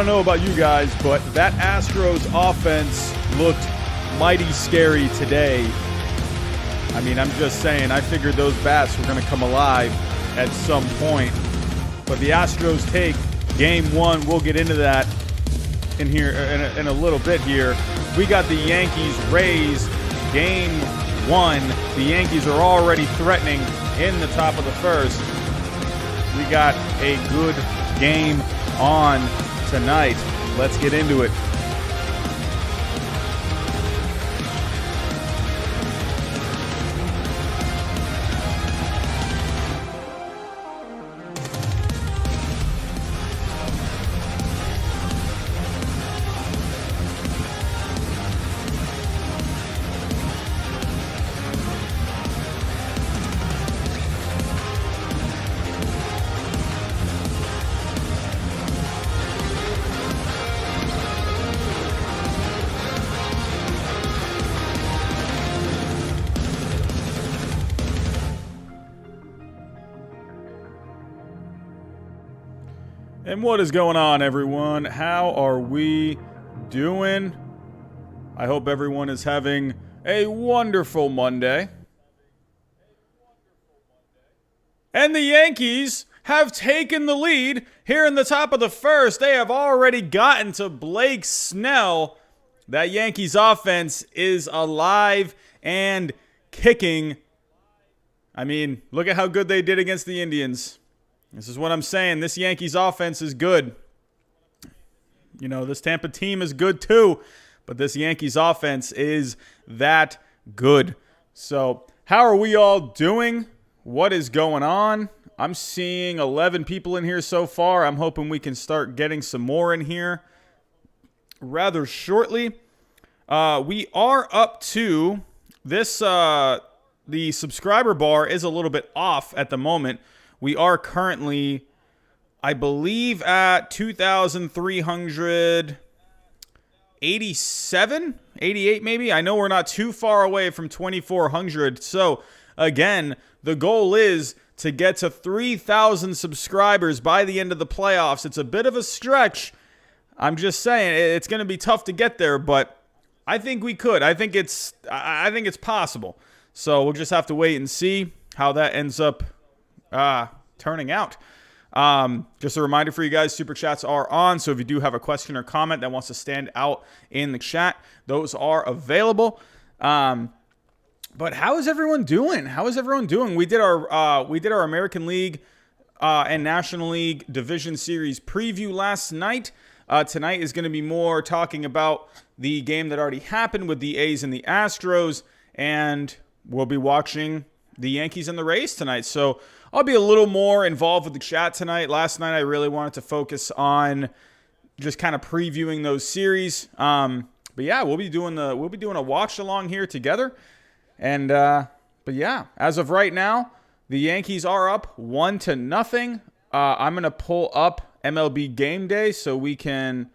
don't know about you guys, but that Astros offense looked mighty scary today. I mean, I'm just saying, I figured those bats were going to come alive at some point. But the Astros take game one. We'll get into that in here in a little bit here. We got the Yankees Rays game one. The Yankees are already threatening in the top of the first. We got a good game on tonight. Let's get into it. And what is going on, everyone? How are we doing? I hope everyone is having a wonderful Monday. And the Yankees have taken the lead here in the top of the first. They have already gotten to Blake Snell. That Yankees offense is alive and kicking. I mean, look at how good they did against the Indians. This is what I'm saying. This Yankees offense is good. You know, this Tampa team is good too, but this Yankees offense is that good. So, how are we all doing? What is going on? I'm seeing 11 people in here so far. I'm hoping we can start getting some more in here rather shortly. We are up to this. The subscriber bar is a little bit off at the moment. We are currently, I believe, at 2,387, 88 maybe. I know we're not too far away from 2,400. So, again, the goal is to get to 3,000 subscribers by the end of the playoffs. It's a bit of a stretch. I'm just saying, it's going to be tough to get there, but I think we could. I think it's possible. So, we'll just have to wait and see how that ends up turning out. Just a reminder for you guys, super chats are on. So if you do have a question or comment that wants to stand out in the chat, those are available. But how is everyone doing? We did our American League and National League Division Series preview last night. Tonight is going to be more talking about the game that already happened with the A's and the Astros, and we'll be watching the Yankees and the Rays tonight. So I'll be a little more involved with the chat tonight. Last night I really wanted to focus on just kind of previewing those series. But yeah, we'll be doing a watch along here together. And but yeah, as of right now, the Yankees are up 1-0. I'm gonna pull up MLB Game Day so we can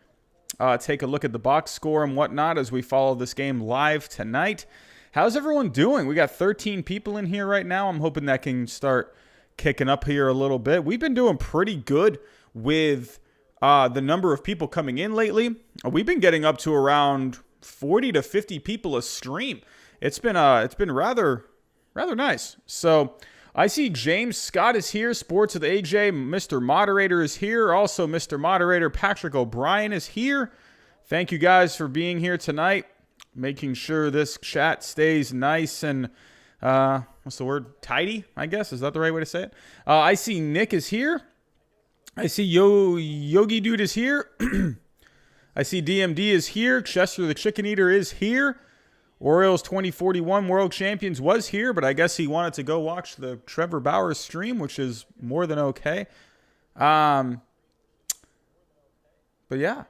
take a look at the box score and whatnot as we follow this game live tonight. How's everyone doing? We got 13 people in here right now. I'm hoping that can start kicking up here a little bit. We've been doing pretty good with the number of people coming in lately. We've been getting up to around 40 to 50 people a stream. It's been rather nice. So I see James Scott is here. Sports with AJ, Mr. Moderator is here. Also, Mr. Moderator Patrick O'Brien is here. Thank you guys for being here tonight, making sure this chat stays nice and what's the word? Tidy, I guess. Is that the right way to say it? I see Nick is here. I see Yogi Dude is here. I see DMD is here. Chester the Chicken Eater is here. Orioles 2041 World Champions was here, but I guess he wanted to go watch the Trevor Bauer stream, which is more than okay. But yeah.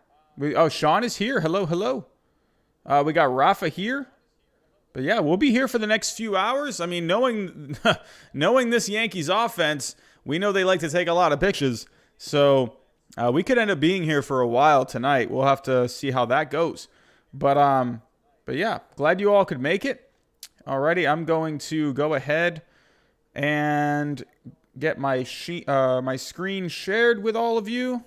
Sean is here. Hello. We got Rafa here. But yeah, we'll be here for the next few hours. I mean, knowing this Yankees offense, we know they like to take a lot of pitches. So we could end up being here for a while tonight. We'll have to see how that goes. But yeah, glad you all could make it. Alrighty, I'm going to go ahead and get my screen shared with all of you.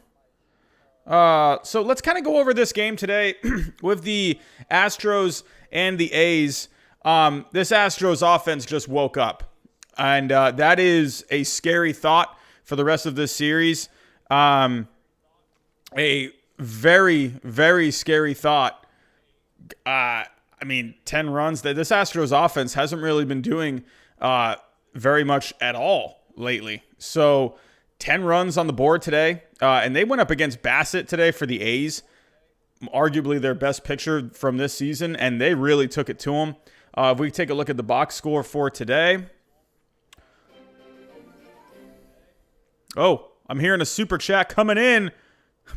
So let's kind of go over this game today with the Astros and the A's. This Astros offense just woke up, and that is a scary thought for the rest of this series. A very, very scary thought. 10 runs. This Astros offense hasn't really been doing very much at all lately. So 10 runs on the board today, and they went up against Bassett today for the A's, arguably their best pitcher from this season, and they really took it to them. If we take a look at the box score for today. Oh, I'm hearing a super chat coming in.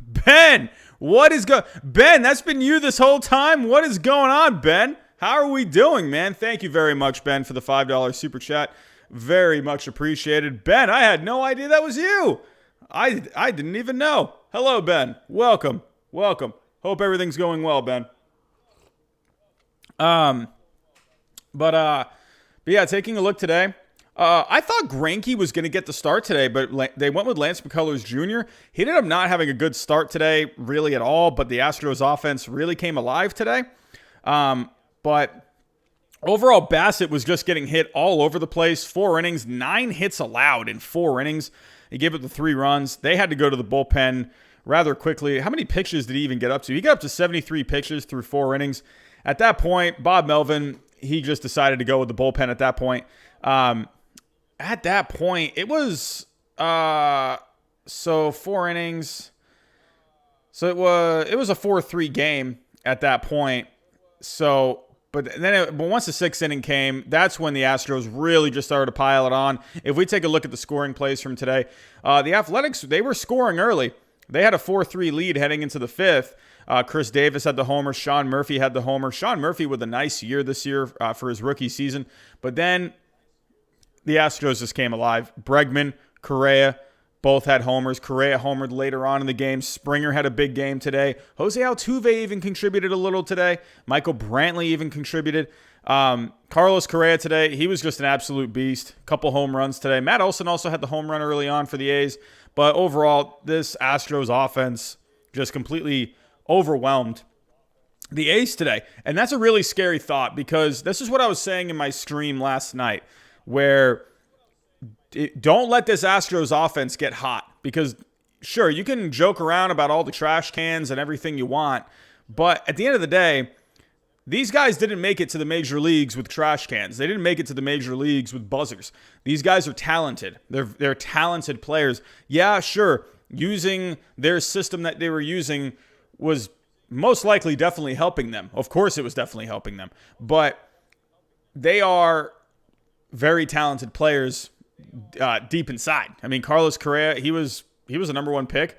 Ben, Ben, that's been you this whole time. What is going on, Ben? How are we doing, man? Thank you very much, Ben, for the $5 super chat. Very much appreciated. Ben, I had no idea that was you. I didn't even know. Hello, Ben. Welcome. Hope everything's going well, Ben. But yeah, taking a look today. I thought Greinke was going to get the start today, but they went with Lance McCullers Jr. He ended up not having a good start today, really at all, but the Astros offense really came alive today. But overall, Bassett was just getting hit all over the place. 4 innings, 9 hits allowed in 4 innings. He gave up the 3 runs. They had to go to the bullpen rather quickly. How many pitches did he even get up to? He got up to 73 pitches through 4 innings. At that point, Bob Melvin, he just decided to go with the bullpen at that point. At that point, it was 4 innings. So it was a 4-3 game at that point. So, but once the 6th inning came, that's when the Astros really just started to pile it on. If we take a look at the scoring plays from today, the Athletics, they were scoring early. They had a 4-3 lead heading into the 5th. Chris Davis had the homer. Sean Murphy had the homer. Sean Murphy with a nice year this year for his rookie season. But then the Astros just came alive. Bregman, Correa, both had homers. Correa homered later on in the game. Springer had a big game today. Jose Altuve even contributed a little today. Michael Brantley even contributed. Carlos Correa today, he was just an absolute beast. Couple home runs today. Matt Olson also had the home run early on for the A's. But overall, this Astros offense just completely overwhelmed the A's today. And that's a really scary thought, because this is what I was saying in my stream last night, where don't let this Astros offense get hot, because sure, you can joke around about all the trash cans and everything you want, but at the end of the day, these guys didn't make it to the major leagues with trash cans. They didn't make it to the major leagues with buzzers. These guys are talented. They're talented players. Yeah, sure, using their system that they were using was most likely definitely helping them. Of course it was definitely helping them, but they are very talented players deep inside. I mean, Carlos Correa, he was a number 1 pick.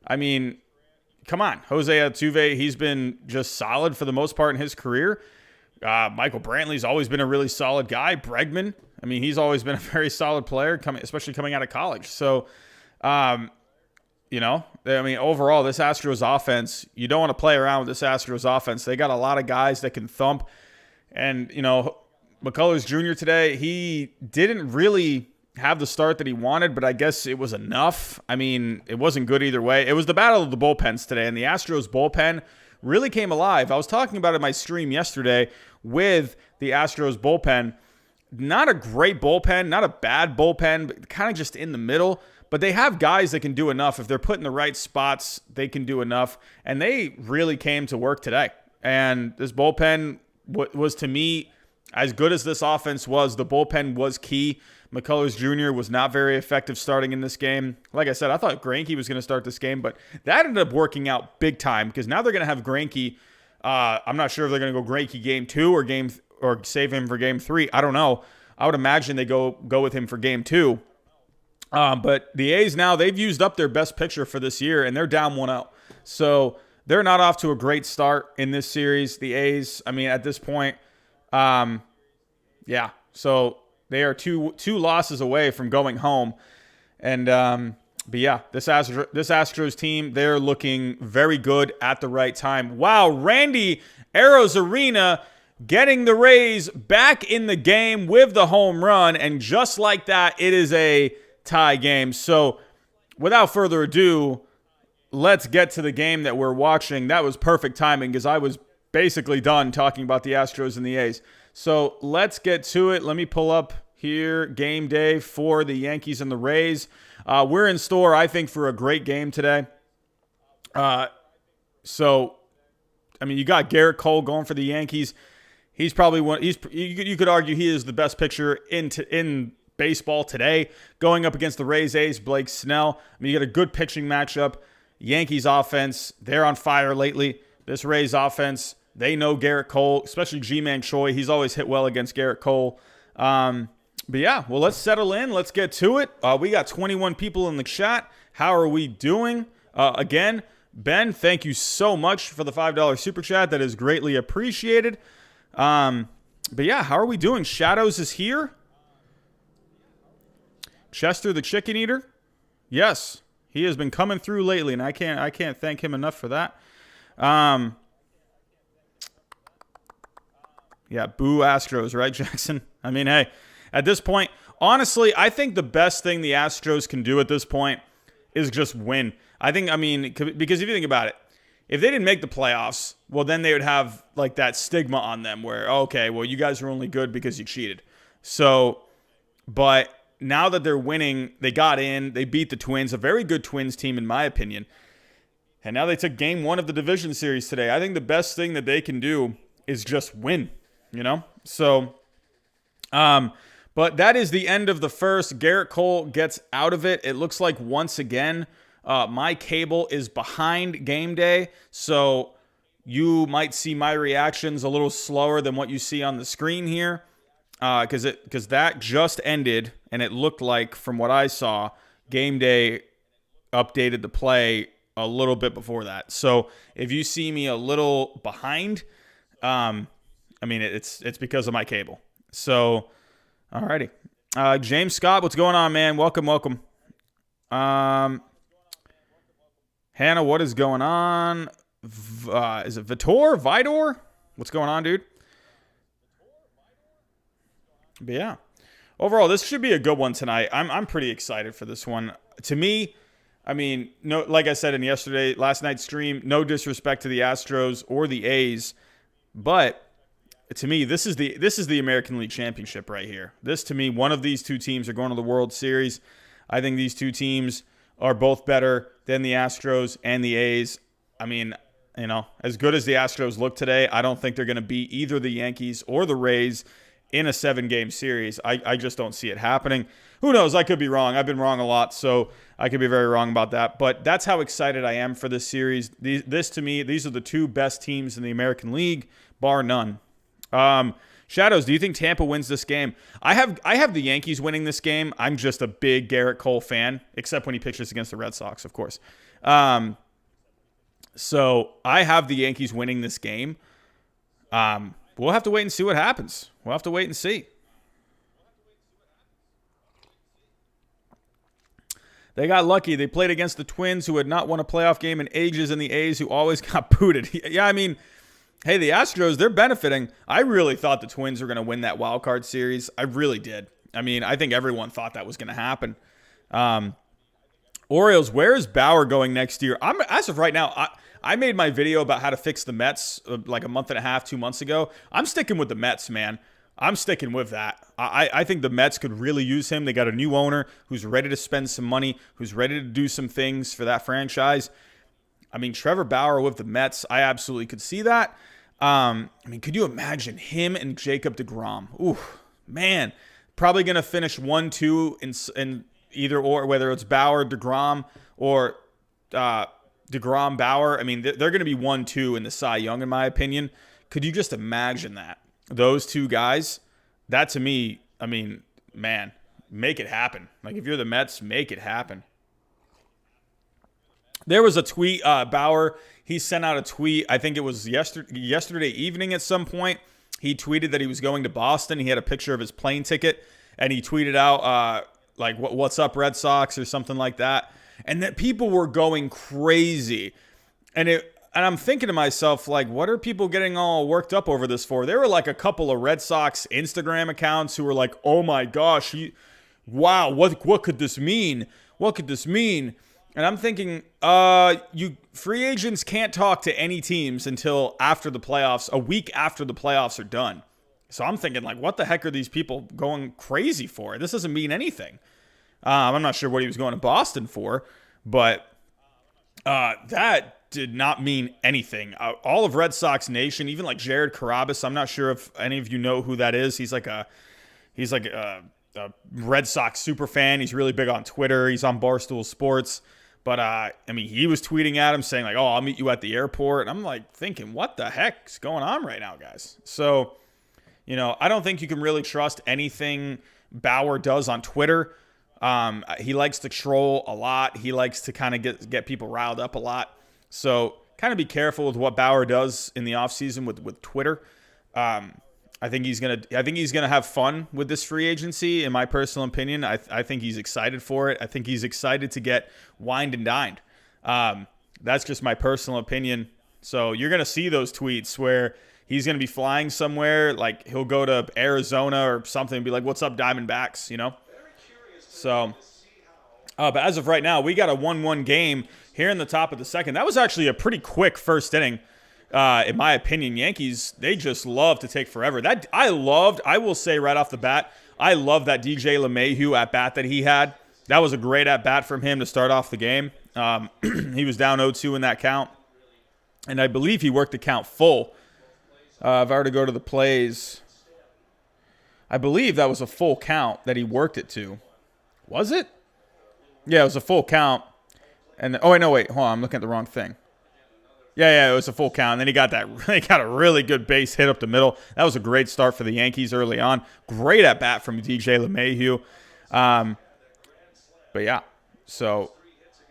I mean, come on. Jose Altuve, he's been just solid for the most part in his career. Michael Brantley's always been a really solid guy. Bregman, I mean, he's always been a very solid player, especially coming out of college. So, overall, this Astros offense, you don't want to play around with this Astros offense. They got a lot of guys that can thump. And, McCullers Jr. today, he didn't really have the start that he wanted, but I guess it was enough. I mean, it wasn't good either way. It was the battle of the bullpens today, and the Astros bullpen really came alive. I was talking about it in my stream yesterday with the Astros bullpen. Not a great bullpen, not a bad bullpen, but kind of just in the middle. But they have guys that can do enough. If they're put in the right spots, they can do enough. And they really came to work today. And this bullpen was, to me, as good as this offense was, the bullpen was key. McCullers Jr. was not very effective starting in this game. Like I said, I thought Greinke was going to start this game, but that ended up working out big time, because now they're going to have Greinke. I'm not sure if they're going to go Greinke game 2 or save him for game 3. I don't know. I would imagine they go with him for game 2. But the A's now, they've used up their best pitcher for this year, and they're down 1-0. So they're not off to a great start in this series. The A's, I mean, at this point, so they are two losses away from going home. And but yeah, this Astros team, they're looking very good at the right time. Wow, Randy Arozarena getting the Rays back in the game with the home run, and just like that, it is a tie game. So without further ado, let's get to the game that we're watching. That was perfect timing because I was basically done talking about the Astros and the A's. So let's get to it. Let me pull up here game day for the Yankees and the Rays. We're in store, I think, for a great game today. You got Garrett Cole going for the Yankees. He's probably one. You could argue he is the best pitcher in baseball today. Going up against the Rays ace, Blake Snell. You got a good pitching matchup. Yankees offense, they're on fire lately. This Rays offense, they know Garrett Cole, especially G-Man Choi. He's always hit well against Garrett Cole. Let's settle in. Let's get to it. We got 21 people in the chat. How are we doing? Again, Ben, thank you so much for the $5 super chat. That is greatly appreciated. How are we doing? Shadows is here. Chester the Chicken Eater. Yes, he has been coming through lately, and I can't thank him enough for that. Boo Astros, right, Jackson? Hey, at this point, honestly, I think the best thing the Astros can do at this point is just win. Because if you think about it, if they didn't make the playoffs, well, then they would have like that stigma on them where, okay, well, you guys are only good because you cheated. So, but now that they're winning, they got in, they beat the Twins, a very good Twins team in my opinion. And now they took game 1 of the division series today. I think the best thing that they can do is just win, So, but that is the end of the first. Garrett Cole gets out of it. It looks like once again, my cable is behind game day. So you might see my reactions a little slower than what you see on the screen here. Because that just ended, and it looked like, from what I saw, game day updated the play a little bit before that. So if you see me a little behind, it's because of my cable. So, alrighty. James Scott, what's going on, man? Welcome. Hannah, what is going on? Is it Vidor? What's going on, dude? But yeah, overall, this should be a good one tonight. I'm pretty excited for this one. To me, no, like I said in last night's stream, no disrespect to the Astros or the A's, but to me, this is the American League Championship right here. This, to me, one of these two teams are going to the World Series. I think these two teams are both better than the Astros and the A's. As good as the Astros look today, I don't think they're going to beat either the Yankees or the Rays in a 7-game series. I just don't see it happening. Who knows? I could be wrong. I've been wrong a lot, so I could be very wrong about that. But that's how excited I am for this series. To me, these are the two best teams in the American League, bar none. Shadows, do you think Tampa wins this game? I have the Yankees winning this game. I'm just a big Garrett Cole fan, except when he pitches against the Red Sox, of course. So I have the Yankees winning this game. We'll have to wait and see what happens. We'll have to wait and see. They got lucky. They played against the Twins, who had not won a playoff game in ages, and the A's, who always got booted. Hey, the Astros, they're benefiting. I really thought the Twins were going to win that wild card series. I really did. I think everyone thought that was going to happen. Orioles, where is Bauer going next year? As of right now, I made my video about how to fix the Mets like a month and a half, 2 months ago. I'm sticking with the Mets, man. I'm sticking with that. I think the Mets could really use him. They got a new owner who's ready to spend some money, who's ready to do some things for that franchise. Trevor Bauer with the Mets, I absolutely could see that. Could you imagine him and Jacob deGrom? Ooh, man. Probably going to finish 1-2 in either or, whether it's Bauer, deGrom, or deGrom, Bauer. They're going to be 1-2 in the Cy Young, in my opinion. Could you just imagine that? Those two guys, that to me, man, make it happen. Like, if you're the Mets, make it happen. There was a tweet, Bauer, he sent out a tweet, I think it was yesterday evening at some point. He tweeted that he was going to Boston. He had a picture of his plane ticket, and he tweeted out, what's up, Red Sox, or something like that. And that people were going crazy. And I'm thinking to myself, what are people getting all worked up over this for? There were a couple of Red Sox Instagram accounts who were like, oh my gosh, wow, what could this mean? What could this mean? And I'm thinking, you free agents can't talk to any teams until after the playoffs, a week after the playoffs are done. So I'm thinking, like, what the heck are these people going crazy for? This doesn't mean anything. I'm not sure what he was going to Boston for, but that did not mean anything. All of Red Sox Nation, even like Jared Carrabis, I'm not sure if any of you know who that is. He's like a Red Sox super fan. He's really big on Twitter. He's on Barstool Sports. But, I mean, he was tweeting at him saying, like, oh, I'll meet you at the airport. And I'm, like, thinking, what the heck's going on right now, guys? So, you know, I don't think you can really trust anything Bauer does on Twitter. He likes to troll a lot. He likes to kind of get people riled up a lot. So, kind of be careful with what Bauer does in the offseason with Twitter. I think he's gonna have fun with this free agency. In my personal opinion, I think he's excited for it. I think he's excited to get wined and dined. That's just my personal opinion. So you're gonna see those tweets where he's gonna be flying somewhere, like he'll go to Arizona or something, and be like, "What's up, Diamondbacks?" You know. So, but as of right now, we got a 1-1 game here in the top of the second. That was actually a pretty quick first inning. In my opinion, Yankees, they just love to take forever. I will say right off the bat, I love that DJ LeMahieu at bat that he had. That was a great at bat from him to start off the game. He was down 0-2 in that count, and I believe he worked the count full. If I were to go to the plays, I believe that was a full count that he worked it to. Was it? Yeah, it was a full count. And hold on, I'm looking at the wrong thing. Yeah, it was a full count. And then he got a really good base hit up the middle. That was a great start for the Yankees early on. Great at bat from DJ LeMahieu. But yeah, so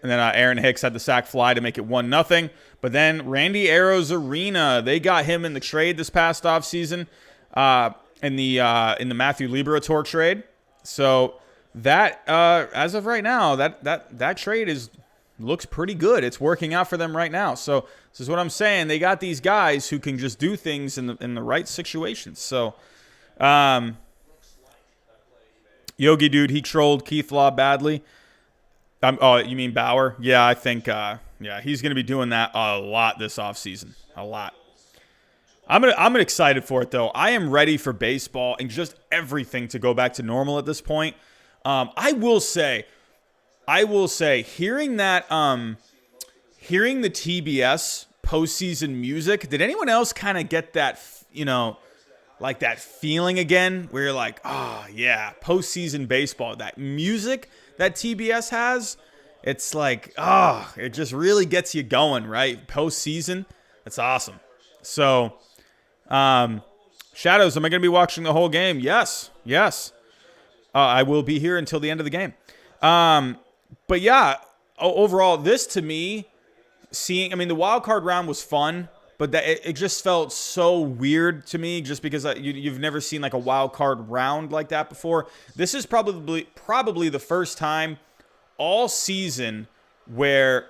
and then Aaron Hicks had the sac fly to make it 1-0. But then Randy Arozarena, they got him in the trade this past offseason, in the Matthew Liberatore trade. So that as of right now, that trade looks pretty good. It's working out for them right now. So this is what I'm saying. They got these guys who can just do things in the right situations. So, Yogi Dude, he trolled Keith Law badly. Oh, you mean Bauer? Yeah, I think he's going to be doing that a lot this offseason. A lot. I'm excited for it though. I am ready for baseball and just everything to go back to normal at this point. I will say, hearing the TBS postseason music, did anyone else kind of get that, like that feeling again where you're like, oh yeah, postseason baseball, that music that TBS has, it's like, oh, it just really gets you going, right? Postseason, that's awesome. So, Shadows, am I going to be watching the whole game? Yes. I will be here until the end of the game. But yeah, overall, this to me, the wild card round was fun, but it just felt so weird to me just because you've never seen like a wild card round like that before. This is probably the first time all season where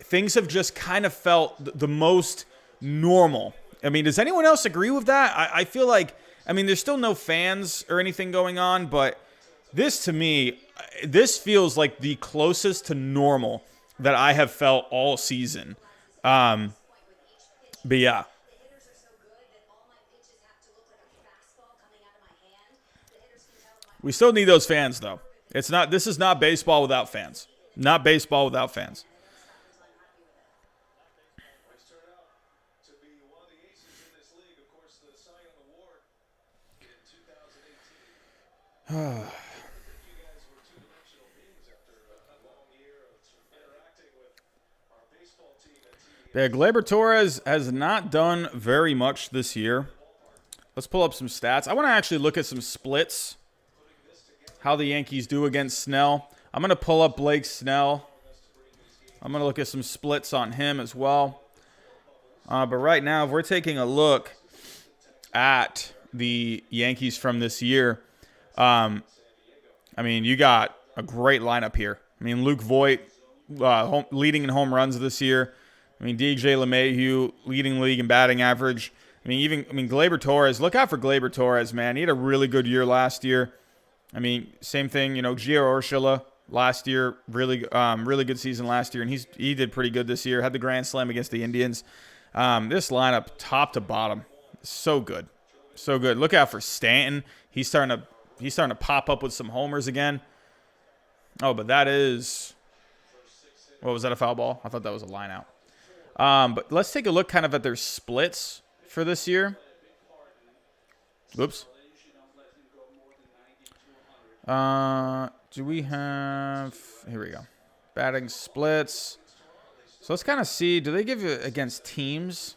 things have just kind of felt the most normal. I mean, does anyone else agree with that? I feel like, there's still no fans or anything going on, but this to me, this feels like the closest to normal that I have felt all season. But yeah. We still need those fans though. This is not baseball without fans. Not baseball without fans. Yeah, Gleyber Torres has not done very much this year. Let's pull up some stats. I want to actually look at some splits, how the Yankees do against Snell. I'm going to pull up Blake Snell. I'm going to look at some splits on him as well. But right now, if we're taking a look at the Yankees from this year, you got a great lineup here. Luke Voit leading in home runs this year. DJ LeMahieu leading the league in batting average. Gleyber Torres. Look out for Gleyber Torres, man. He had a really good year last year. Same thing, Gio Urshela, last year. Really good season last year, and he did pretty good this year. Had the grand slam against the Indians. This lineup, top to bottom, so good, so good. Look out for Stanton. He's starting to pop up with some homers again. Oh, but that is, what was that, a foul ball? I thought that was a line out. But let's take a look kind of at their splits for this year. Whoops. Do we have, here we go, batting splits. So let's kind of see, do they give you against teams?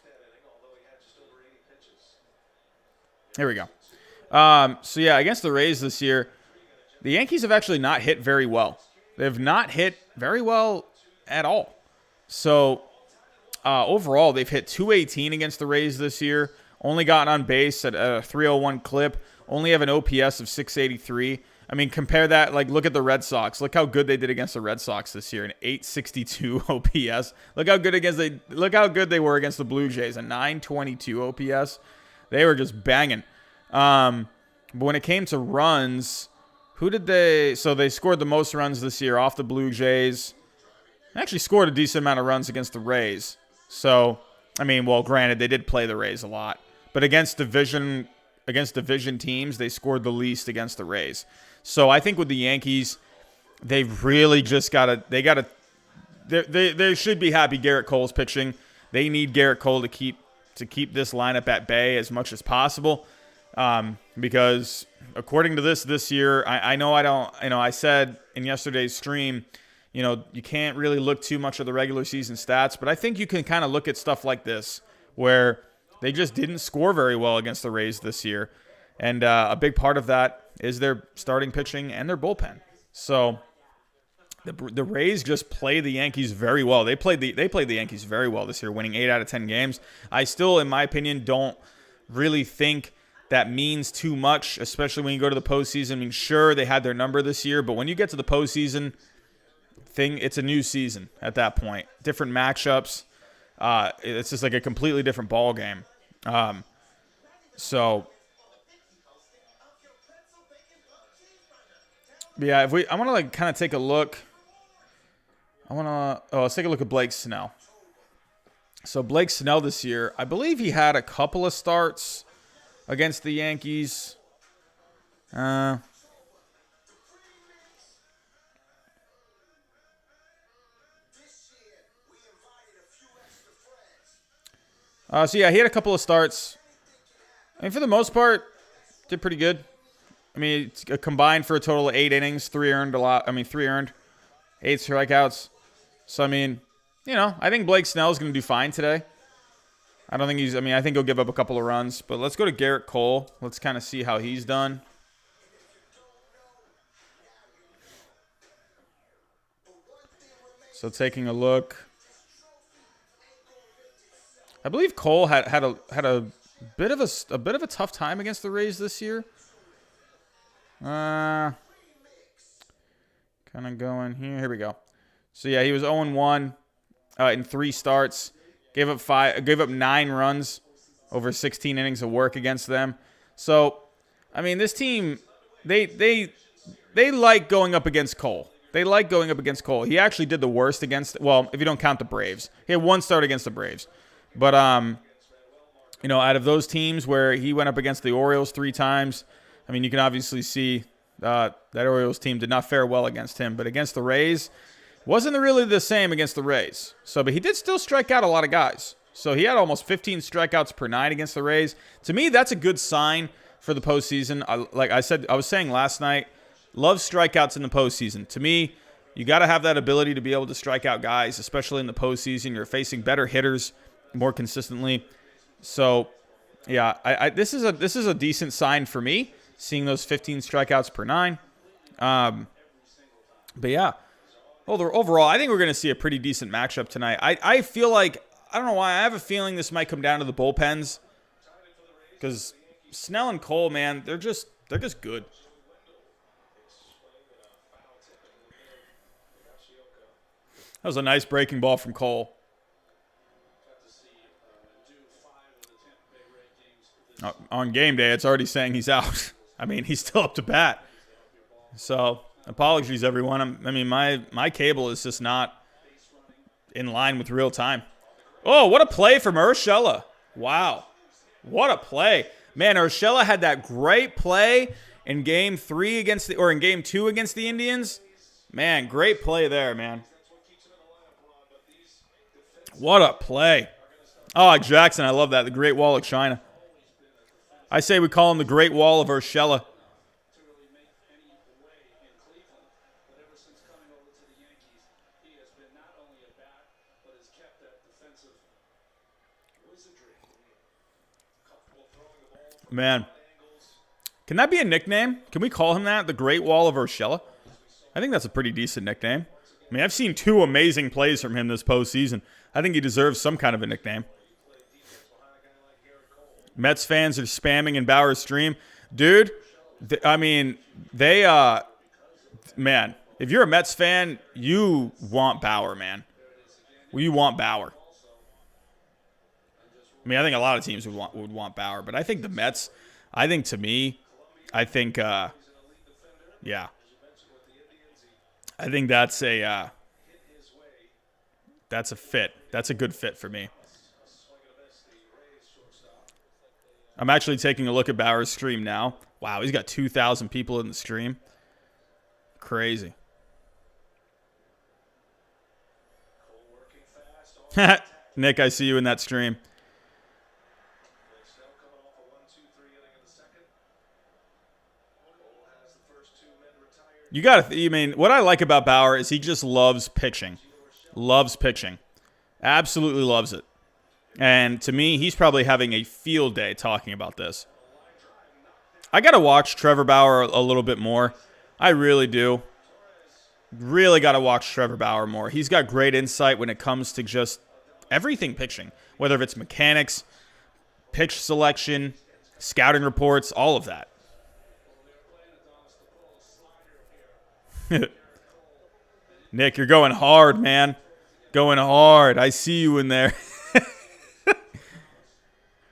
Here we go. So yeah, against the Rays this year, the Yankees have actually not hit very well. They've not hit very well at all. So overall, they've hit .218 against the Rays this year. Only gotten on base at a .301 clip. Only have an OPS of .683. I mean, compare that. Like, look at the Red Sox. Look how good they did against the Red Sox this year, an .862 OPS. Look how good they were against the Blue Jays, a .922 OPS. They were just banging. But when it came to runs, who did they? So they scored the most runs this year off the Blue Jays. They actually scored a decent amount of runs against the Rays. So, I mean, well, granted, they did play the Rays a lot, but against division teams, they scored the least against the Rays. So I think with the Yankees, they've really just they should be happy Garrett Cole's pitching. They need Garrett Cole to keep this lineup at bay as much as possible. Because according to this year, I said in yesterday's stream, you can't really look too much of the regular season stats, but I think you can kind of look at stuff like this where they just didn't score very well against the Rays this year. And a big part of that is their starting pitching and their bullpen. So the Rays just play the Yankees very well. They played the Yankees very well this year, winning 8 out of 10 games. I still, in my opinion, don't really think that means too much, especially when you go to the postseason. I mean, sure, they had their number this year, but when you get to the postseason, it's a new season at that point. Different matchups. It's just like a completely different ball game. So yeah, I want to like kind of take a look. Let's take a look at Blake Snell. So Blake Snell this year, I believe he had a couple of starts against the Yankees. So yeah, he had a couple of starts. I mean, for the most part, did pretty good. I mean, it's combined for a total of 8 innings, 3 earned, 8 strikeouts. So, I mean, I think Blake Snell's going to do fine today. I think he'll give up a couple of runs. But let's go to Garrett Cole. Let's kind of see how he's done. So, taking a look. I believe Cole had a bit of a tough time against the Rays this year. Kind of going here. Here we go. So yeah, he was 0-1 in 3 starts. Gave up 9 runs over 16 innings of work against them. So, I mean, this team, they like going up against Cole. He actually did the worst against, well, if you don't count the Braves. He had 1 start against the Braves. But, out of those teams where he went up against the Orioles 3 times, I mean, you can obviously see that Orioles team did not fare well against him. But against the Rays, wasn't really the same against the Rays. But he did still strike out a lot of guys. So he had almost 15 strikeouts per night against the Rays. To me, that's a good sign for the postseason. I was saying last night, love strikeouts in the postseason. To me, you got to have that ability to be able to strike out guys, especially in the postseason. You're facing better hitters more consistently. So, yeah, this is a decent sign for me, seeing those 15 strikeouts per 9. But yeah, overall, I think we're going to see a pretty decent matchup tonight. I feel like, I don't know why, I have a feeling this might come down to the bullpens, because Snell and Cole, man, they're just good. That was a nice breaking ball from Cole. On game day, it's already saying he's out. I mean, he's still up to bat. So, Apologies, everyone. I mean, my cable is just not in line with real time. Oh, what a play from Urshela. Wow. What a play. Man, Urshela had that great play in game 3 in game 2 against the Indians. Man, great play there, man. What a play. Oh, Jackson, I love that. The Great Wall of China. I say we call him the Great Wall of Urshela. Man, can that be a nickname? Can we call him that? The Great Wall of Urshela? I think that's a pretty decent nickname. I mean, I've seen 2 amazing plays from him this postseason. I think he deserves some kind of a nickname. Mets fans are spamming in Bauer's stream. Dude, man, if you're a Mets fan, you want Bauer, man. Well, you want Bauer. I mean, I think a lot of teams would want Bauer, but I think the Mets, yeah. I think that's a fit. That's a good fit for me. I'm actually taking a look at Bauer's stream now. Wow, he's got 2,000 people in the stream. Crazy. Nick, I see you in that stream. What I like about Bauer is he just loves pitching. Loves pitching. Absolutely loves it. And to me, he's probably having a field day talking about this. I got to watch Trevor Bauer a little bit more. I really do. Really got to watch Trevor Bauer more. He's got great insight when it comes to just everything pitching, whether it's mechanics, pitch selection, scouting reports, all of that. Nick, you're going hard, man. Going hard. I see you in there.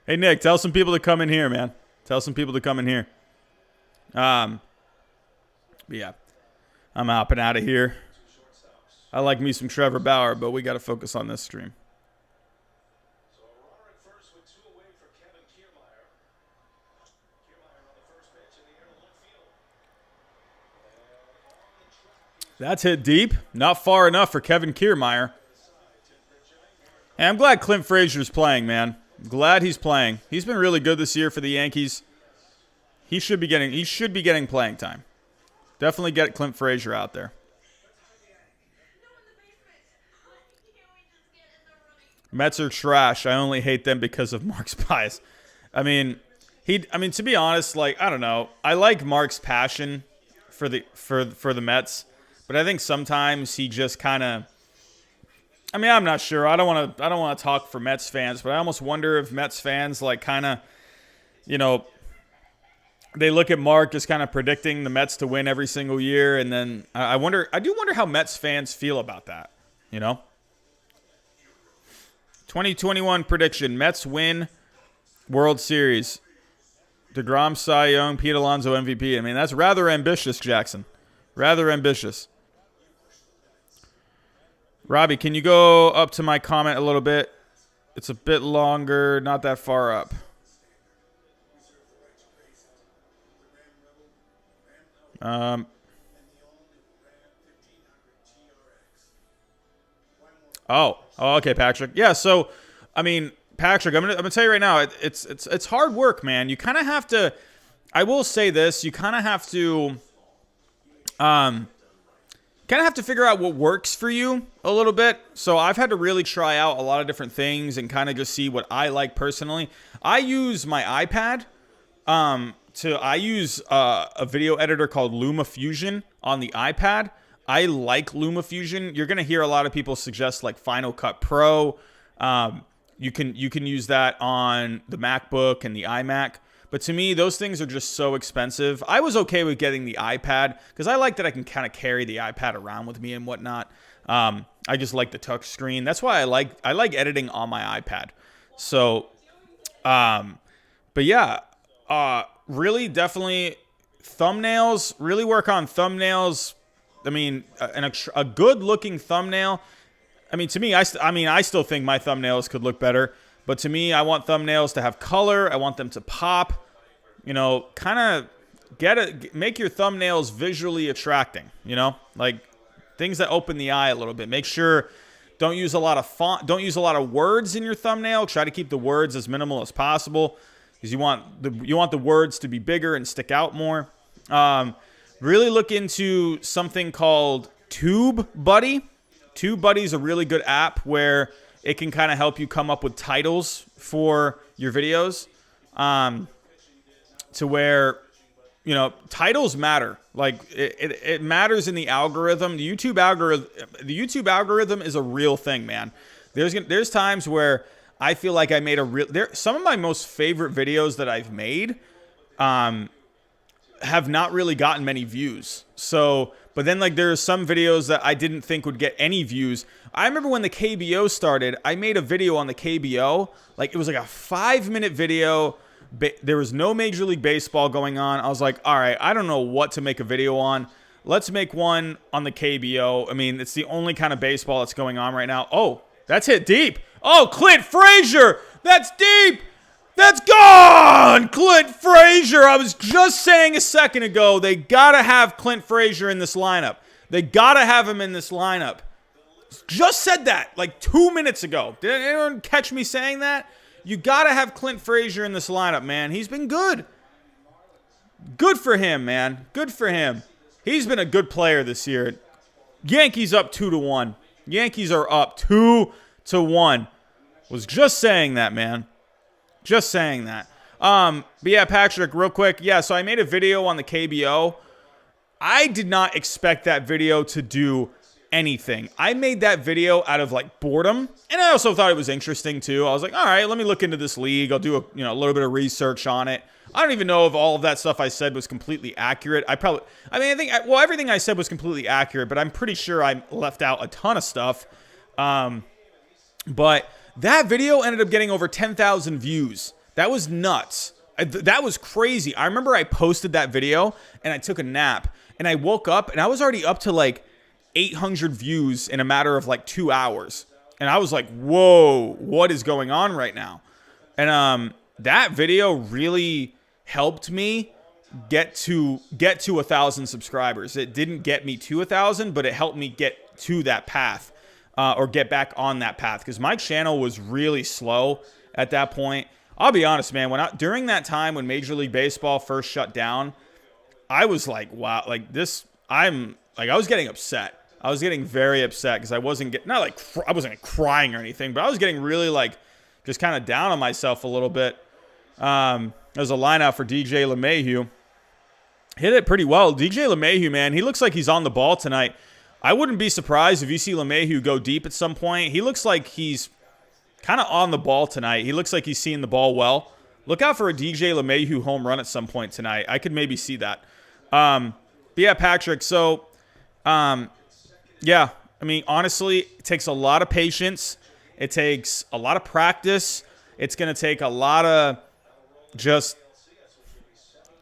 Hey, Nick, tell some people to come in here, man. Tell some people to come in here. But yeah, I'm hopping out of here. I like me some Trevor Bauer, but we got to focus on this stream. That's hit deep. Not far enough for Kevin Kiermaier. And I'm glad Clint Frazier's playing, man. I'm glad he's playing. He's been really good this year for the Yankees. He should be getting playing time. Definitely get Clint Frazier out there. Mets are trash. I only hate them because of Mark's bias. I mean, to be honest, like, I don't know. I like Mark's passion for the Mets, but I think sometimes he just kind of, I'm not sure. I don't want to talk for Mets fans, but I almost wonder if Mets fans like kind of, they look at Mark just kind of predicting the Mets to win every single year, and then I do wonder how Mets fans feel about that. 2021 prediction: Mets win World Series. DeGrom, Cy Young, Pete Alonso MVP. That's rather ambitious, Jackson. Rather ambitious. Robbie, can you go up to my comment a little bit? It's a bit longer, not that far up. Okay, Patrick. Yeah, so, Patrick, I'm gonna tell you right now, it's hard work, man. You kind of have to, I will say this, you kind of have to figure out what works for you a little bit. So I've had to really try out a lot of different things and kind of just see what I like personally. I use my iPad. I use a video editor called LumaFusion on the iPad. I like LumaFusion. You're gonna hear a lot of people suggest like Final Cut Pro. You can use that on the MacBook and the iMac. But to me, those things are just so expensive. I was okay with getting the iPad because I like that I can kind of carry the iPad around with me and whatnot. I just like the touch screen. That's why I like editing on my iPad. So, but yeah, really definitely thumbnails. Really work on thumbnails. I mean, a good looking thumbnail. I mean, to me, I still think my thumbnails could look better, but to me, I want thumbnails to have color. I want them to pop. You know, kind of make your thumbnails visually attracting. You know, like things that open the eye a little bit. Make sure don't use a lot of font. Don't use a lot of words in your thumbnail. Try to keep the words as minimal as possible, because you want the words to be bigger and stick out more. Really look into something called TubeBuddy. TubeBuddy is a really good app where it can kind of help you come up with titles for your videos, to where, you know, titles matter. Like it matters in the algorithm. The YouTube algorithm is a real thing, man. There's times where I feel like I made some of my most favorite videos that I've made, have not really gotten many views. So, but then like there's some videos that I didn't think would get any views. I remember when the KBO started, I made a video on the KBO. Like it was like a 5-minute video. There was no Major League Baseball going on. I was like, all right, I don't know what to make a video on. Let's make one on the KBO. I mean, it's the only kind of baseball that's going on right now. Oh, that's hit deep. Oh, Clint Frazier. That's deep. That's gone! Clint Frazier. I was just saying a second ago, they got to have Clint Frazier in this lineup. They got to have him in this lineup. Just said that like 2 minutes ago. Did anyone catch me saying that? You got to have Clint Frazier in this lineup, man. He's been good. Good for him, man. Good for him. He's been a good player this year. Yankees up 2-1. Yankees are up 2-1. Was just saying that, man. Just saying that. But yeah, Patrick, real quick. Yeah, so I made a video on the KBO. I did not expect that video to do anything. I made that video out of like boredom, and I also thought it was interesting too. I was like, all right, let me look into this league. I'll do a little bit of research on it. I don't even know if all of that stuff I said was completely accurate. I think everything I said was completely accurate, but I'm pretty sure I left out a ton of stuff. But that video ended up getting over 10,000 views. That was nuts. That was crazy. I remember I posted that video and I took a nap and I woke up and I was already up to like 800 views in a matter of like 2 hours. And I was like, whoa, what is going on right now? And that video really helped me get to 1,000 subscribers. It didn't get me to 1,000, but it helped me get to that path. Or get back on that path, because my channel was really slow at that point. I'll be honest, man. During that time when Major League Baseball first shut down, I was like, wow, like this. I was getting upset. I was getting very upset because I wasn't I wasn't crying or anything, but I was getting really like just kind of down on myself a little bit. There's a line out for DJ LeMahieu. Hit it pretty well. DJ LeMahieu, man, he looks like he's on the ball tonight. I wouldn't be surprised if you see LeMahieu go deep at some point. He looks like he's kind of on the ball tonight. He looks like he's seeing the ball well. Look out for a DJ LeMahieu home run at some point tonight. I could maybe see that. But yeah, Patrick, so, yeah, I mean, honestly, it takes a lot of patience. It takes a lot of practice. It's going to take a lot of just...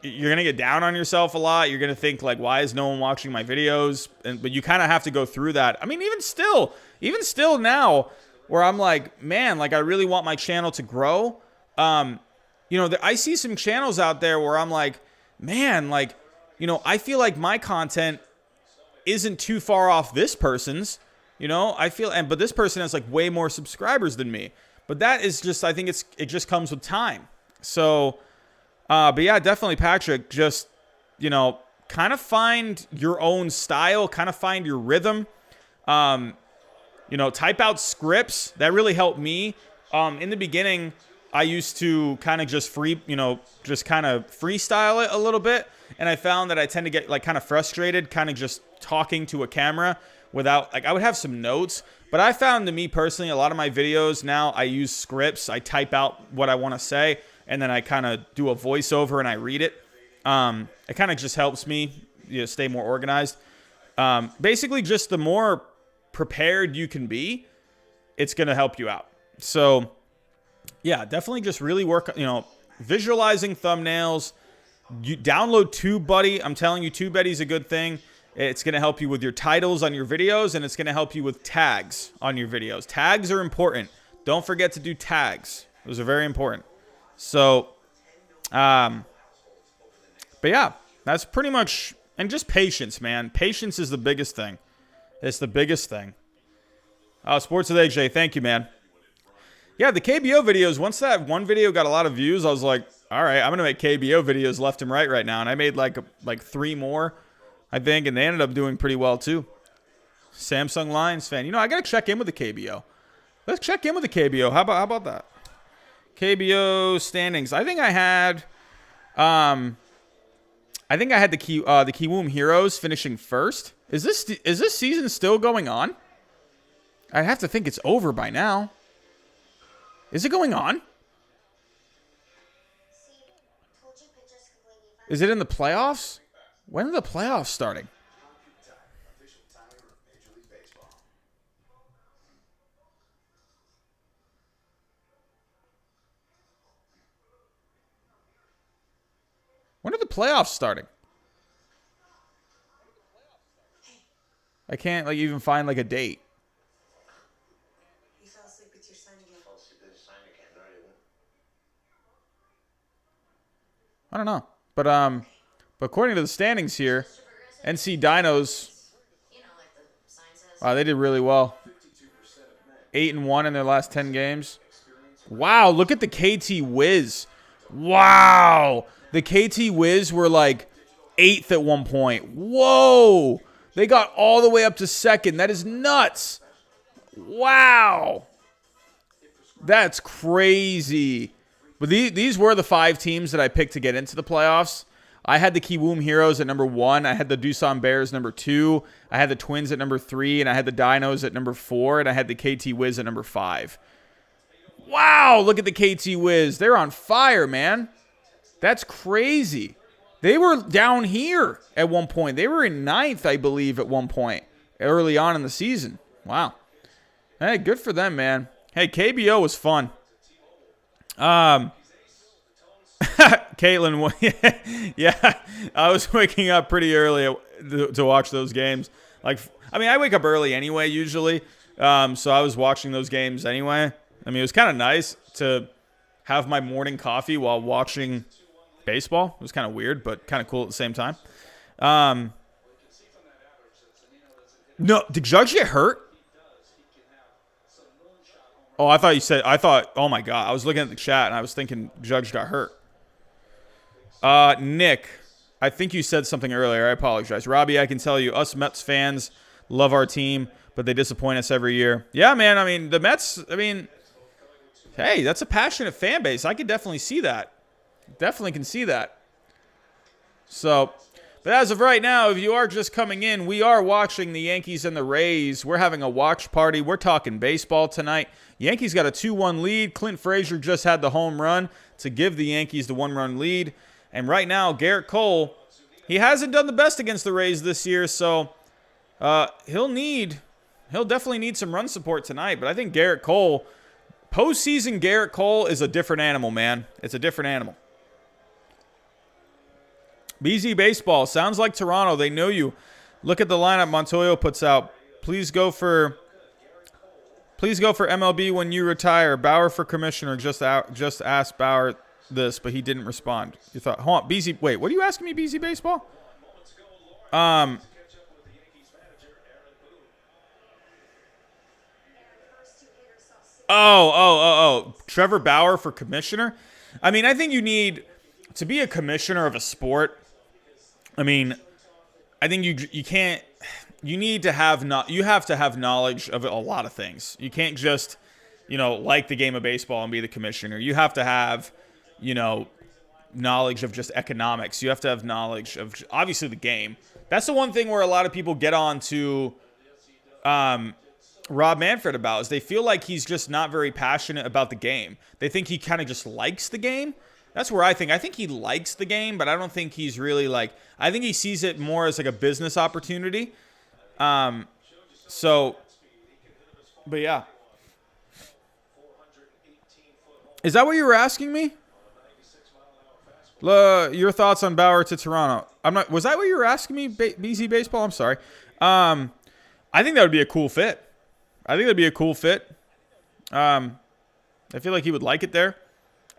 You're going to get down on yourself a lot. You're going to think, like, why is no one watching my videos? But you kind of have to go through that. I mean, even still now, where I'm like, man, like, I really want my channel to grow. I see some channels out there where I'm like, man, like, I feel like my content isn't too far off this person's. But this person has, like, way more subscribers than me. But that is just, I think it just comes with time. So... but yeah, definitely, Patrick, just, kind of find your own style, kind of find your rhythm. Type out scripts. That really helped me. In the beginning, I used to kind of just freestyle it a little bit. And I found that I tend to get like kind of frustrated, kind of just talking to a camera without, like, I would have some notes. But I found, to me personally, a lot of my videos now, I use scripts. I type out what I want to say, and then I kind of do a voiceover and I read it. It kind of just helps me stay more organized. Basically, just the more prepared you can be, it's going to help you out. So, yeah, definitely just really work, visualizing thumbnails. You download TubeBuddy. I'm telling you, TubeBuddy is a good thing. It's going to help you with your titles on your videos, and it's going to help you with tags on your videos. Tags are important. Don't forget to do tags. Those are very important. So, but yeah, that's pretty much, and just patience, man. Patience is the biggest thing. It's the biggest thing. Oh, Sports with AJ, thank you, man. Yeah, the KBO videos, once that one video got a lot of views, I was like, all right, I'm going to make KBO videos left and right now. And I made like 3 more, I think, and they ended up doing pretty well too. Samsung Lions fan. You know, I got to check in with the KBO. Let's check in with the KBO. How about that? KBO standings. I think I had the Kiwoom Heroes finishing first. Is this season still going on? I have to think it's over by now. Is it going on? Is it in the playoffs? When are the playoffs starting? When are the playoffs starting? I can't even find a date. You fell asleep with your son again. I don't know. But according to the standings here, NC Dinos, wow, they did really well. 8-1 in their last 10 games. Wow, look at the KT Wiz. Wow. The KT Wiz were 8th at one point. Whoa. They got all the way up to 2nd. That is nuts. Wow. That's crazy. But these were the 5 teams that I picked to get into the playoffs. I had the Kiwoom Heroes at number 1. I had the Doosan Bears number 2. I had the Twins at number 3. And I had the Dinos at number 4. And I had the KT Wiz at number 5. Wow, look at the KT Wiz. They're on fire, man. That's crazy. They were down here at one point. They were in 9th, I believe, at one point early on in the season. Wow. Hey, good for them, man. Hey, KBO was fun. Caitlin, yeah, I was waking up pretty early to watch those games. I wake up early anyway, usually. So I was watching those games anyway. I mean, it was kind of nice to have my morning coffee while watching baseball. It was kind of weird, but kind of cool at the same time. No, did Judge get hurt? Oh, oh my God. I was looking at the chat and I was thinking Judge got hurt. Nick, I think you said something earlier. I apologize. Robbie, I can tell you, us Mets fans love our team, but they disappoint us every year. Yeah, man. I mean, the Mets, hey, that's a passionate fan base. I could definitely see that. Definitely can see that. So, but as of right now, if you are just coming in, we are watching the Yankees and the Rays. We're having a watch party. We're talking baseball tonight. Yankees got a 2-1 lead. Clint Frazier just had the home run to give the Yankees the 1-run lead. And right now, Garrett Cole, he hasn't done the best against the Rays this year, so he'll definitely need some run support tonight. But I think Garrett Cole, postseason Garrett Cole is a different animal, man. It's a different animal. BZ Baseball, sounds like Toronto. They know you. Look at the lineup Montoyo puts out. Please go for MLB when you retire. Bauer for commissioner. Just asked Bauer this, but he didn't respond. You thought, hold on, BZ. Wait, what are you asking me, BZ Baseball? Oh. Trevor Bauer for commissioner. I mean, I think you need to be a commissioner of a sport. I mean, I think you can't. You need to have you have to have knowledge of a lot of things. You can't just, like the game of baseball and be the commissioner. You have to have, knowledge of just economics. You have to have knowledge of obviously the game. That's the one thing where a lot of people get on to Rob Manfred about is they feel like he's just not very passionate about the game. They think he kind of just likes the game. That's where I think he likes the game, but I don't think he's really I think he sees it more as a business opportunity. But yeah. Is that what you were asking me? Your thoughts on Bauer to Toronto? Was that what you were asking me, BZ Baseball? I'm sorry. I think that would be a cool fit. I feel like he would like it there.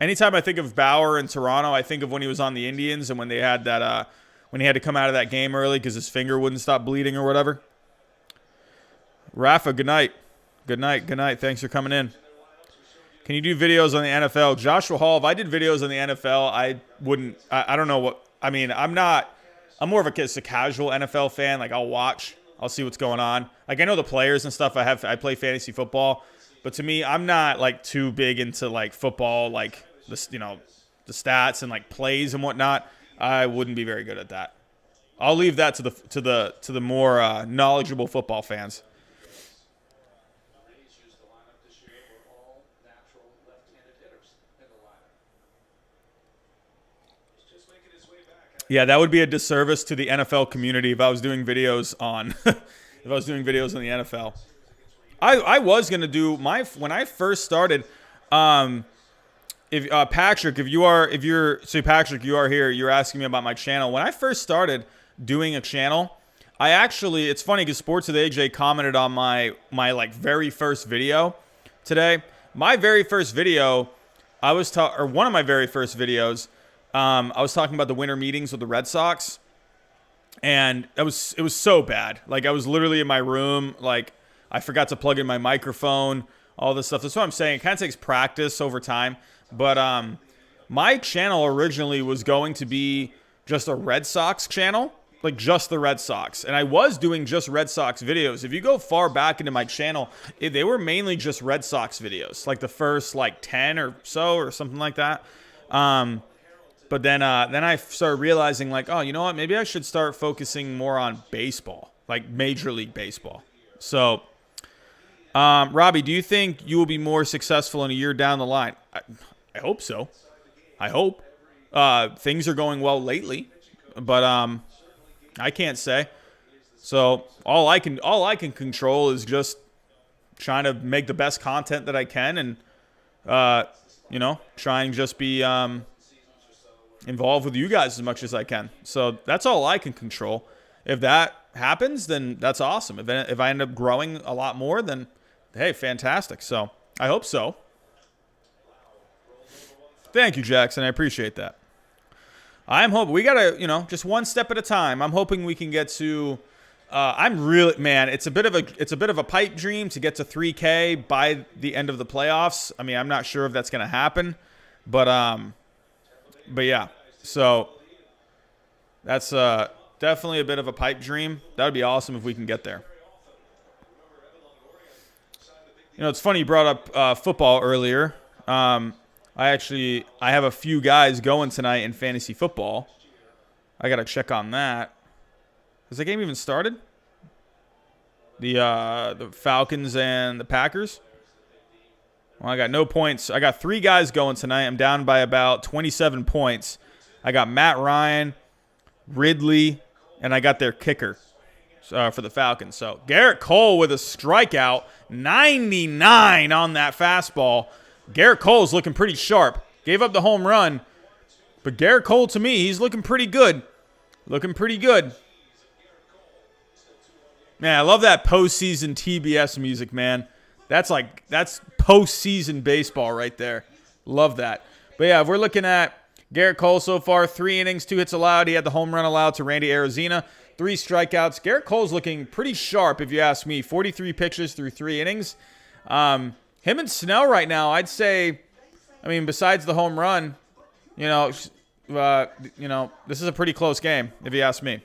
Anytime I think of Bauer in Toronto, I think of when he was on the Indians and when they had that, when he had to come out of that game early because his finger wouldn't stop bleeding or whatever. Rafa, good night. Good night. Thanks for coming in. Can you do videos on the NFL? Joshua Hall, if I did videos on the NFL, I wouldn't. I don't know what. I mean, I'm more of a casual NFL fan. Like, I'll watch. I'll see what's going on. Like, I know the players and stuff. I play fantasy football. But to me, I'm not, like, too big into, like, football, like, the stats and, like, plays and whatnot. I wouldn't be very good at that. I'll leave that to the more knowledgeable football fans. Yeah, that would be a disservice to the NFL community if I was doing videos on the NFL. I was gonna do when I first started. If Patrick, you are here. You're asking me about my channel. When I first started doing a channel, it's funny because Sports with AJ commented on my like very first video today. My very first video, one of my very first videos. I was talking about the winter meetings with the Red Sox, and it was so bad. Like, I was literally in my room, like, I forgot to plug in my microphone, all this stuff. That's what I'm saying. It kind of takes practice over time. But my channel originally was going to be just a Red Sox channel, like just the Red Sox. And I was doing just Red Sox videos. If you go far back into my channel, they were mainly just Red Sox videos, like the first like 10 or so or something like that. But then I started realizing, like, oh, you know what? Maybe I should start focusing more on baseball, like Major League Baseball. So, Robbie, do you think you will be more successful in a year down the line? I hope so. I hope. Things are going well lately, but I can't say. So all I can control is just trying to make the best content that I can, and try and just be involved with you guys as much as I can. So that's all I can control. If that happens, then that's awesome. If I end up growing a lot more, then hey, fantastic. So I hope so. Thank you, Jackson. I appreciate that. I'm hoping we gotta, just one step at a time. I'm hoping we can get to. It's a bit of a pipe dream to get to 3K by the end of the playoffs. I mean, I'm not sure if that's gonna happen, but yeah. So that's definitely a bit of a pipe dream. That would be awesome if we can get there. It's funny you brought up football earlier. I have a few guys going tonight in fantasy football. I got to check on that. Has the game even started? The Falcons and the Packers? Well, I got no points. I got 3 guys going tonight. I'm down by about 27 points. I got Matt Ryan, Ridley, and I got their kicker for the Falcons. So Garrett Cole with a strikeout, 99 on that fastball. Garrett Cole's looking pretty sharp. Gave up the home run, but Garrett Cole, to me, he's looking pretty good. Man, I love that postseason TBS music, man. That's postseason baseball right there. Love that. But yeah, if we're looking at Garrett Cole so far, 3 innings, 2 hits allowed. He had the home run allowed to Randy Arozarena, 3 strikeouts. Garrett Cole's looking pretty sharp, if you ask me. 43 pitches through 3 innings. Him and Snell right now, I'd say, I mean, besides the home run, this is a pretty close game, if you ask me.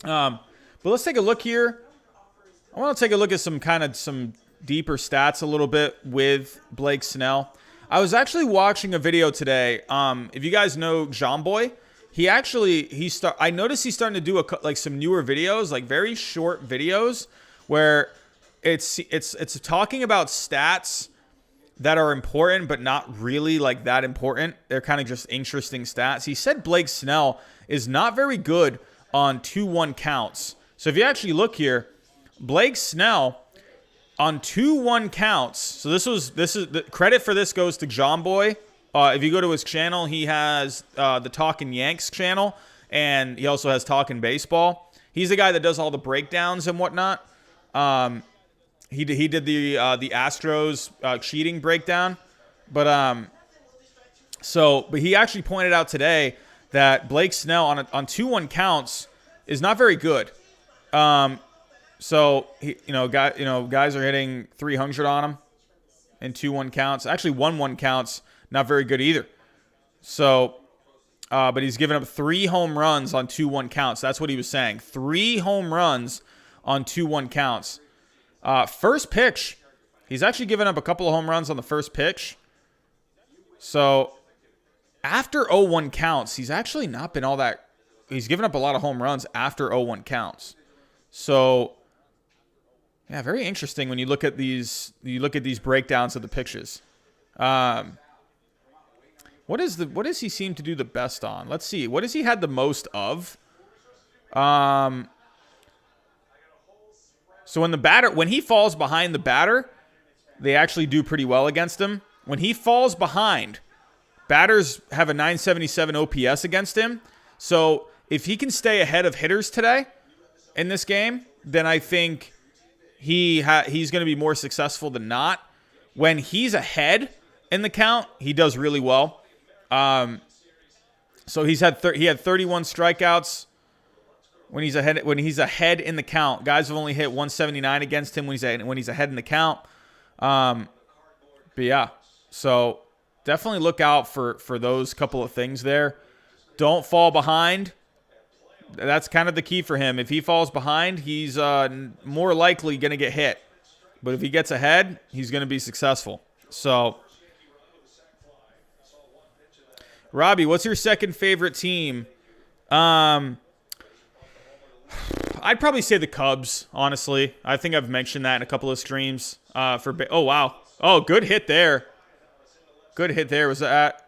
But let's take a look here. I want to take a look at some deeper stats a little bit with Blake Snell. I was actually watching a video today. If you guys know Jomboy, I noticed he's starting to do some newer videos, like very short videos, where it's talking about stats that are important, but not really like that important. They're kind of just interesting stats. He said Blake Snell is not very good on 2-1 counts. So if you actually look here, Blake Snell on 2-1 counts. So this is the credit for this goes to Jomboy If you go to his channel, he has the Talkin' Yanks channel, and he also has Talkin' Baseball. He's the guy that does all the breakdowns and whatnot. He did the Astros cheating breakdown, but he actually pointed out today that Blake Snell on 2-1 counts is not very good. So guys are hitting 300 on him in 2-1 counts. Actually, 1-1 counts, not very good either. So, but he's given up 3 home runs on 2-1 counts. That's what he was saying. 3 home runs on 2-1 counts. First pitch, he's actually given up a couple of home runs on the first pitch. So, after 0-1 counts, he's actually not been all that. He's given up a lot of home runs after 0-1 counts. So, yeah, very interesting when you look at these. You look at these breakdowns of the pitches. What does he seem to do the best on? Let's see. What has he had the most of? So when he falls behind the batter, they actually do pretty well against him. When he falls behind, batters have a 977 OPS against him. So if he can stay ahead of hitters today in this game, then I think he's going to be more successful than not. When he's ahead in the count, he does really well. So he had 31 strikeouts when he's ahead in the count. Guys have only hit 179 against him when he's ahead in the count. But yeah, so definitely look out for those couple of things there. Don't fall behind. That's kind of the key for him. If he falls behind, he's more likely going to get hit. But if he gets ahead, he's going to be successful. So, Robbie, what's your second favorite team? I'd probably say the Cubs, honestly. I think I've mentioned that in a couple of streams. Oh, wow. Oh, good hit there. Good hit there. Was that?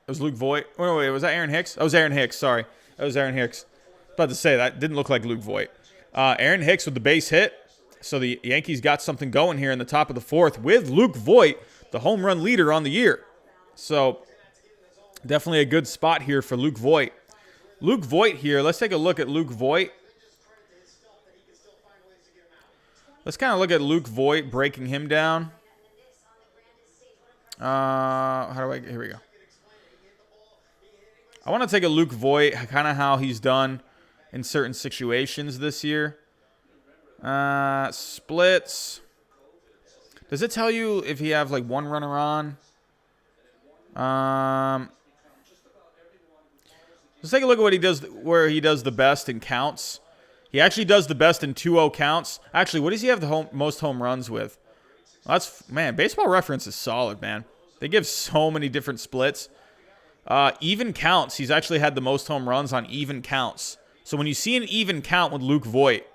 It was Luke Voit. Wait, was that Aaron Hicks? Oh, it was Aaron Hicks. Sorry. That was Aaron Hicks. I was about to say, that didn't look like Luke Voit. Aaron Hicks with the base hit. So the Yankees got something going here in the top of the fourth with Luke Voit, the home run leader on the year. So definitely a good spot here for Luke Voit. Luke Voit here. Let's take a look at Luke Voit. Let's kind of look at Luke Voit, breaking him down. Here we go. I want to take a Luke Voit, kind of how he's done in certain situations this year. Splits. Does it tell you if he have like one runner on? Let's take a look at what he does, where he does the best in counts. He actually does the best in 2-0 counts. Actually, what does he have the most home runs with? Man, Baseball Reference is solid, man. They give so many different splits. Even counts, he's actually had the most home runs on even counts. So when you see an even count with Luke Voit,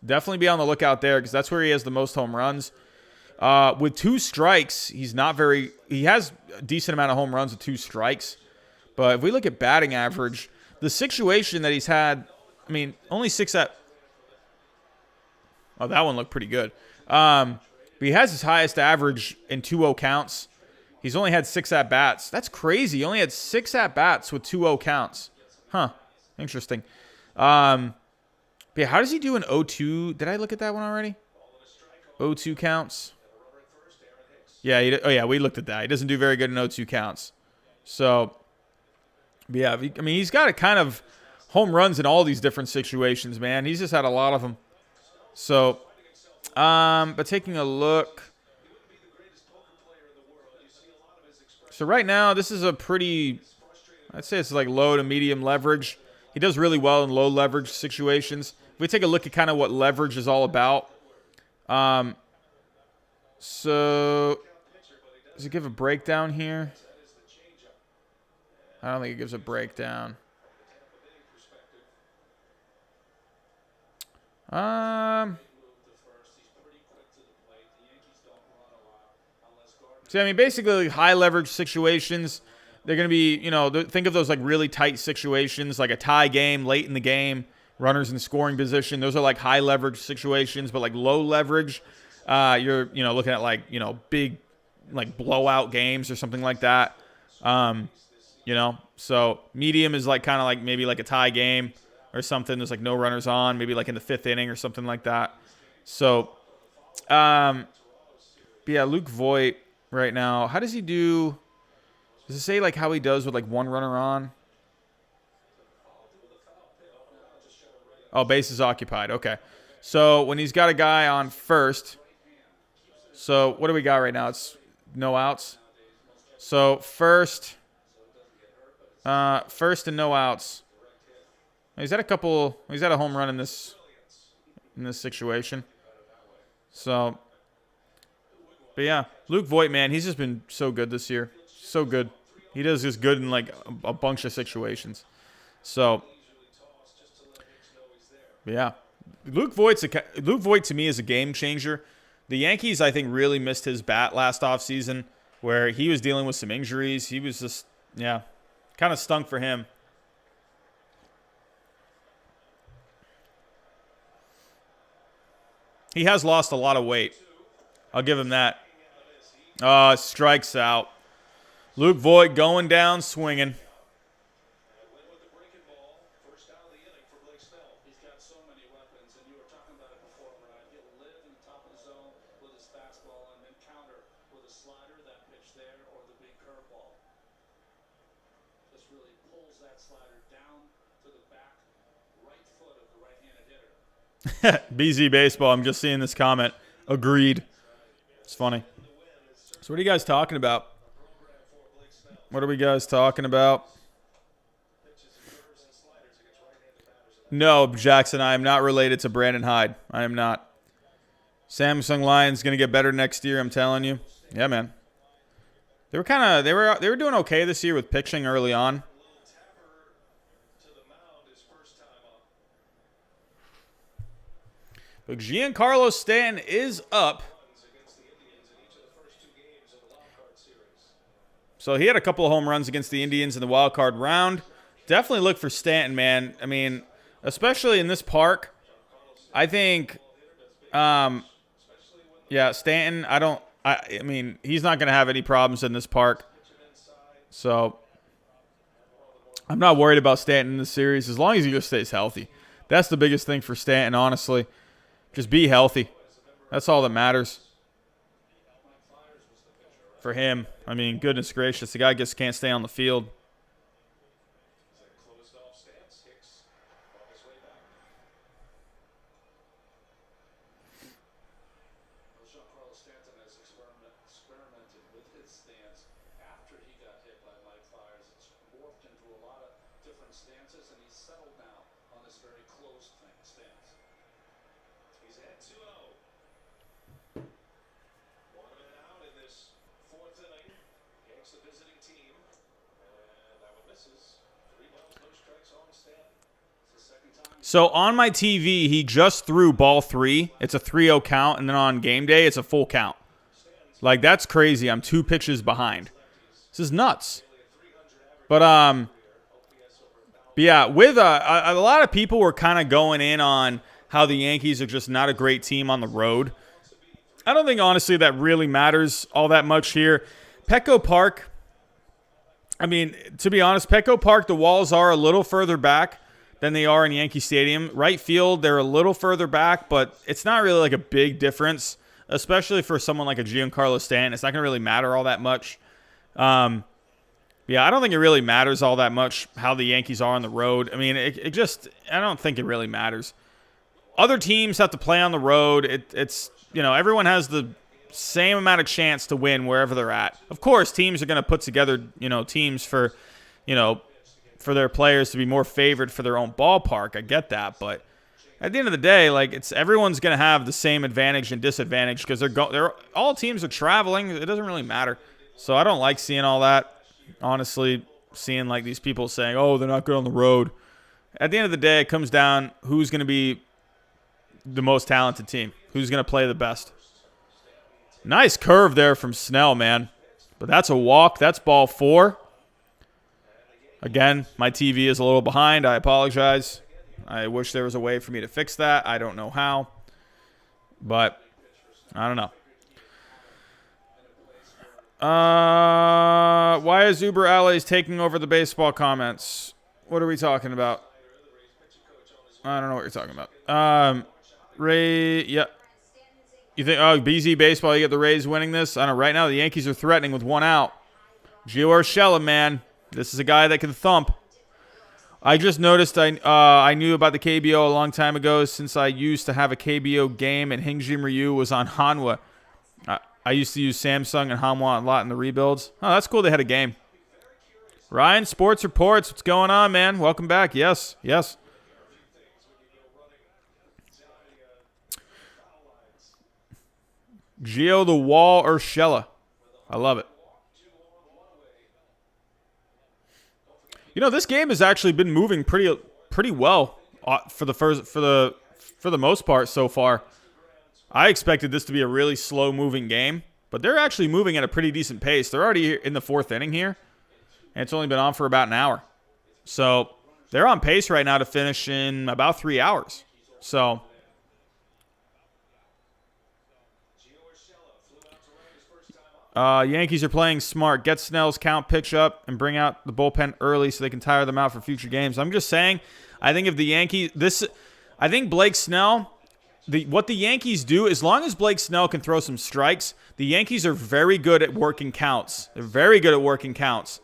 definitely be on the lookout there because that's where he has the most home runs. With 2 strikes, he has a decent amount of home runs with 2 strikes. But if we look at batting average, the situation that he's had, only 6 at... Oh, that one looked pretty good. But he has his highest average in 2-0 counts. He's only had 6 at-bats. That's crazy. He only had 6 at-bats with 2-0 counts. Huh. Interesting. But yeah, how does he do an 0-2? Did I look at that one already? 0-2 counts. Yeah, we looked at that. He doesn't do very good in 0-2 counts. So, but yeah, he's got a kind of home runs in all these different situations, man. He's just had a lot of them. So, but taking a look. So right now, this is a pretty, I'd say it's like low to medium leverage. He does really well in low leverage situations. If we take a look at kind of what leverage is all about. So does it give a breakdown here? I don't think it gives a breakdown. So, basically, high leverage situations, they're going to be, think of those like really tight situations, like a tie game, late in the game, runners in scoring position. Those are like high leverage situations, but like low leverage, you're, looking at like, big like blowout games or something like that. So medium is like kind of like maybe like a tie game or something. There's like no runners on, maybe like in the 5th inning or something like that. So, Luke Voit right now, how does he do? Does it say like how he does with like one runner on? Oh, bases occupied. Okay. So when he's got a guy on first, so what do we got right now? It's no outs. So first and no outs. He's had a home run in this situation. So, but yeah, Luke Voit, man, he's just been so good this year. So good. He does just good in like a bunch of situations. So, yeah. Luke Voit to me is a game changer. The Yankees, I think, really missed his bat last offseason where he was dealing with some injuries. He was just, kind of stunk for him. He has lost a lot of weight. I'll give him that. Strikes out. Luke Voit going down swinging. BZ Baseball, I'm just seeing this comment. Agreed. It's funny. So what are you guys talking about? What are we guys talking about? No, Jackson, I am not related to Brandon Hyde. I am not. Samsung Lions going to get better next year, I'm telling you. Yeah, man. They were doing okay this year with pitching early on. But Giancarlo Stanton is up. So he had a couple of home runs against the Indians in the wild card round. Definitely look for Stanton, man. I mean, especially in this park. I think, Stanton, I mean, he's not going to have any problems in this park. So I'm not worried about Stanton in this series as long as he just stays healthy. That's the biggest thing for Stanton, honestly. Just be healthy. That's all that matters for him. I mean, goodness gracious, the guy just can't stay on the field. So on my TV, he just threw ball 3. It's a 3-0 count, and then on game day, it's a full count. Like, that's crazy. I'm 2 pitches behind. This is nuts. But with a lot of people were kind of going in on how the Yankees are just not a great team on the road. I don't think, honestly, that really matters all that much here. Petco Park, I mean, to be honest, Petco Park, the walls are a little further back than they are in Yankee Stadium. Right field, they're a little further back, but it's not really like a big difference, especially for someone like a Giancarlo Stanton. It's not going to really matter all that much. I don't think it really matters all that much how the Yankees are on the road. I mean, I don't think it really matters. Other teams have to play on the road. It's everyone has the same amount of chance to win wherever they're at. Of course, teams are going to put together, teams for their players to be more favored for their own ballpark. I get that, but at the end of the day, like everyone's going to have the same advantage and disadvantage because all teams are traveling. It doesn't really matter. So I don't like seeing all that. Honestly, seeing like these people saying, "Oh, they're not good on the road." At the end of the day, it comes down who's going to be the most talented team, who's going to play the best. Nice curve there from Snell, man. But that's a walk. That's ball 4. Again, my TV is a little behind. I apologize. I wish there was a way for me to fix that. I don't know how. But I don't know. Why is Uber Allays taking over the baseball comments? What are we talking about? I don't know what you're talking about. Ray, yeah. You think, BZ Baseball, you get the Rays winning this? I don't know. Right now, the Yankees are threatening with one out. Gio Urshela, man. This is a guy that can thump. I just noticed I knew about the KBO a long time ago since I used to have a KBO game and Hingjin Ryu was on Hanwha. I used to use Samsung and Hanwha a lot in the rebuilds. Oh, that's cool they had a game. Ryan, Sports Reports. What's going on, man? Welcome back. Yes, yes. Gio the Wall Urshela. I love it. You know, this game has actually been moving pretty well for the most part so far. I expected this to be a really slow-moving game, but they're actually moving at a pretty decent pace. They're already in the 4th inning here, and it's only been on for about an hour. So they're on pace right now to finish in about 3 hours. So Yankees are playing smart. Get Snell's count pitch up and bring out the bullpen early so they can tire them out for future games. I'm just saying, I think if the Yankees, I think Blake Snell, what the Yankees do, as long as Blake Snell can throw some strikes, the Yankees are very good at working counts. They're very good at working counts.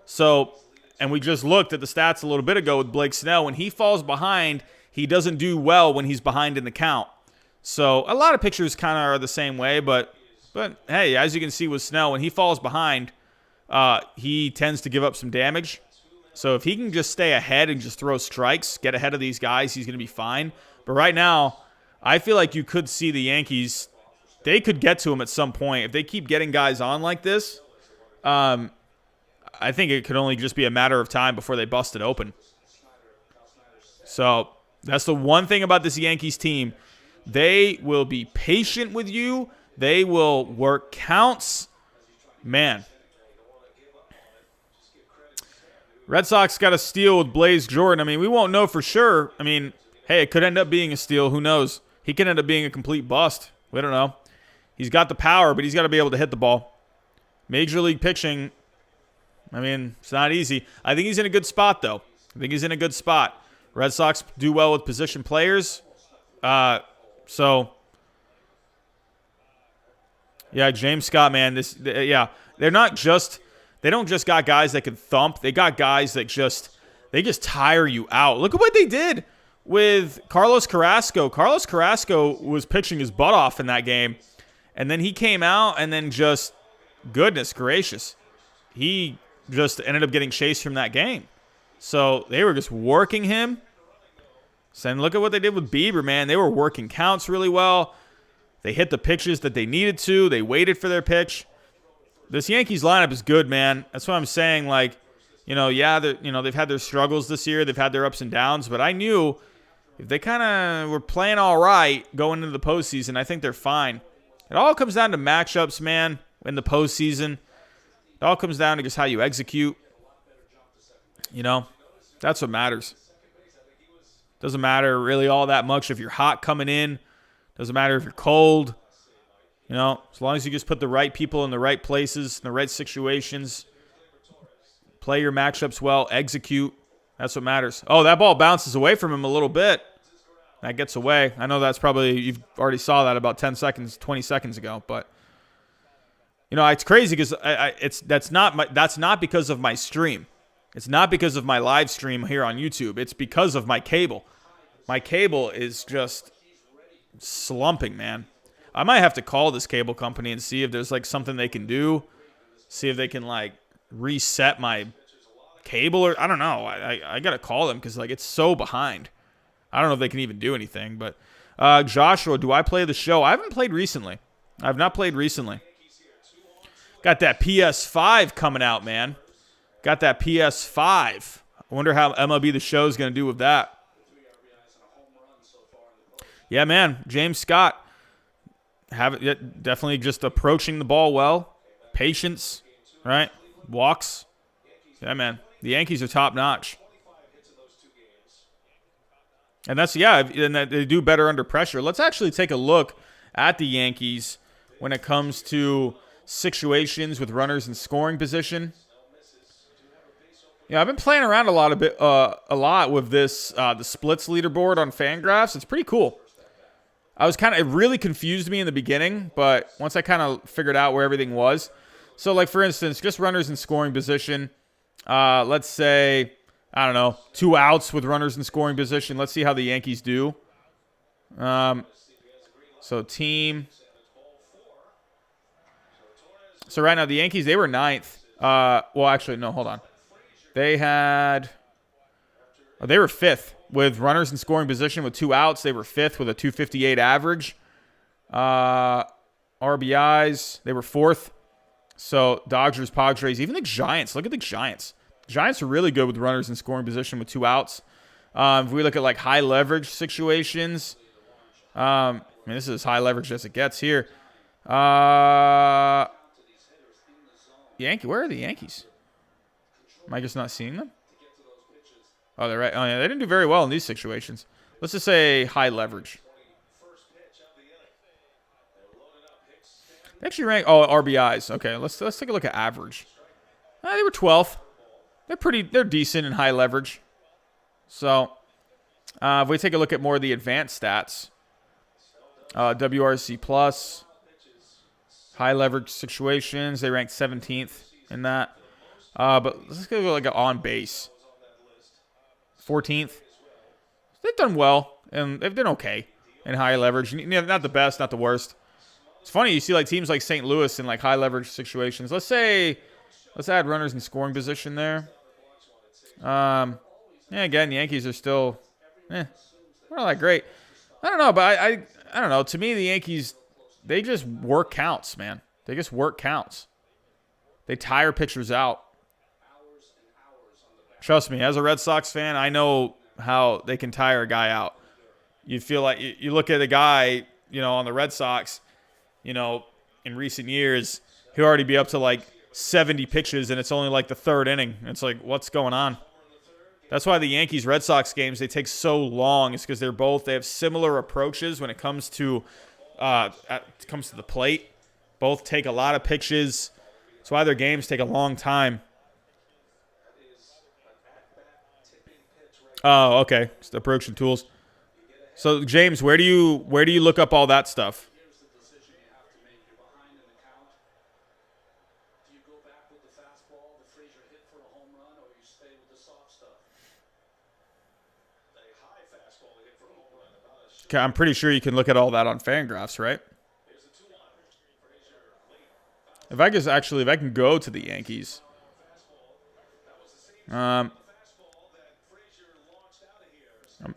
So, and we just looked at the stats a little bit ago with Blake Snell. When he falls behind, he doesn't do well when he's behind in the count. So, a lot of pitchers kind of are the same way, but hey, as you can see with Snell, when he falls behind, he tends to give up some damage. So if he can just stay ahead and just throw strikes, get ahead of these guys, he's going to be fine. But right now, I feel like you could see the Yankees, they could get to him at some point. If they keep getting guys on like this, I think it could only just be a matter of time before they bust it open. So that's the one thing about this Yankees team. They will be patient with you. They will work counts. Man. Red Sox got a steal with Blaze Jordan. I mean, we won't know for sure. I mean, hey, it could end up being a steal. Who knows? He could end up being a complete bust. We don't know. He's got the power, but he's got to be able to hit the ball. Major league pitching, I mean, it's not easy. I think he's in a good spot, though. I think he's in a good spot. Red Sox do well with position players. Yeah, James Scott, man. They don't just got guys that can thump. They got guys that just tire you out. Look at what they did with Carlos Carrasco. Carlos Carrasco was pitching his butt off in that game, and then he came out and then just, goodness gracious, he just ended up getting chased from that game. So they were just working him. And look at what they did with Bieber, man. They were working counts really well. They hit the pitches that they needed to. They waited for their pitch. This Yankees lineup is good, man. That's what I'm saying. Like, they've had their struggles this year. They've had their ups and downs. But I knew if they kind of were playing all right going into the postseason, I think they're fine. It all comes down to matchups, man, in the postseason. It all comes down to just how you execute. That's what matters. Doesn't matter really all that much if you're hot coming in. Doesn't matter if you're cold. As long as you just put the right people in the right places, in the right situations, play your matchups well, execute. That's what matters. Oh, that ball bounces away from him a little bit. That gets away. I know that's probably, you've already saw that about 10 seconds, 20 seconds ago, but it's crazy because that's not because of my stream. It's not because of my live stream here on YouTube. It's because of my cable. My cable is just slumping, man. I might have to call this cable company and see if there's something they can do. See if they can reset my cable, or I don't know. I got to call them because it's so behind. I don't know if they can even do anything. But Joshua, do I play the show? I haven't played recently. I've not played recently. Got that PS5 coming out, man. Got that PS5. I wonder how MLB The Show is going to do with that. Yeah, man. James Scott. Definitely just approaching the ball well. Patience, right? Walks. Yeah, man. The Yankees are top notch. And and they do better under pressure. Let's actually take a look at the Yankees when it comes to situations with runners in scoring position. Yeah, I've been playing around a lot with this the splits leaderboard on Fangraphs. It's pretty cool. It really confused me in the beginning, but once I kind of figured out where everything was. So, like, for instance, just runners in scoring position. Let's say, I don't know, 2 outs with runners in scoring position. Let's see how the Yankees do. So, team. So, right now, the Yankees, they were 9th. Well, actually, no, hold on. They were 5th with runners in scoring position with 2 outs. They were 5th with a 258 average. RBIs, they were 4th. So, Dodgers, Padres, even the Giants. Look at the Giants. Giants are really good with runners in scoring position with 2 outs. If we look at, like, high leverage situations, I mean, this is as high leverage as it gets here. Where are the Yankees? Am I just not seeing them? Oh, they're right. Oh, yeah, they didn't do very well in these situations. Let's just say high leverage. They actually rank RBIs. Okay, let's take a look at average. They were 12th. They're decent in high leverage. So, if we take a look at more of the advanced stats, WRC plus, high leverage situations, they ranked 17th in that. But let's go like an on base. 14th. They've done well, and they've done okay in high leverage. Not the best, not the worst. It's funny, you see like teams like St. Louis in like high leverage situations. Let's add runners in scoring position there. Yeah, again, Yankees are still, not that great. I don't know, but I don't know. To me, the Yankees, they just work counts, man. They just work counts. They tire pitchers out. Trust me, as a Red Sox fan, I know how they can tire a guy out. You feel like you look at a guy, on the Red Sox, in recent years, he'll already be up to like 70 pitches, and it's only like the 3rd inning. It's like, what's going on? That's why the Yankees-Red Sox games, they take so long. It's because they have similar approaches when it comes to the plate. Both take a lot of pitches. That's why their games take a long time. Oh, okay. It's the approach and tools. So, James, where do you look up all that stuff? Okay, I'm pretty sure you can look at all that on Fangraphs, right? If I can go to the Yankees.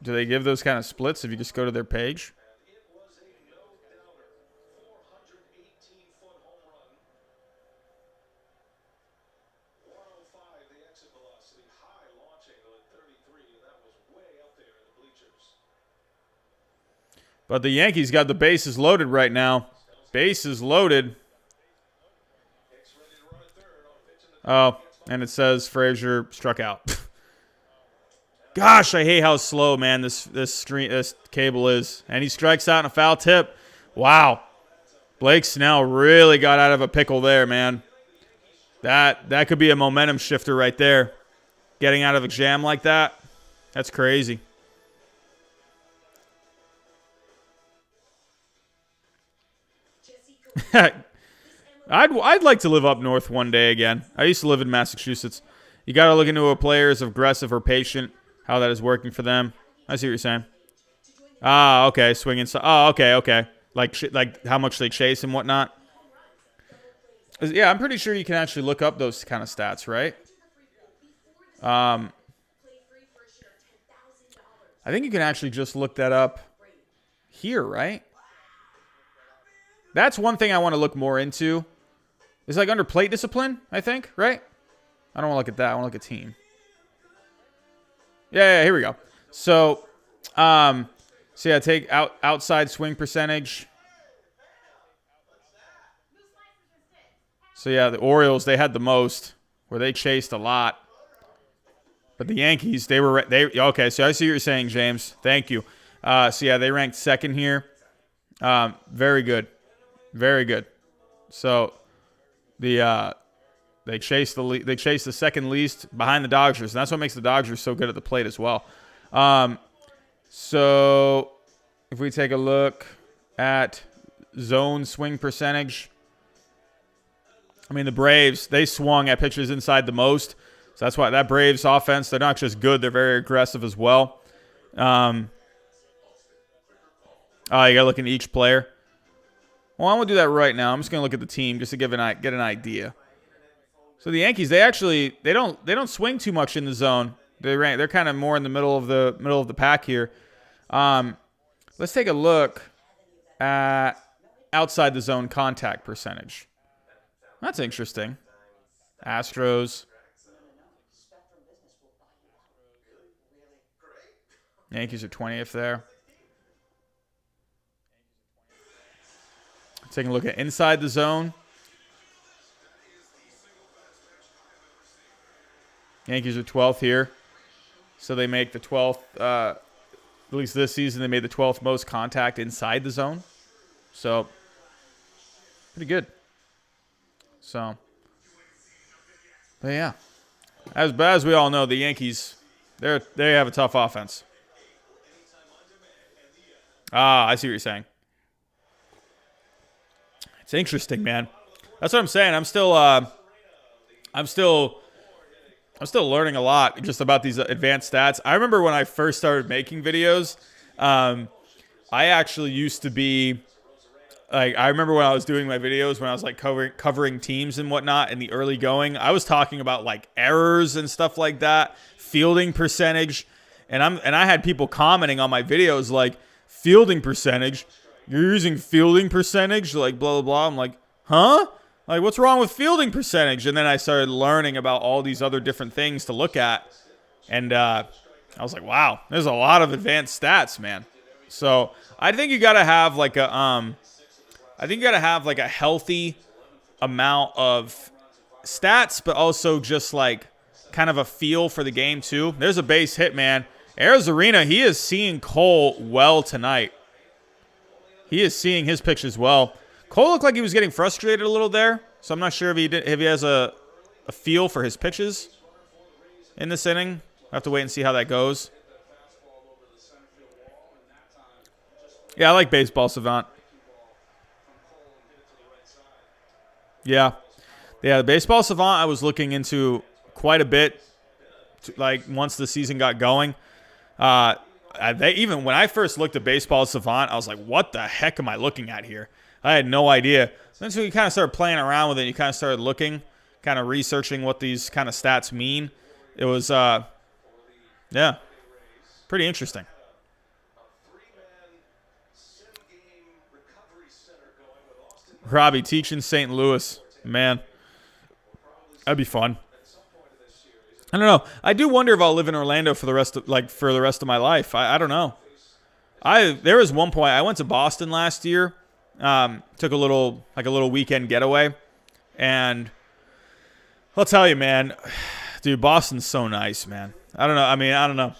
Do they give those kind of splits if you just go to their page? But the Yankees got the bases loaded right now. Bases loaded. Oh, and it says Frazier struck out. Gosh, I hate how slow, man, this cable is. And he strikes out in a foul tip. Wow. Blake Snell really got out of a pickle there, man. That could be a momentum shifter right there. Getting out of a jam like that, that's crazy. I'd like to live up north one day again. I used to live in Massachusetts. You got to look into a player is aggressive or patient, how that is working for them. I see what you're saying. Ah, okay, swinging. Oh, okay. Like how much they chase and whatnot. Yeah, I'm pretty sure you can actually look up those kind of stats, right? I think you can actually just look that up here, right? That's one thing I want to look more into. It's like under plate discipline, I think, right? I don't want to look at that. I want to look at team. Yeah, here we go. So, take outside swing percentage. So, yeah, the Orioles, they had the most, where they chased a lot. But the Yankees, okay, so I see what you're saying, James. Thank you. They ranked 2nd here. Very good. Very good. So, They chase the second least behind the Dodgers, and that's what makes the Dodgers so good at the plate as well. So if we take a look at zone swing percentage, I mean, the Braves, they swung at pitchers inside the most. So that's why that Braves offense, they're not just good, they're very aggressive as well. You got to look at each player. Well, I'm going to do that right now. I'm just going to look at the team just to get an idea. So the Yankees, they don't swing too much in the zone. They're kind of more in the middle of the pack here. Let's take a look at outside the zone contact percentage. That's interesting. Astros. Yankees are 20th there. Taking a look at inside the zone. Yankees are 12th here. So they make the 12th, at least this season, they made the 12th most contact inside the zone. So, pretty good. So, but yeah. As we all know, the Yankees, they have a tough offense. I see what you're saying. It's interesting, man. That's what I'm saying. I'm still learning a lot just about these advanced stats. I remember when I first started making videos, I actually used to be like, I remember when I was doing my videos when I was like covering teams and whatnot in the early going, I was talking about like errors and stuff like that, fielding percentage, and I had people commenting on my videos like, fielding percentage, you're using fielding percentage, like blah blah blah. I'm like, huh? Like, what's wrong with fielding percentage? And then I started learning about all these other different things to look at. And I was like, wow, there's a lot of advanced stats, man. So I think you got to have like a healthy amount of stats, but also just like kind of a feel for the game too. There's a base hit, man. Arozarena, he is seeing Cole well tonight. He is seeing his pitch as well. Cole looked like he was getting frustrated a little there, so I'm not sure if he has a feel for his pitches in this inning. I'll have to wait and see how that goes. Yeah, I like Baseball Savant. Yeah, the Baseball Savant I was looking into quite a bit, like once the season got going. Even when I first looked at Baseball Savant, I was like, what the heck am I looking at here? I had no idea. Then so you kind of started playing around with it. You kind of started looking, kind of researching what these kind of stats mean. It was, yeah, pretty interesting. Robbie teaching St. Louis, man, that'd be fun. I don't know. I do wonder if I'll live in Orlando for the rest of my life. I don't know. There was one point I went to Boston last year. Took a little weekend getaway, and I'll tell you, man, dude, Boston's so nice, man. I don't know. I mean, I don't know.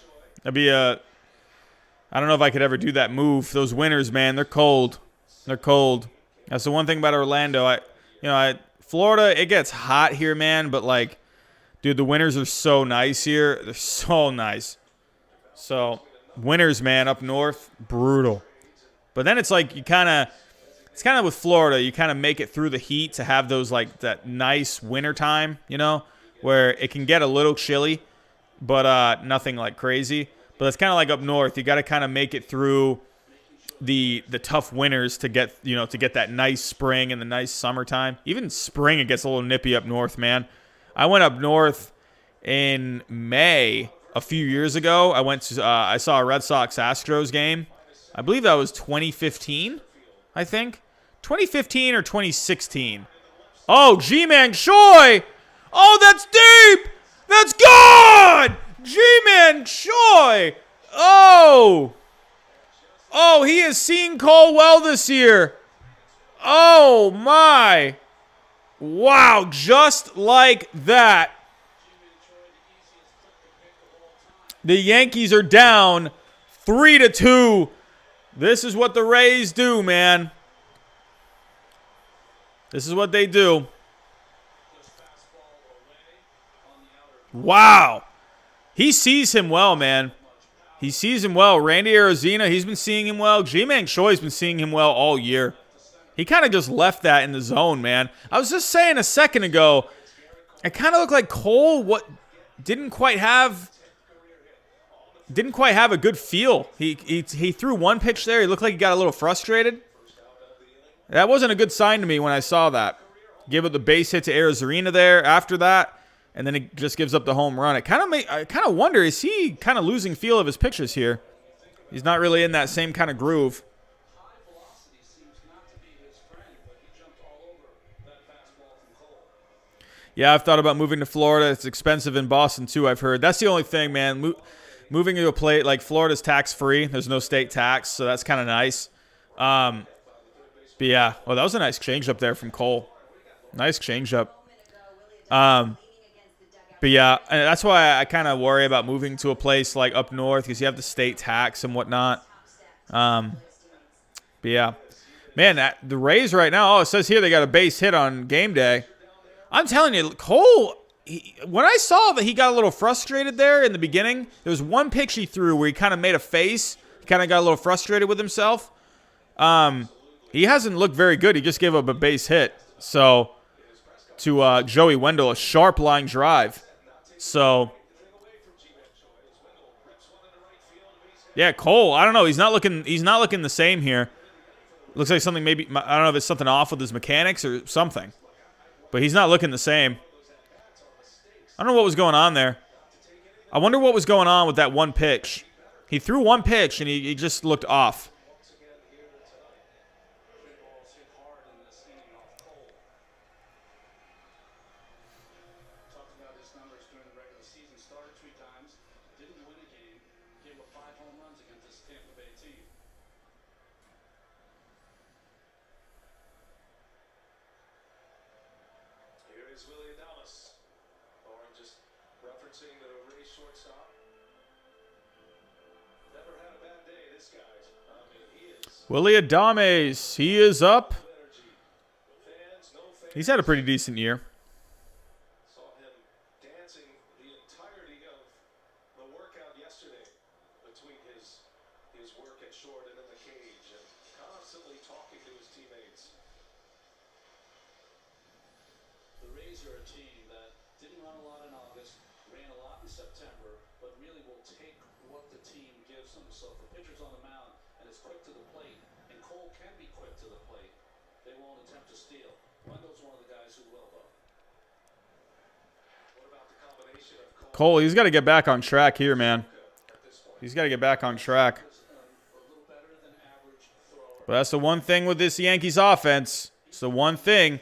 I don't know if I could ever do that move. Those winters, man, they're cold. They're cold. That's the one thing about Orlando. Florida, it gets hot here, man, but like, dude, the winters are so nice here. They're so nice. So, winters, man, up north, brutal. But then it's like it's kind of with Florida, you kind of make it through the heat to have those like that nice winter time, where it can get a little chilly, but nothing like crazy. But it's kind of like up north. You got to kind of make it through the tough winters to get that nice spring and the nice summertime. Even spring, it gets a little nippy up north, man. I went up north in May a few years ago. I saw a Red Sox Astros game. I believe that was 2015, I think. 2015 or 2016. Oh, G-Man Choi! Oh, that's deep! That's good! G-Man Choi! Oh! Oh, he is seeing Cole well this year. Oh, my. Wow, just like that. The Yankees are down 3-2. This is what the Rays do, man. This is what they do. Wow. He sees him well, man. He sees him well. Randy Arozarena, he's been seeing him well. Ji-Man Choi's been seeing him well all year. He kind of just left that in the zone, man. I was just saying a second ago, it kind of looked like Cole didn't quite have a good feel. He threw one pitch there. He looked like he got a little frustrated. That wasn't a good sign to me when I saw that. Give up the base hit to Arozarena there after that, and then he just gives up the home run. I kind of wonder, is he kind of losing feel of his pitches here? He's not really in that same kind of groove. Yeah, I've thought about moving to Florida. It's expensive in Boston, too, I've heard. That's the only thing, man. Moving to a place like Florida's tax-free. There's no state tax, so that's kind of nice. But, yeah. Well, that was a nice change-up there from Cole. Nice change-up. But, yeah, and that's why I kind of worry about moving to a place like up north because you have the state tax and whatnot. But, yeah. Man, the Rays right now, it says here they got a base hit on game day. I'm telling you, Cole, when I saw that he got a little frustrated there in the beginning, there was one pitch he threw where he kind of made a face. He kind of got a little frustrated with himself. He hasn't looked very good. He just gave up a base hit. So, to Joey Wendell, a sharp line drive. So, yeah, Cole, I don't know. He's not looking the same here. Looks like something maybe, I don't know if it's something off with his mechanics or something. But he's not looking the same. I don't know what was going on there. I wonder what was going on with that one pitch. He threw one pitch, and he just looked off. Willie Adames, he is up. He's had a pretty decent year. Saw him dancing the entirety of the workout yesterday between his work at short and in the cage and constantly talking to his teammates. The Rays are a team that didn't run a lot in August, ran a lot in September, but really will take what the team gives them. So if the pitcher's on the mound and is quick to the plate, and Cole can be quick to the plate, they won't attempt to steal. Wendell's one of the guys who will, though. What about the combination of Cole, he's got to get back on track here, man. He's got to get back on track. But that's the one thing with this Yankees offense. It's the one thing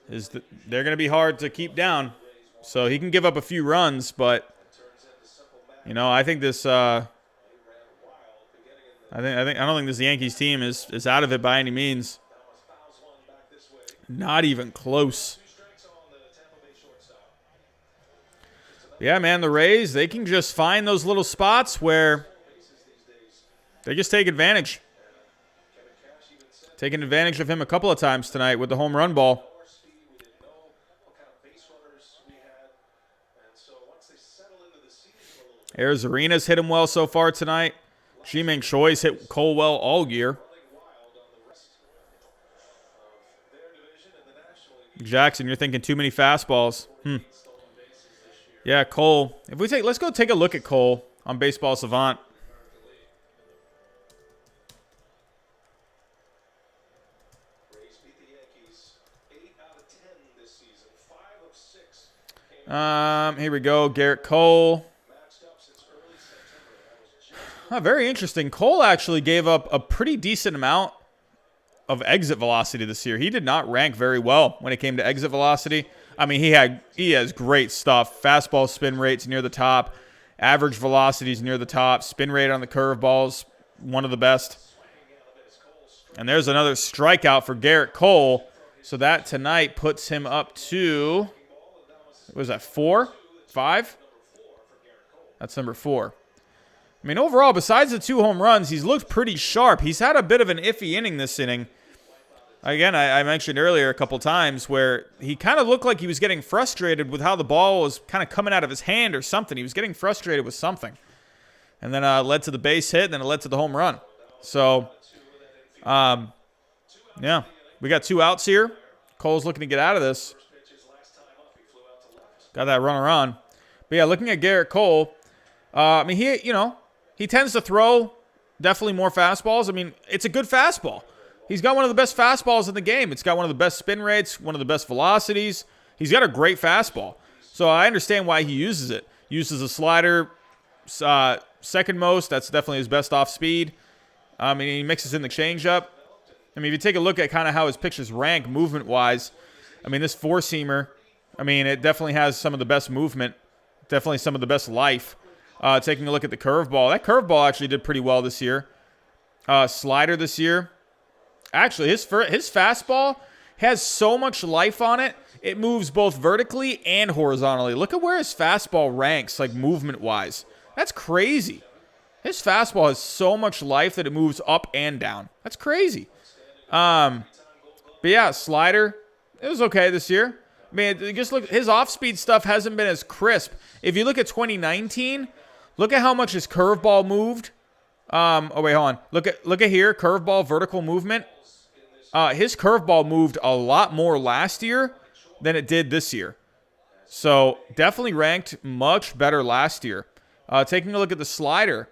is that they're going to be hard to keep down. So he can give up a few runs, but you know, I think this I don't think this Yankees team is out of it by any means. Not even close. Yeah, man, the Rays, they can just find those little spots where they just take advantage. Taking advantage of him a couple of times tonight with the home run ball. Arena's hit him well so far tonight. Ji-Man Choi's hit Cole well all year. Jackson, you're thinking too many fastballs. Yeah, Cole. Let's go take a look at Cole on Baseball Savant. Here we go. Garrett Cole. Very interesting. Cole actually gave up a pretty decent amount of exit velocity this year. He did not rank very well when it came to exit velocity. I mean, he has great stuff. Fastball spin rate's near the top. Average velocity's near the top. Spin rate on the curveballs, one of the best. And there's another strikeout for Garrett Cole. So that tonight puts him up to, what was that, 4? 5? That's number 4. I mean, overall, besides the 2 home runs, he's looked pretty sharp. He's had a bit of an iffy inning this inning. Again, I mentioned earlier a couple times where he kind of looked like he was getting frustrated with how the ball was kind of coming out of his hand or something. He was getting frustrated with something. And then it led to the base hit, and then it led to the home run. So, yeah, we got 2 outs here. Cole's looking to get out of this. Got that runner on. But, yeah, looking at Garrett Cole, I mean, he tends to throw definitely more fastballs. I mean, it's a good fastball. He's got one of the best fastballs in the game. It's got one of the best spin rates, one of the best velocities. He's got a great fastball. So I understand why he uses it. Uses a slider, second most. That's definitely his best off speed. And he mixes in the changeup. I mean, if you take a look at kind of how his pitches rank movement-wise, I mean, this four-seamer, I mean, it definitely has some of the best movement, definitely some of the best life. Taking a look at the curveball, that curveball actually did pretty well this year. Slider this year. Actually, his fastball has so much life on it, it moves both vertically and horizontally. Look at where his fastball ranks, like movement-wise. That's crazy. His fastball has so much life that it moves up and down. That's crazy. But yeah, slider, it was okay this year. I mean, just look, his off-speed stuff hasn't been as crisp. If you look at 2019, look at how much his curveball moved. Oh wait, hold on. Look at here, curveball vertical movement. His curveball moved a lot more last year than it did this year. So definitely ranked much better last year. Taking a look at the slider.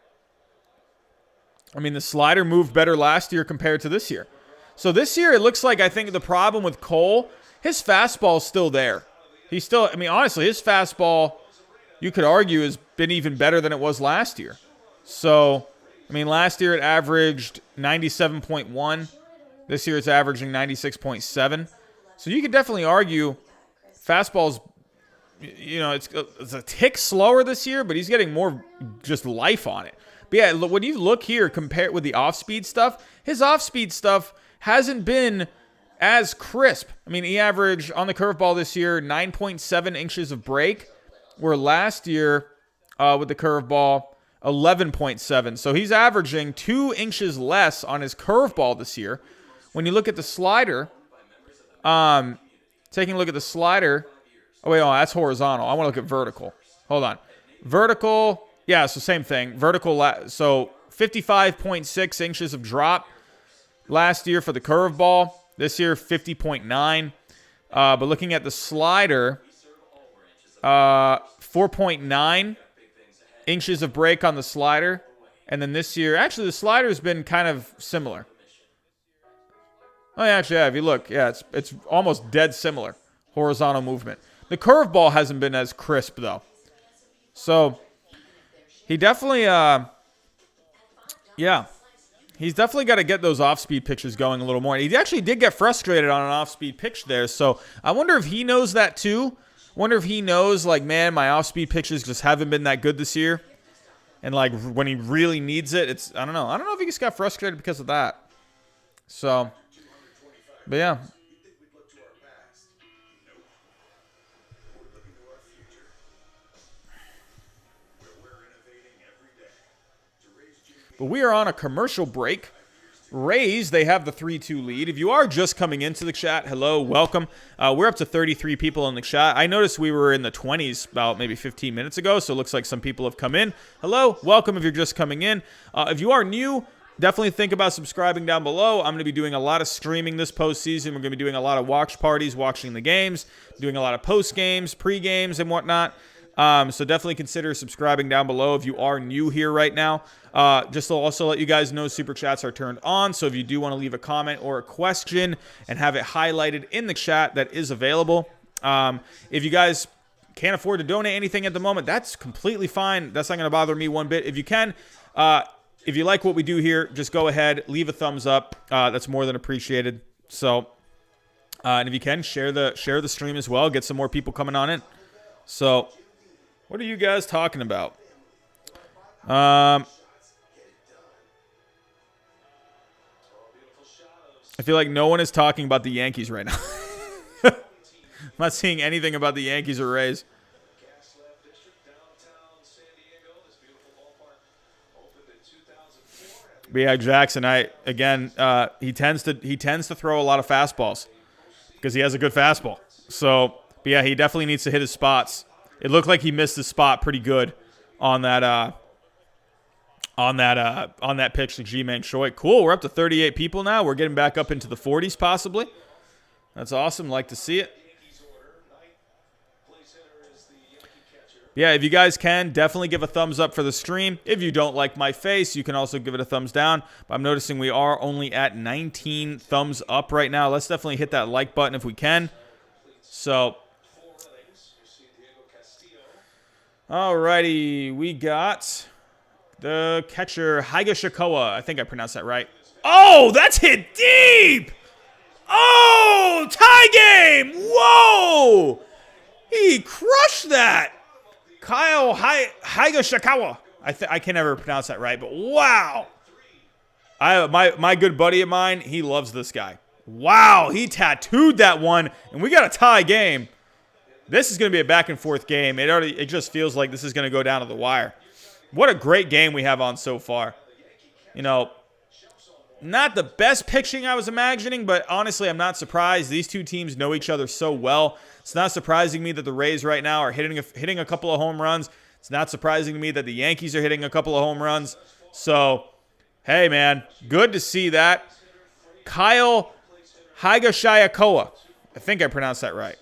I mean, the slider moved better last year compared to this year. So this year, it looks like I think the problem with Cole, his fastball's still there. He's still, I mean, honestly, his fastball, you could argue, has been even better than it was last year. So, I mean, last year it averaged 97.1. This year it's averaging 96.7. So you could definitely argue fastball's, you know, it's a tick slower this year, but he's getting more just life on it. But yeah, when you look here, compare it with the off-speed stuff, his off-speed stuff hasn't been as crisp. I mean, he averaged on the curveball this year 9.7 inches of break, where last year with the curveball, 11.7. So he's averaging 2 inches less on his curveball this year. When you look at the slider, taking a look at the slider, oh, wait, that's horizontal. I want to look at vertical. Hold on. Vertical, yeah, so same thing. Vertical, so 55.6 inches of drop last year for the curveball. This year, 50.9. But looking at the slider, 4.9 inches of break on the slider. And then this year, actually, the slider's been kind of similar. Oh, yeah, actually, yeah, if you look, yeah, it's almost dead similar. Horizontal movement. The curveball hasn't been as crisp, though. So, he definitely, yeah. He's definitely got to get those off-speed pitches going a little more. He actually did get frustrated on an off-speed pitch there, so I wonder if he knows that too. I wonder if he knows, like, man, my off-speed pitches just haven't been that good this year. And, like, when he really needs it, it's, I don't know. I don't know if he just got frustrated because of that. So, but yeah. But we are on a commercial break. Rays, they have the 3-2 lead. If you are just coming into the chat, hello, welcome. We're up to 33 people in the chat. I noticed we were in the 20s about maybe 15 minutes ago, so it looks like some people have come in. Hello, welcome if you're just coming in. If you are new, definitely think about subscribing down below. I'm going to be doing a lot of streaming this postseason. We're going to be doing a lot of watch parties, watching the games, doing a lot of post games, pre-games, and whatnot. So definitely consider subscribing down below if you are new here right now. Just to also let you guys know, super chats are turned on. So if you do want to leave a comment or a question and have it highlighted in the chat, that is available. If you guys can't afford to donate anything at the moment, that's completely fine. That's not going to bother me one bit. If you can, if you like what we do here, just go ahead, leave a thumbs up. That's more than appreciated. So, and if you can, share the stream as well. Get some more people coming on in. So, what are you guys talking about? I feel like no one is talking about the Yankees right now. I'm not seeing anything about the Yankees or Rays. But yeah, Jackson, he tends to throw a lot of fastballs because he has a good fastball. So, but yeah, he definitely needs to hit his spots. It looked like he missed his spot pretty good on that pitch to Ji-Man Choi. Cool, we're up to 38 people now. We're getting back up into the 40s possibly. That's awesome. Like to see it. Yeah, if you guys can, definitely give a thumbs up for the stream. If you don't like my face, you can also give it a thumbs down. But I'm noticing we are only at 19 thumbs up right now. Let's definitely hit that like button if we can. So, alrighty, we got the catcher, Higashikawa. I think I pronounced that right. Oh, that's hit deep! Oh, tie game! Whoa! He crushed that! Kyle Higashikawa. I can never pronounce that right, but wow. My good buddy of mine, he loves this guy. Wow, he tattooed that one, and we got a tie game. This is going to be a back and forth game. It just feels like this is going to go down to the wire. What a great game we have on so far. You know, not the best pitching I was imagining, but honestly, I'm not surprised. These two teams know each other so well. It's not surprising me that the Rays right now are hitting a couple of home runs. It's not surprising to me that the Yankees are hitting a couple of home runs. So, hey, man, good to see that. Kyle Higashikawa. I think I pronounced that right.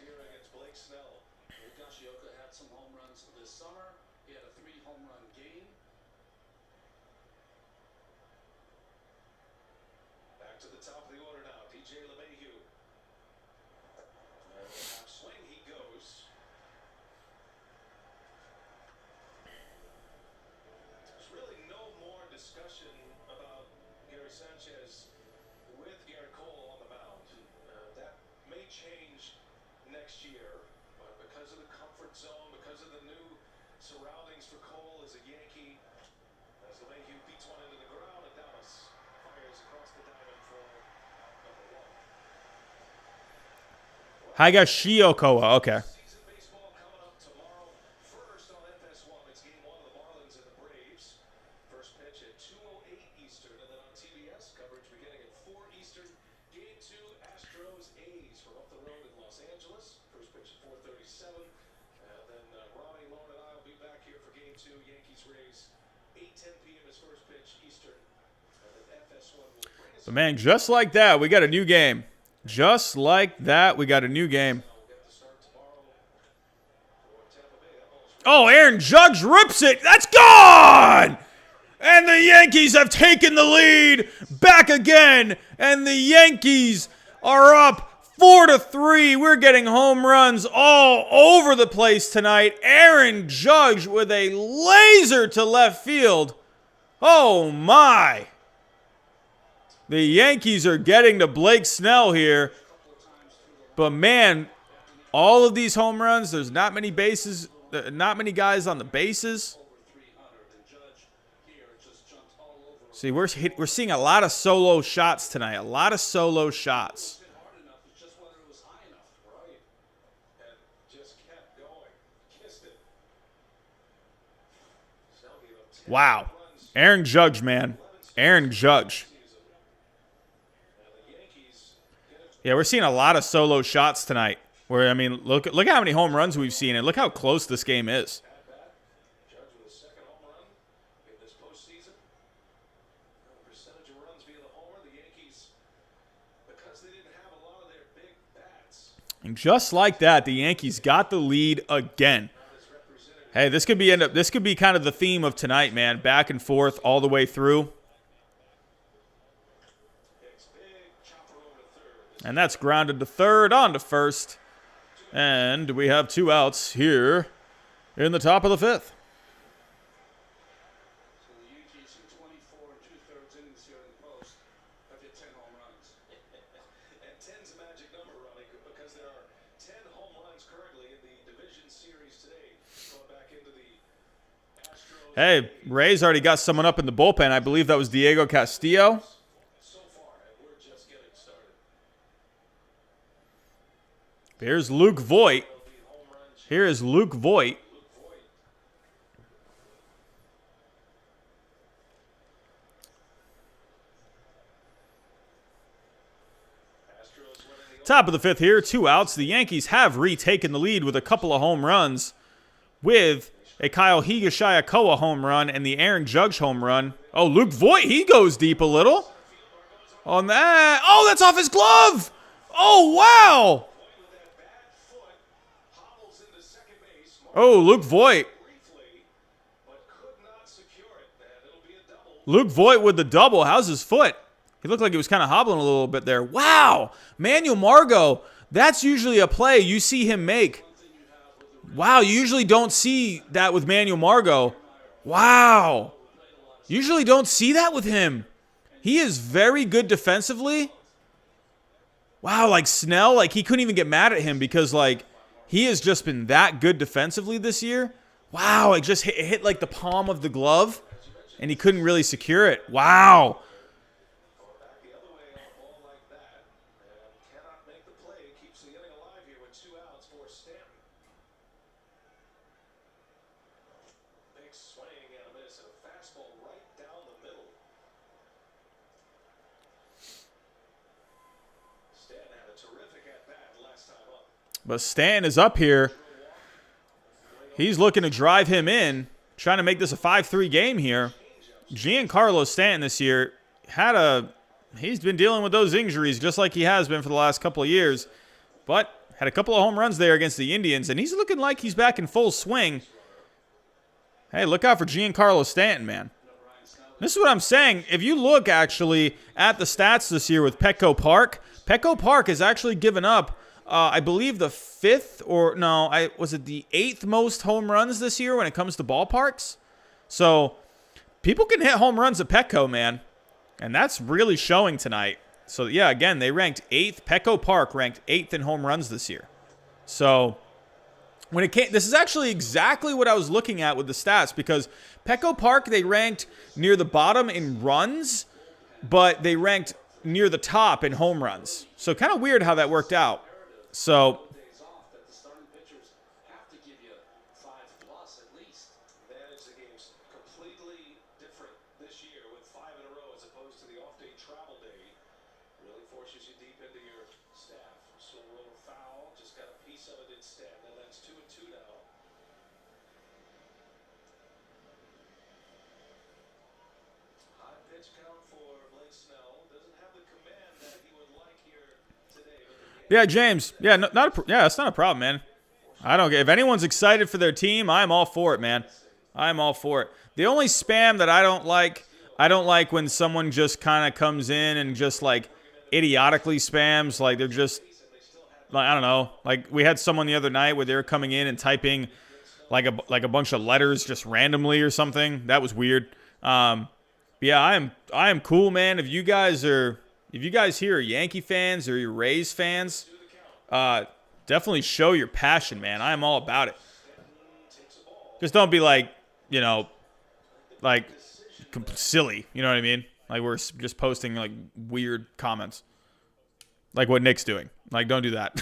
Higashiokoa, okay. Astros, A's from up the road in Los Angeles. First pitch at 4:37. Then Ronnie Lone and I will be back here for Game 2, Yankees Rays. 8:10 p.m. is first pitch Eastern. And then FS1 will bring us. But man, just like that, we got a new game. Just like that, we got a new game. Oh, Aaron Judge rips it. That's gone! And the Yankees have taken the lead back again. And the Yankees are up 4-3. We're getting home runs all over the place tonight. Aaron Judge with a laser to left field. Oh, my. The Yankees are getting to Blake Snell here. But, man, all of these home runs, there's not many bases, not many guys on the bases. See, we're seeing a lot of solo shots tonight. A lot of solo shots. Wow. Aaron Judge, man. Aaron Judge. Yeah, we're seeing a lot of solo shots tonight. Where, I mean, look how many home runs we've seen, and look how close this game is. Judge with his second home run in this postseason. Percentage of runs via the homer. The Yankees, because they didn't have a lot of their big bats. And just like that, the Yankees got the lead again. Hey, this could be kind of the theme of tonight, man. Back and forth all the way through. And that's grounded to third, on to first. And we have two outs here in the top of the fifth. So the Yankees in 24 and 2/3 innings here in the post have hit 10 home runs. And 10's a magic number, Ronnie, because there are 10 home runs currently in the division series today. Going back into the Astros. Hey, Rays already got someone up in the bullpen. I believe that was Diego Castillo. So far, and we're just getting started. Here's Luke Voigt. Here is Luke Voigt. Top of the 5th here, 2 outs. The Yankees have retaken the lead with a couple of home runs with a Kyle Higashioka home run and the Aaron Judge home run. Oh, Luke Voit, he goes deep a little. On that. Oh, that's off his glove. Oh, wow. Oh, Luke Voit. Luke Voit with the double. How's his foot? He looked like he was kind of hobbling a little bit there. Wow. Manuel Margot. That's usually a play you see him make. Wow. You usually don't see that with Manuel Margot. Wow. Usually don't see that with him. He is very good defensively. Wow. Like Snell, like he couldn't even get mad at him because like he has just been that good defensively this year. Wow. It just hit like the palm of the glove and he couldn't really secure it. Wow. But Stanton is up here. He's looking to drive him in, trying to make this a 5-3 game here. Giancarlo Stanton this year he's been dealing with those injuries just like he has been for the last couple of years. But had a couple of home runs there against the Indians, and he's looking like he's back in full swing. Hey, look out for Giancarlo Stanton, man. This is what I'm saying. If you look actually at the stats this year with Petco Park has actually given up I believe the 5th or no, was it the 8th most home runs this year when it comes to ballparks? So people can hit home runs at Petco, man. And that's really showing tonight. So yeah, again, they ranked 8th. Petco Park ranked 8th in home runs this year. So when it came, this is actually exactly what I was looking at with the stats because Petco Park, they ranked near the bottom in runs, but they ranked near the top in home runs. So kind of weird how that worked out. So Days off that the starting pitchers have to give you 5+ at least. Manage the games completely different this year with 5 in a row as opposed to the off-day travel day. Really forces you deep into your staff. Swing roll foul, just got a piece of it instead. Now that's 2-2 now. High pitch count for Blake Snell. Doesn't have the command that he would like here today. yeah, James. Yeah, that's not a problem, man. I don't get if anyone's excited for their team, I'm all for it, man. I'm all for it. The only spam that I don't like when someone just kind of comes in and just like idiotically spams, like they're just like I don't know. Like we had someone the other night where they were coming in and typing like a bunch of letters just randomly or something. That was weird. Yeah, I am cool, man. If you guys here are Yankee fans or you're Rays fans, definitely show your passion, man. I am all about it. Just don't be like, like silly. You know what I mean? Like we're just posting like weird comments, like what Nick's doing. Like don't do that.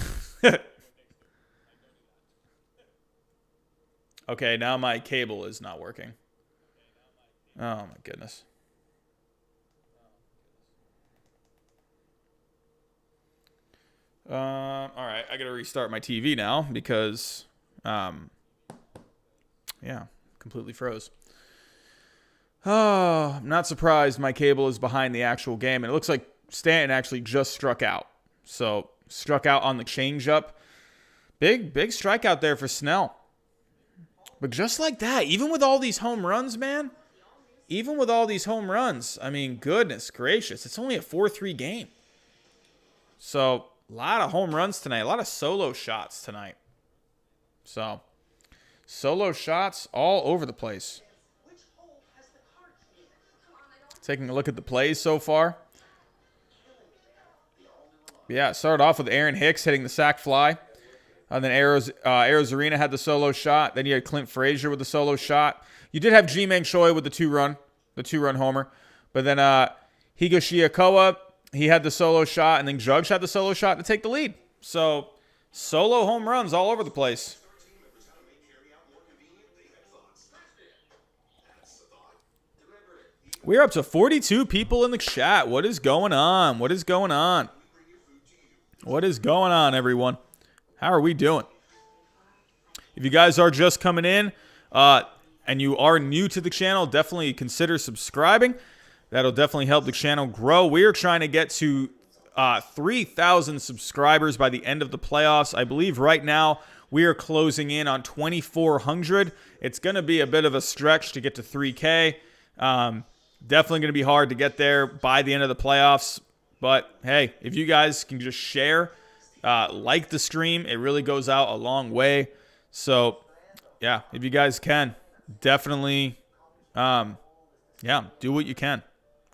Okay, now my cable is not working. Oh my goodness. All right, I gotta restart my TV now because, yeah, completely froze. Oh, I'm not surprised my cable is behind the actual game, and it looks like Stanton actually just struck out. So, struck out on the changeup. Big strikeout there for Snell. But just like that, even with all these home runs, man, I mean, goodness gracious, it's only a 4-3 game. So, a lot of home runs tonight. A lot of solo shots tonight. So, solo shots all over the place. Taking a look at the plays so far. Yeah, it started off with Aaron Hicks hitting the sac fly. And then Arozarena had the solo shot. Then you had Clint Frazier with the solo shot. You did have Ji-Man Choi with the two-run homer. But then Higashioka, he had the solo shot, and then Judge had the solo shot to take the lead. So, solo home runs all over the place. We're up to 42 people in the chat. What is going on? What is going on, everyone? How are we doing? If you guys are just coming in and you are new to the channel, definitely consider subscribing. That'll definitely help the channel grow. We are trying to get to 3,000 subscribers by the end of the playoffs. I believe right now we are closing in on 2,400. It's going to be a bit of a stretch to get to 3K. Definitely going to be hard to get there by the end of the playoffs. But, hey, if you guys can just share, like the stream, it really goes out a long way. So, yeah, if you guys can, definitely, do what you can.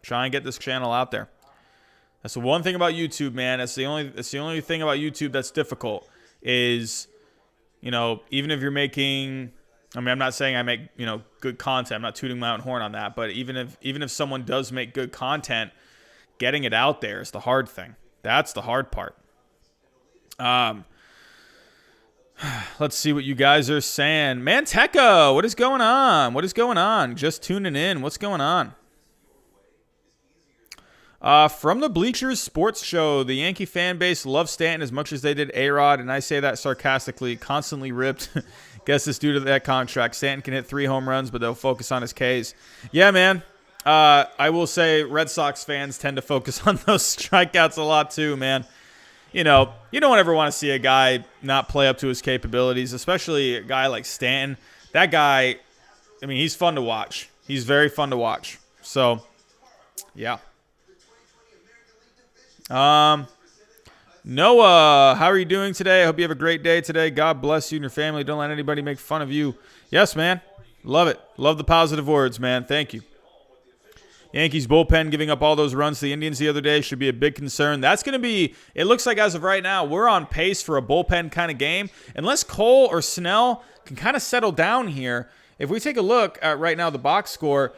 Try and get this channel out there. That's the one thing about YouTube, man. That's the only thing about YouTube that's difficult is, you know, even if you're making, I mean, I'm not saying I make, you know, good content. I'm not tooting my own horn on that. But even if someone does make good content, getting it out there is the hard thing. That's the hard part. Let's see what you guys are saying. Manteca, what is going on? What is going on? Just tuning in. What's going on? From the Bleachers Sports Show, the Yankee fan base loves Stanton as much as they did A-Rod, and I say that sarcastically, constantly ripped. Guess it's due to that contract. Stanton can hit 3 home runs, but they'll focus on his Ks. Yeah, man. I will say Red Sox fans tend to focus on those strikeouts a lot too, man. You know, you don't ever want to see a guy not play up to his capabilities, especially a guy like Stanton. That guy, I mean, he's fun to watch. He's very fun to watch. So, yeah. Noah, how are you doing today? I hope you have a great day today. God bless you and your family. Don't let anybody make fun of you. Yes, man. Love it. Love the positive words, man. Thank you. Yankees bullpen giving up all those runs to the Indians the other day should be a big concern. That's going to be, it looks like as of right now, we're on pace for a bullpen kind of game. Unless Cole or Snell can kind of settle down here. If we take a look at right now the box score,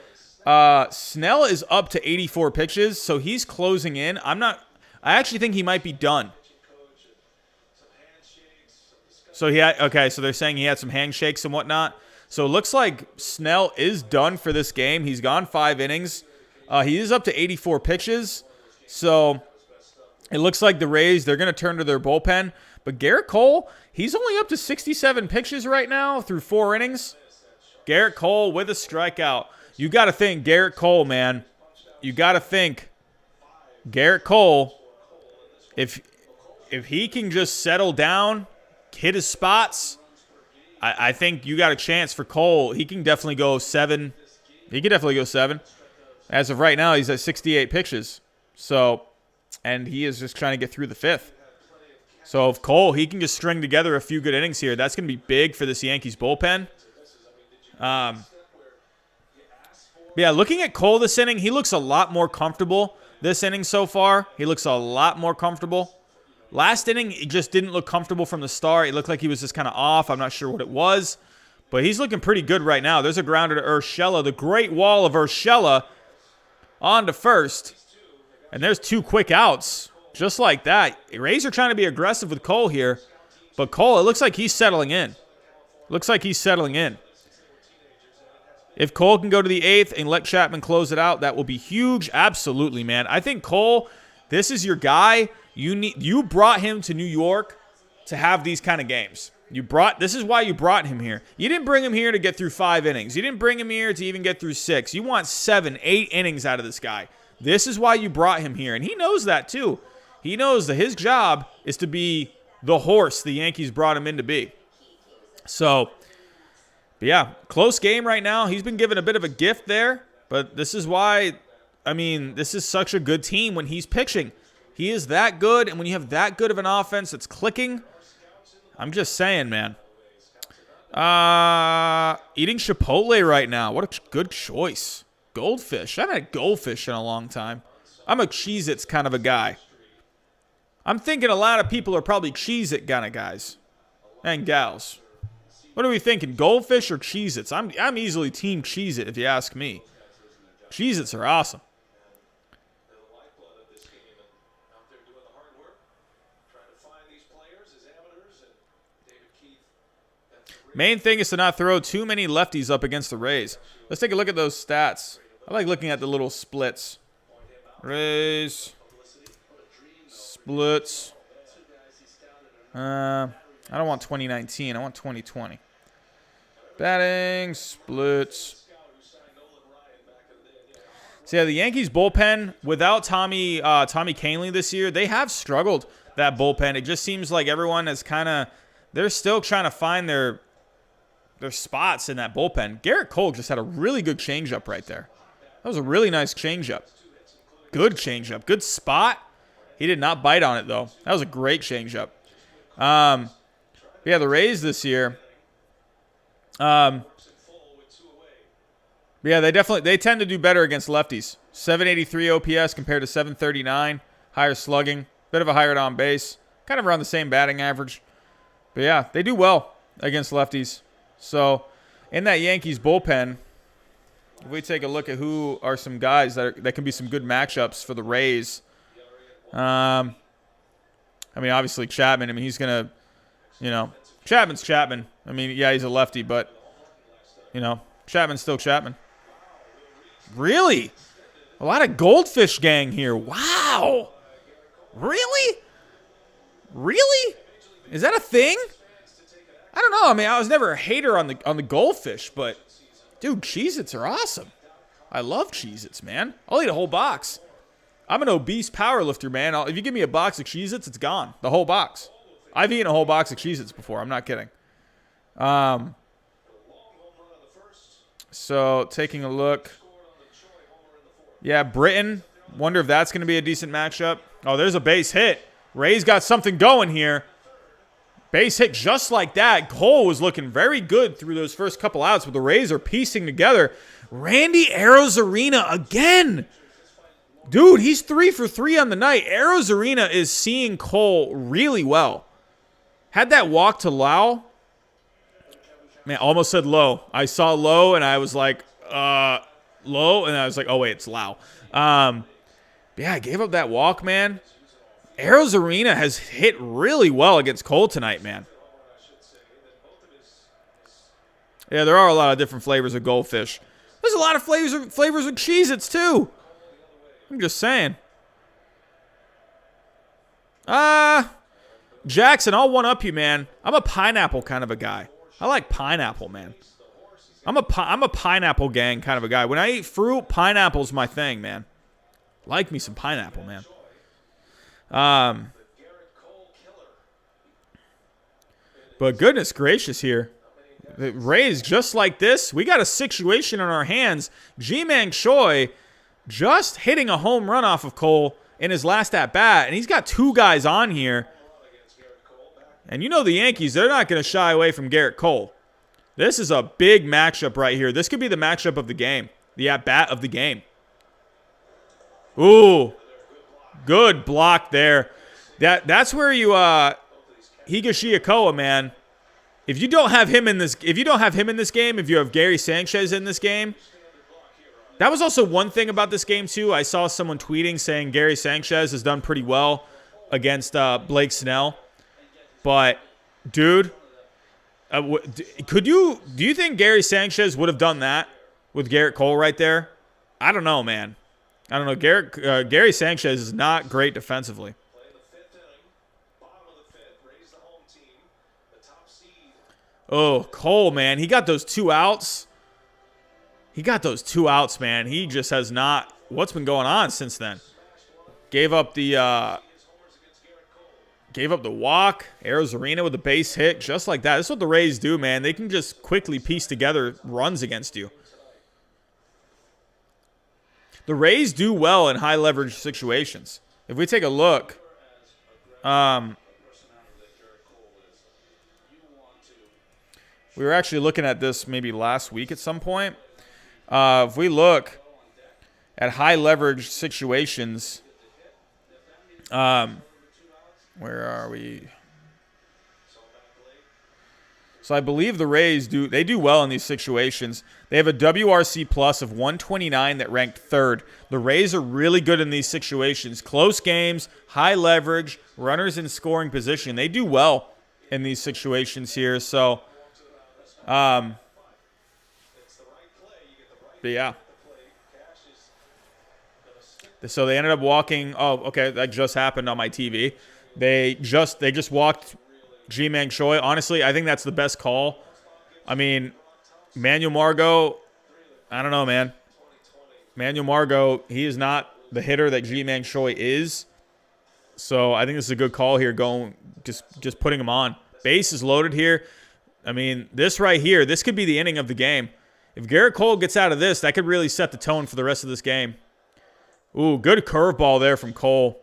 Snell is up to 84 pitches, so he's closing in. I actually think he might be done. So so they're saying he had some handshakes and whatnot. So it looks like Snell is done for this game. He's gone 5 innings. He is up to 84 pitches. So it looks like the Rays, they're going to turn to their bullpen. But Garrett Cole, he's only up to 67 pitches right now through 4 innings. Garrett Cole with a strikeout. You got to think Garrett Cole, man. You got to think Garrett Cole, if he can just settle down, hit his spots, I think you got a chance for Cole. He can definitely go 7. He can definitely go 7. As of right now, he's at 68 pitches. So, and he is just trying to get through the 5th. So if Cole, he can just string together a few good innings here, that's going to be big for this Yankees bullpen. Yeah, looking at Cole this inning, he looks a lot more comfortable this inning so far. He looks a lot more comfortable. Last inning, he just didn't look comfortable from the start. It looked like he was just kind of off. I'm not sure what it was. But he's looking pretty good right now. There's a grounder to Urshela. The great wall of Urshela on to first. And there's 2 quick outs. Just like that. The Rays are trying to be aggressive with Cole here. But Cole, it looks like he's settling in. Looks like he's settling in. If Cole can go to the 8th and let Chapman close it out, that will be huge. Absolutely, man. I think Cole, this is your guy. You brought him to New York to have these kind of games. This is why you brought him here. You didn't bring him here to get through 5 innings. You didn't bring him here to even get through 6. You want 7, 8 innings out of this guy. This is why you brought him here, and he knows that too. He knows that his job is to be the horse the Yankees brought him in to be. So, but yeah, close game right now. He's been given a bit of a gift there, but this is why, I mean, this is such a good team when he's pitching. He is that good, and when you have that good of an offense that's clicking, I'm just saying, man. Eating Chipotle right now. What a good choice. Goldfish. I haven't had goldfish in a long time. I'm a Cheez-Its kind of a guy. I'm thinking a lot of people are probably Cheez-It kind of guys and gals. What are we thinking, goldfish or Cheez-Its? I'm easily team Cheez-It if you ask me. Cheez-Its are awesome. Main thing is to not throw too many lefties up against the Rays. Let's take a look at those stats. I like looking at the little splits. Rays, splits. I don't want 2019. I want 2020. Batting splits. So yeah, the Yankees bullpen without Tommy Kahnle this year, they have struggled that bullpen. It just seems like everyone is they're still trying to find their spots in that bullpen. Garrett Cole just had a really good changeup right there. That was a really nice changeup. Good changeup. Good spot. He did not bite on it, though. That was a great changeup. Yeah, the Rays this year. Yeah, they tend to do better against lefties. 783 OPS compared to 739. Higher slugging. Bit of a higher on base. Kind of around the same batting average. But yeah, they do well against lefties. So, in that Yankees bullpen, if we take a look at who are some guys that can be some good matchups for the Rays. I mean, obviously Chapman. I mean, he's going to, Chapman's Chapman. I mean, yeah, he's a lefty, but, Chapman's still Chapman. Really? A lot of Goldfish gang here. Wow. Really? Really? Is that a thing? I don't know. I mean, I was never a hater on the Goldfish, but, dude, Cheez-Its are awesome. I love Cheez-Its, man. I'll eat a whole box. I'm an obese power lifter, man. If you give me a box of Cheez-Its, it's gone. The whole box. I've eaten a whole box of Cheez-Its before. I'm not kidding. So, taking a look. Yeah, Britain. Wonder if that's going to be a decent matchup. Oh, there's a base hit. Ray's got something going here. Base hit just like that. Cole was looking very good through those first couple outs, but the Rays are piecing together. Randy Arozarena again. Dude, he's 3 for 3 on the night. Arozarena is seeing Cole really well. Had that walk to Lau. Man, almost said Low. I saw Low, and I was like, Low, and I was like, oh, wait, it's Lau. Yeah, I gave up that walk, man. Arozarena has hit really well against Cole tonight, man. Yeah, there are a lot of different flavors of Goldfish. There's a lot of flavors of Cheez-Its, too. I'm just saying. Jackson, I'll one-up you, man. I'm a pineapple kind of a guy. I like pineapple, man. I'm a pineapple gang kind of a guy. When I eat fruit, pineapple's my thing, man. Like me some pineapple, man. But goodness gracious here. The Rays, just like this, we got a situation on our hands. Ji-Man Choi just hitting a home run off of Cole in his last at-bat, and he's got 2 guys on here. And the Yankees, they're not going to shy away from Garrett Cole. This is a big matchup right here. This could be the matchup of the game, the at-bat of the game. Ooh, good block there. That's where you Higashioka, man. If you don't have him in this game, if you have Gary Sanchez in this game, that was also one thing about this game too. I saw someone tweeting saying Gary Sanchez has done pretty well against Blake Snell. But, dude, do you think Gary Sanchez would have done that with Garrett Cole right there? I don't know, man. I don't know. Gary Sanchez is not great defensively. Oh, Cole, man. He got those 2 outs. Man. He just has not. What's been going on since then? Gave up the walk. Arozarena with the base hit, just like that. This is what the Rays do, man. They can just quickly piece together runs against you. The Rays do well in high leverage situations. If we take a look, we were actually looking at this maybe last week at some point. If we look at high leverage situations, where are we? So I believe the Rays do well in these situations. They have a WRC plus of 129 that ranked 3rd. The Rays are really good in these situations. Close games, high leverage, runners in scoring position. They do well in these situations here. So, but yeah. So they ended up walking. Oh, okay, that just happened on my TV. They just walked Ji-Man Choi. Honestly, I think that's the best call. I mean, Manuel Margot, I don't know, man. Manuel Margot, he is not the hitter that Ji-Man Choi is. So I think this is a good call here, going just putting him on. Base is loaded here. I mean, this right here, this could be the inning of the game. If Garrett Cole gets out of this, that could really set the tone for the rest of this game. Ooh, good curveball there from Cole.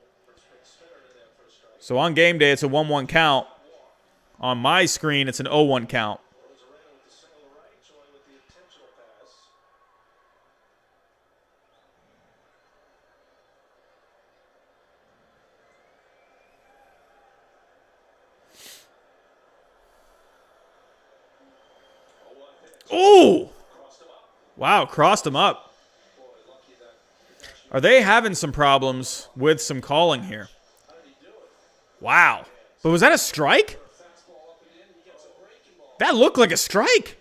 So on game day, it's a 1-1 count. On my screen, it's an 0-1 count. Oh! Wow, crossed him up. Are they having some problems with some calling here? Wow. But was that a strike? That looked like a strike.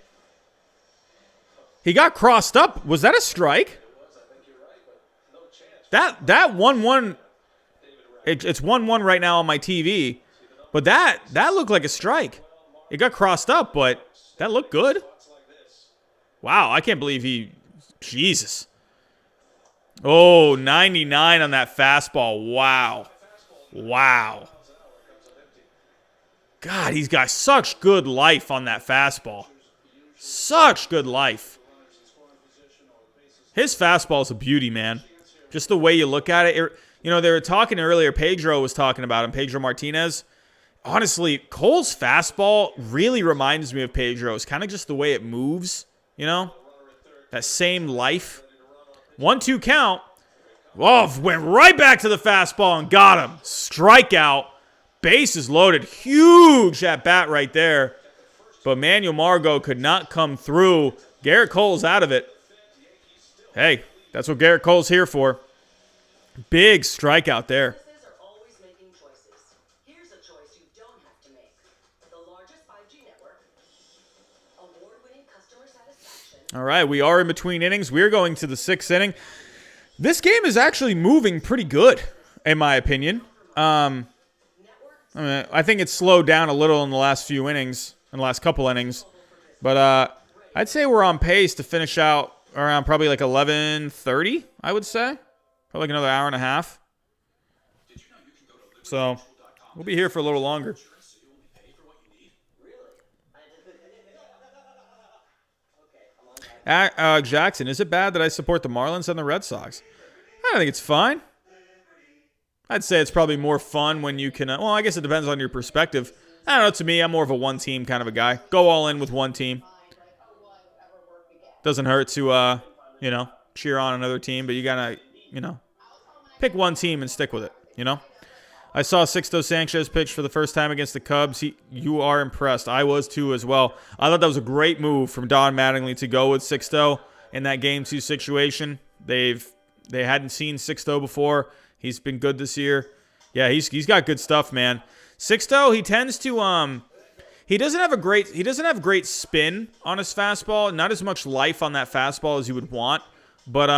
He got crossed up. Was that a strike? That 1-1, it's 1-1 right now on my TV. But that looked like a strike. It got crossed up, but that looked good. Wow, I can't believe he... Jesus. Oh, 99 on that fastball. Wow. Wow. God, he's got such good life on that fastball. Such good life. His fastball is a beauty, man. Just the way you look at it. You know, they were talking earlier. Pedro was talking about him. Pedro Martinez. Honestly, Cole's fastball really reminds me of Pedro's. Kind of just the way it moves. You know, that same life. 1-2 count. Oh, went right back to the fastball and got him. Strikeout. Base is loaded. Huge at bat right there. But Manuel Margot could not come through. Garrett Cole's out of it. Hey, that's what Garrett Cole's here for. Big strikeout there. All right, we are in between innings. We're going to the 6th inning. This game is actually moving pretty good, in my opinion. I think it's slowed down a little in the last few innings, in the last couple innings. But I'd say we're on pace to finish out around probably like 11:30, I would say. Probably like another hour and a half. So we'll be here for a little longer. Jackson, is it bad that I support the Marlins and the Red Sox? I think it's fine. I'd say it's probably more fun when you can... well, I guess it depends on your perspective. I don't know. To me, I'm more of a one-team kind of a guy. Go all in with one team. Doesn't hurt to, cheer on another team, but you got to, pick one team and stick with it, I saw Sixto Sanchez pitch for the first time against the Cubs. You are impressed. I was too as well. I thought that was a great move from Don Mattingly to go with Sixto in that Game 2 situation. They hadn't seen Sixto before. He's been good this year. Yeah, he's got good stuff, man. Sixto, he tends to he doesn't have great spin on his fastball. Not as much life on that fastball as you would want. But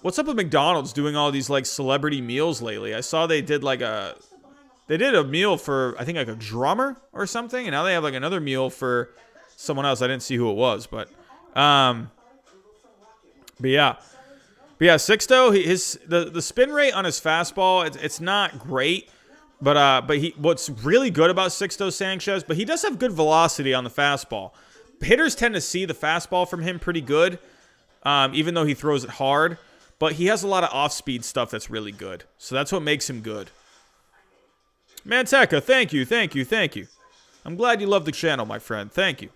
what's up with McDonald's doing all these like celebrity meals lately? I saw they did a meal for, I think, like a drummer or something, and now they have like another meal for someone else. I didn't see who it was, but yeah, Sixto, the spin rate on his fastball, it's not great, but what's really good about Sixto Sanchez, but he does have good velocity on the fastball. Hitters tend to see the fastball from him pretty good, even though he throws it hard. But he has a lot of off-speed stuff that's really good. So that's what makes him good. Manteca, thank you. I'm glad you love the channel, my friend. Thank you.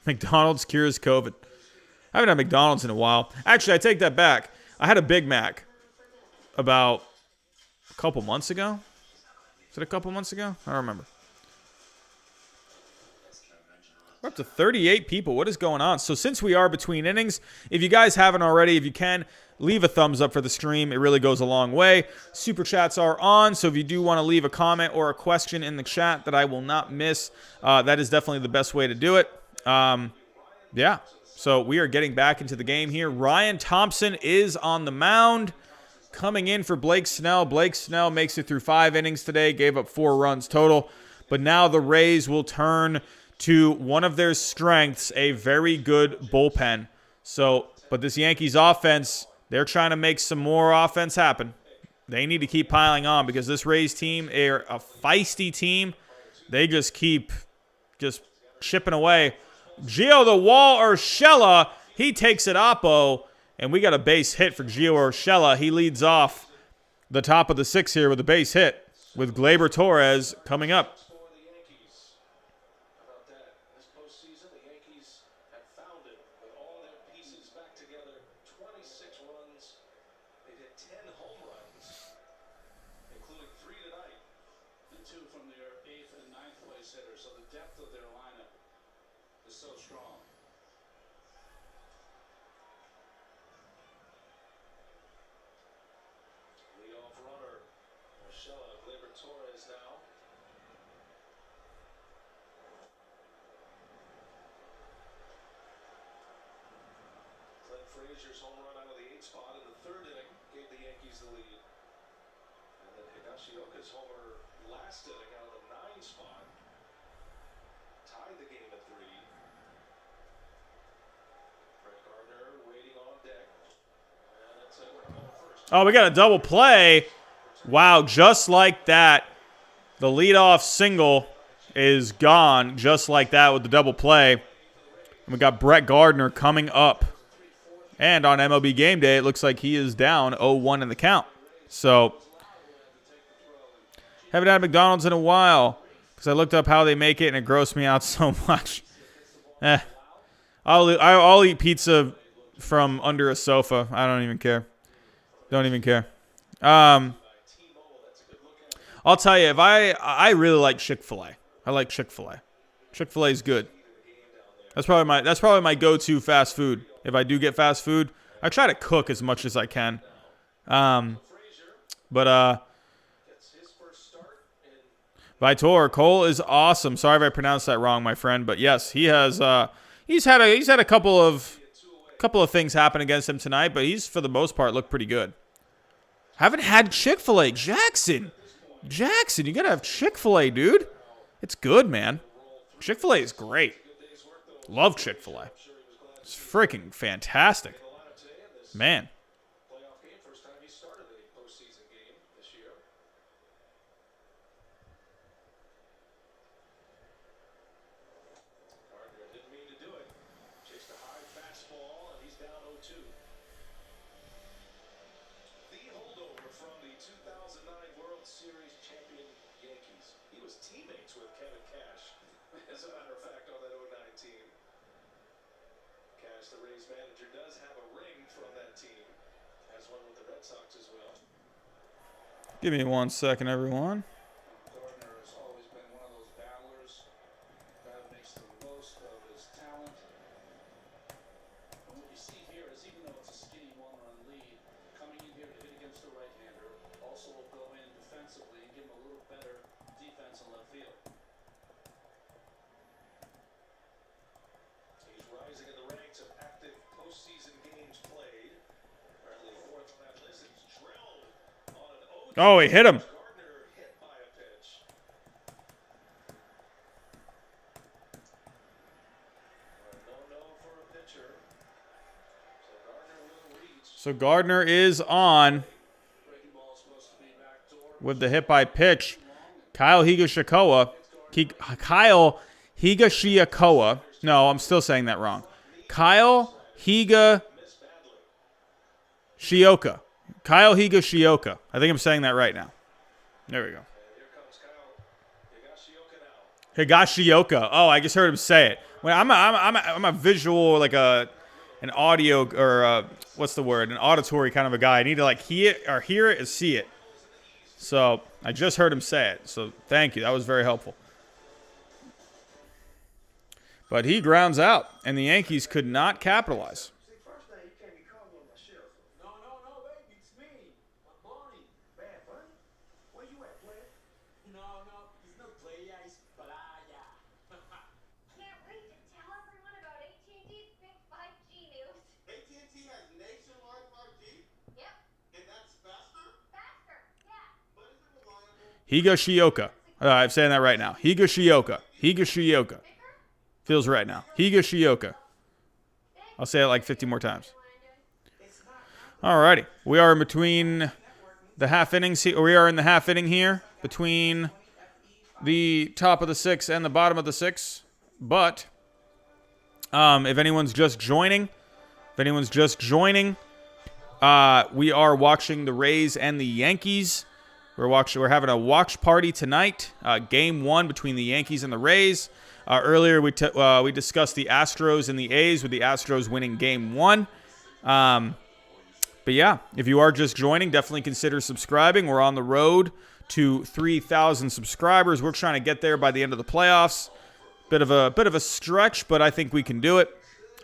McDonald's cures COVID. I haven't had McDonald's in a while. Actually, I take that back. I had a Big Mac about a couple months ago. Is it a couple months ago? I don't remember. We're up to 38 people. What is going on? So since we are between innings, if you guys haven't already, if you can, leave a thumbs up for the stream. It really goes a long way. Super chats are on, so if you do want to leave a comment or a question in the chat that I will not miss, that is definitely the best way to do it. Yeah, so we are getting back into the game here. Ryan Thompson is on the mound. coming in for Blake Snell. Blake Snell makes it through 5 innings today, gave up 4 runs total. But now the Rays will turn to one of their strengths, a very good bullpen. So, but this Yankees offense, they're trying to make some more offense happen. They need to keep piling on because this Rays team, they're a feisty team. They just keep chipping away. Gio the Wall Urshela, he takes it oppo, and we got a base hit for Gio Urshela. He leads off the top of the 6th here with a base hit with Gleyber Torres coming up. For the Yankees. How about that? This postseason, the Yankees have found it with all their pieces back together. 26 runs. They hit 10 home runs, including 3 tonight. And 2 from their 8th and 9th place hitters. So the depth of their lineup is so strong. Leadoff runner, Urshela, Gleyber Torres now. Clint Frazier's home run out of the 8th spot in the 3rd inning gave the Yankees the lead. And then Higashioka's homer last inning out of the 9 spot tied the game at 3. Brett Gardner waiting on deck. And that's it. We're going first. Oh, we got a double play. Wow, just like that. The leadoff single is gone just like that with the double play. And we got Brett Gardner coming up. And on MLB Game Day, it looks like he is down 0-1 in the count. So, haven't had McDonald's in a while because I looked up how they make it and it grossed me out so much. I'll eat pizza from under a sofa. I don't even care. Don't even care. I'll tell you, if I really like Chick-fil-A. I like Chick-fil-A. Chick-fil-A is good. That's probably my go-to fast food. If I do get fast food, I try to cook as much as I can. But Vitor Cole is awesome. Sorry if I pronounced that wrong, my friend, but yes, he has. He's had a couple of things happen against him tonight, but he's for the most part looked pretty good. Haven't had Chick-fil-A, Jackson, you gotta have Chick-fil-A, dude. It's good, man. Chick-fil-A is great. Love Chick-fil-A. It's freaking fantastic, man. Playoff game, first time he started a postseason game this year. Gardner didn't mean to do it. Chased a high fastball, and he's down 0-2. The holdover from the 2009 World Series champion Yankees. He was teammates with Kevin Cash, as a matter of fact, on that 09 team. Cash, the Rays manager, does have a ring from that team. Has one with the Red Sox as well. Give me 1 second, everyone. Gardner has always been one of those battlers that makes the most of his talent. And what you see here is, even though it's a skinny 1-run lead, coming in here to hit against the right-hander also will go in defensively and give him a little better defense in left field. He's rising in the ranks of active postseason games played. Currently 4th on that list. He's drilled on an 0-2. Oh, he hit him. Gardner hit by a pitch. No for a pitcher. So Gardner will reach. So Gardner is on Breaking ball is supposed to be backdoor. with the hit by pitch. Kyle Higashioka. Kyle Higashioka. No, I'm still saying that wrong. Kyle Higashioka. Kyle Higashioka. I think I'm saying that right now. There we go. And here comes Kyle Higashioka now. Higashioka. Oh, I just heard him say it. When I'm a visual, like an audio or what's the word? An auditory kind of a guy. I need to like hear it and see it. So I just heard him say it. So thank you. That was very helpful. But he grounds out, and the Yankees could not capitalize. No, baby, it's me, Bonnie. Bad Bunny? Where you at, player? No, he's no player, he's playa. Can't wait to tell everyone about AT&T's big 5G news. AT&T has nationwide 5G? Yep. And that's fast Higashioka. I'm saying that right now. Higashioka. Higashioka. Feels right now. Higashioka. I'll say it like 50 more times. Alrighty. We are in between the half innings. We are in the half inning here between the top of the 6 and the bottom of the 6. But if anyone's just joining, we are watching the Rays and the Yankees. We're having a watch party tonight. Game 1 between the Yankees and the Rays. Earlier we discussed the Astros and the A's, with the Astros winning Game 1. But yeah, if you are just joining, definitely consider subscribing. We're on the road to 3,000 subscribers. We're trying to get there by the end of the playoffs. Bit of a stretch, but I think we can do it.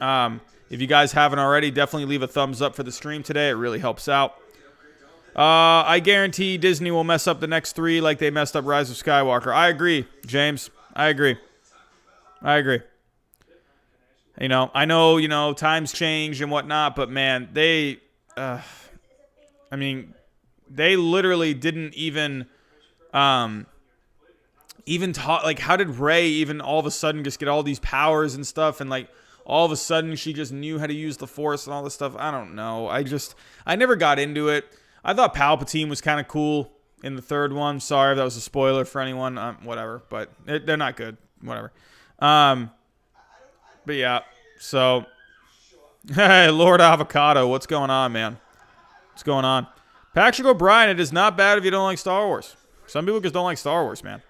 If you guys haven't already, definitely leave a thumbs up for the stream today. It really helps out. I guarantee Disney will mess up the next 3 like they messed up Rise of Skywalker. I agree, James. I agree. I know, times change and whatnot, but man, they literally didn't even talk. Like, how did Rey even all of a sudden just get all these powers and stuff, and like all of a sudden she just knew how to use the Force and all this stuff? I don't know. I never got into it. I thought Palpatine was kind of cool in the third one. Sorry if that was a spoiler for anyone. Whatever, but they're not good. Whatever. But yeah, so hey, Lord Avocado, what's going on, man? What's going on? Patrick O'Brien, it is not bad if you don't like Star Wars. Some people just don't like Star Wars, man.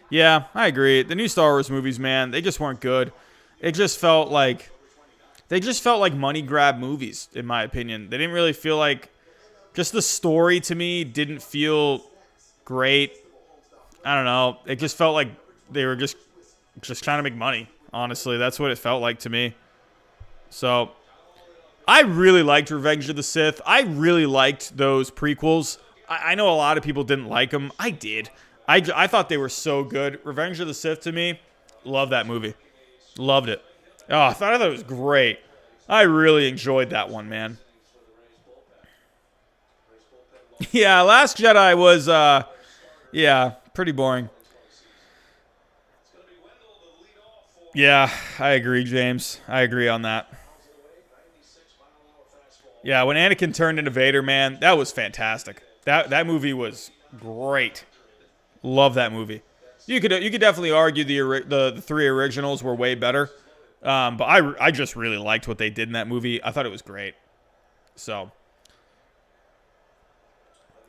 Yeah, I agree. The new Star Wars movies, man, they just weren't good. They just felt like money grab movies, in my opinion. They didn't really feel like, just the story to me didn't feel great. I don't know. It just felt like they were just trying to make money. Honestly, that's what it felt like to me. So, I really liked Revenge of the Sith. I really liked those prequels. I know a lot of people didn't like them. I did. I thought they were so good. Revenge of the Sith, to me, love that movie. Loved it. Oh, I thought it was great. I really enjoyed that one, man. Yeah, Last Jedi was, pretty boring. Yeah, I agree, James. I agree on that. Yeah, when Anakin turned into Vader, man, that was fantastic. That movie was great. Love that movie. You could definitely argue the 3 originals were way better. But I just really liked what they did in that movie. I thought it was great. So,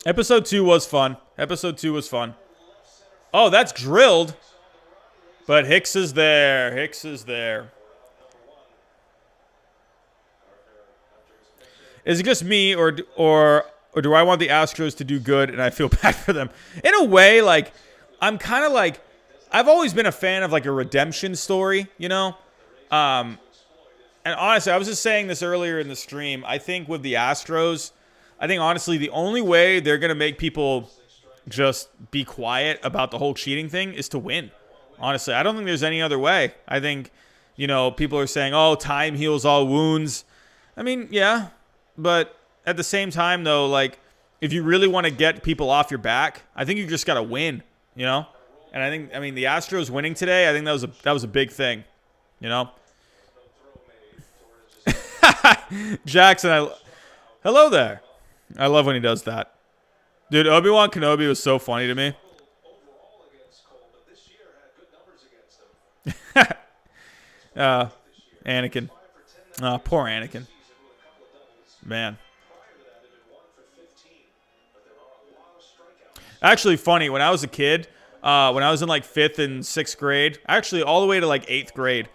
Episode 2 was fun. Oh, that's drilled. But Hicks is there. Is it just me, or do I want the Astros to do good and I feel bad for them? In a way, like, I'm kind of like, I've always been a fan of like a redemption story, you know? And honestly, I was just saying this earlier in the stream. I think with the Astros, honestly the only way they're going to make people just be quiet about the whole cheating thing is to win. Honestly, I don't think there's any other way. I think, people are saying, oh, time heals all wounds. I mean, yeah, but at the same time, though, like, if you really want to get people off your back, I think you just got to win, And the Astros winning today, I think that was a big thing, Jackson, hello there. I love when he does that. Dude, Obi-Wan Kenobi was so funny to me. Anakin. Poor Anakin. Man. Actually, funny, when I was a kid, when I was in like 5th and 6th grade, actually all the way to like 8th grade,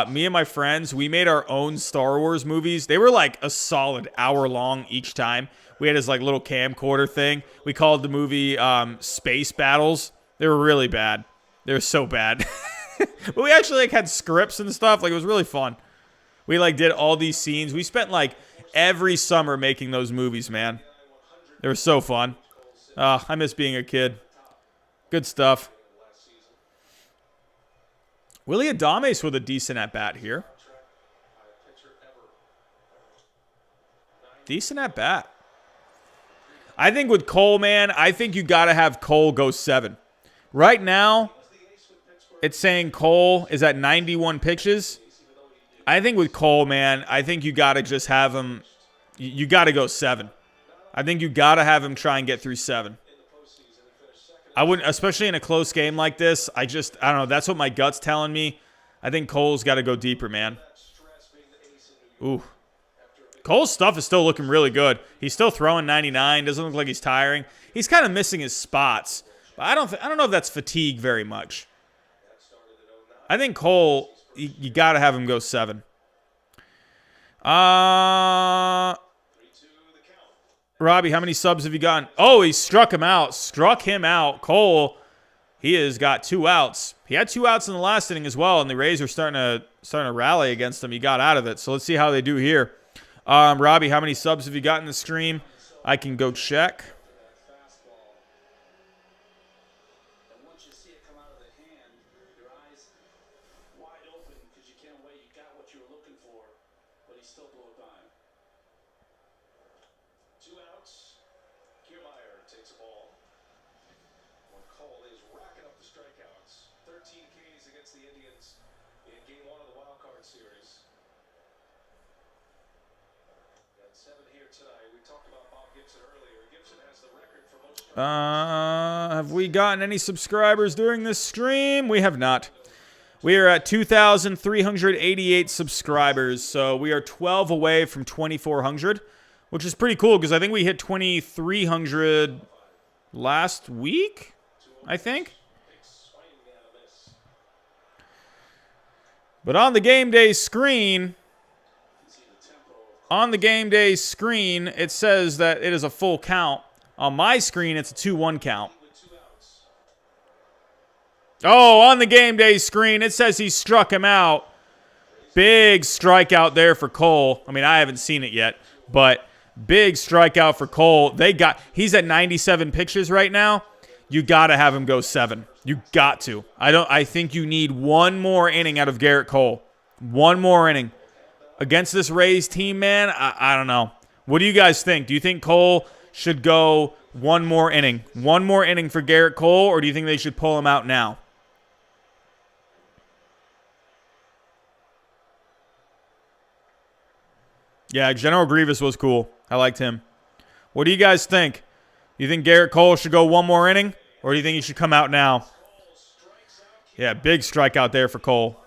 me and my friends, we made our own Star Wars movies. They were like a solid hour long each time. We had this like little camcorder thing. We called the movie Space Battles. They were really bad. They were so bad. But we actually like had scripts and stuff. Like, it was really fun. We like did all these scenes. We spent like every summer making those movies, man. They were so fun. I miss being a kid. Good stuff. Willie Adames with a decent at-bat here. Decent at-bat. I think with Cole, man, I think you got to have Cole go 7. Right now, it's saying Cole is at 91 pitches. I think with Cole, man, I think you got to just have him. You got to go 7. I think you got to have him try and get through 7. I wouldn't, especially in a close game like this. I don't know. That's what my gut's telling me. I think Cole's got to go deeper, man. Ooh. Cole's stuff is still looking really good. He's still throwing 99. Doesn't look like he's tiring. He's kind of missing his spots. But I don't know if that's fatigue very much. I think Cole, you got to have him go 7. Robbie, how many subs have you gotten? Oh, he struck him out. Struck him out. Cole, he has got 2 outs. He had 2 outs in the last inning as well, and the Rays are starting to rally against him. He got out of it. So let's see how they do here. Robbie, how many subs have you got in the stream? I can go check. Have we gotten any subscribers during this stream? We have not. We are at 2,388 subscribers, so we are 12 away from 2,400, which is pretty cool because I think we hit 2,300 last week, I think. But on the game day screen, it says that it is a full count. On my screen, it's a 2-1 count. Oh, on the game day screen, it says he struck him out. Big strikeout there for Cole. I mean, I haven't seen it yet, but big strikeout for Cole. He's at 97 pitches right now. You got to have him go 7. You got to. I think you need one more inning out of Garrett Cole. One more inning. Against this Rays team, man, I don't know. What do you guys think? Do you think Cole should go one more inning? One more inning for Garrett Cole, or do you think they should pull him out now? Yeah, General Grievous was cool. I liked him. What do you guys think? You think Garrett Cole should go one more inning, or do you think he should come out now? Yeah, big strikeout there for Cole.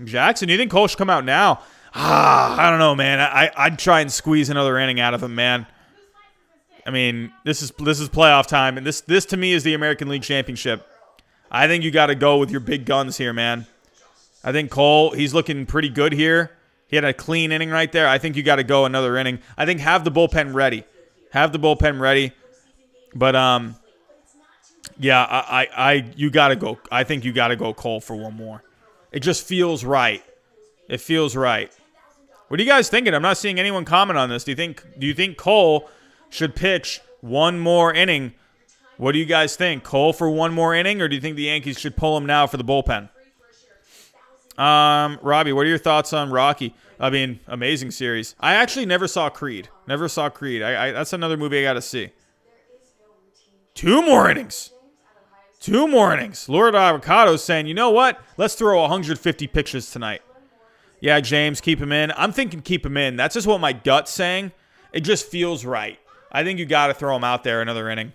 Jackson, do you think Cole should come out now? I don't know, man. I'd try and squeeze another inning out of him, man. I mean, this is playoff time, and this to me is the American League Championship. I think you got to go with your big guns here, man. I think Cole, he's looking pretty good here. He had a clean inning right there. I think you got to go another inning. I think have the bullpen ready. Have the bullpen ready. But yeah, you got to go. I think you got to go Cole for one more. It just feels right. It feels right. What are you guys thinking? I'm not seeing anyone comment on this. Do you think Cole should pitch one more inning? What do you guys think? Cole for one more inning, or do you think the Yankees should pull him now for the bullpen? Robbie, what are your thoughts on Rocky? I mean, amazing series. I actually never saw Creed. That's another movie I got to see. 2 more innings. 2 more innings. Lord Avocado's saying, you know what? Let's throw 150 pitches tonight. Yeah, James, keep him in. I'm thinking keep him in. That's just what my gut's saying. It just feels right. I think you got to throw him out there another inning.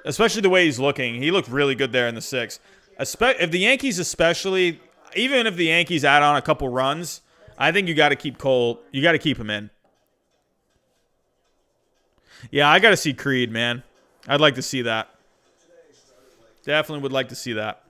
Especially the way he's looking. He looked really good there in the 6th. If the Yankees especially, even if the Yankees add on a couple runs, I think you got to keep Cole. You got to keep him in. Yeah, I got to see Creed, man. I'd like to see that. Definitely would like to see that.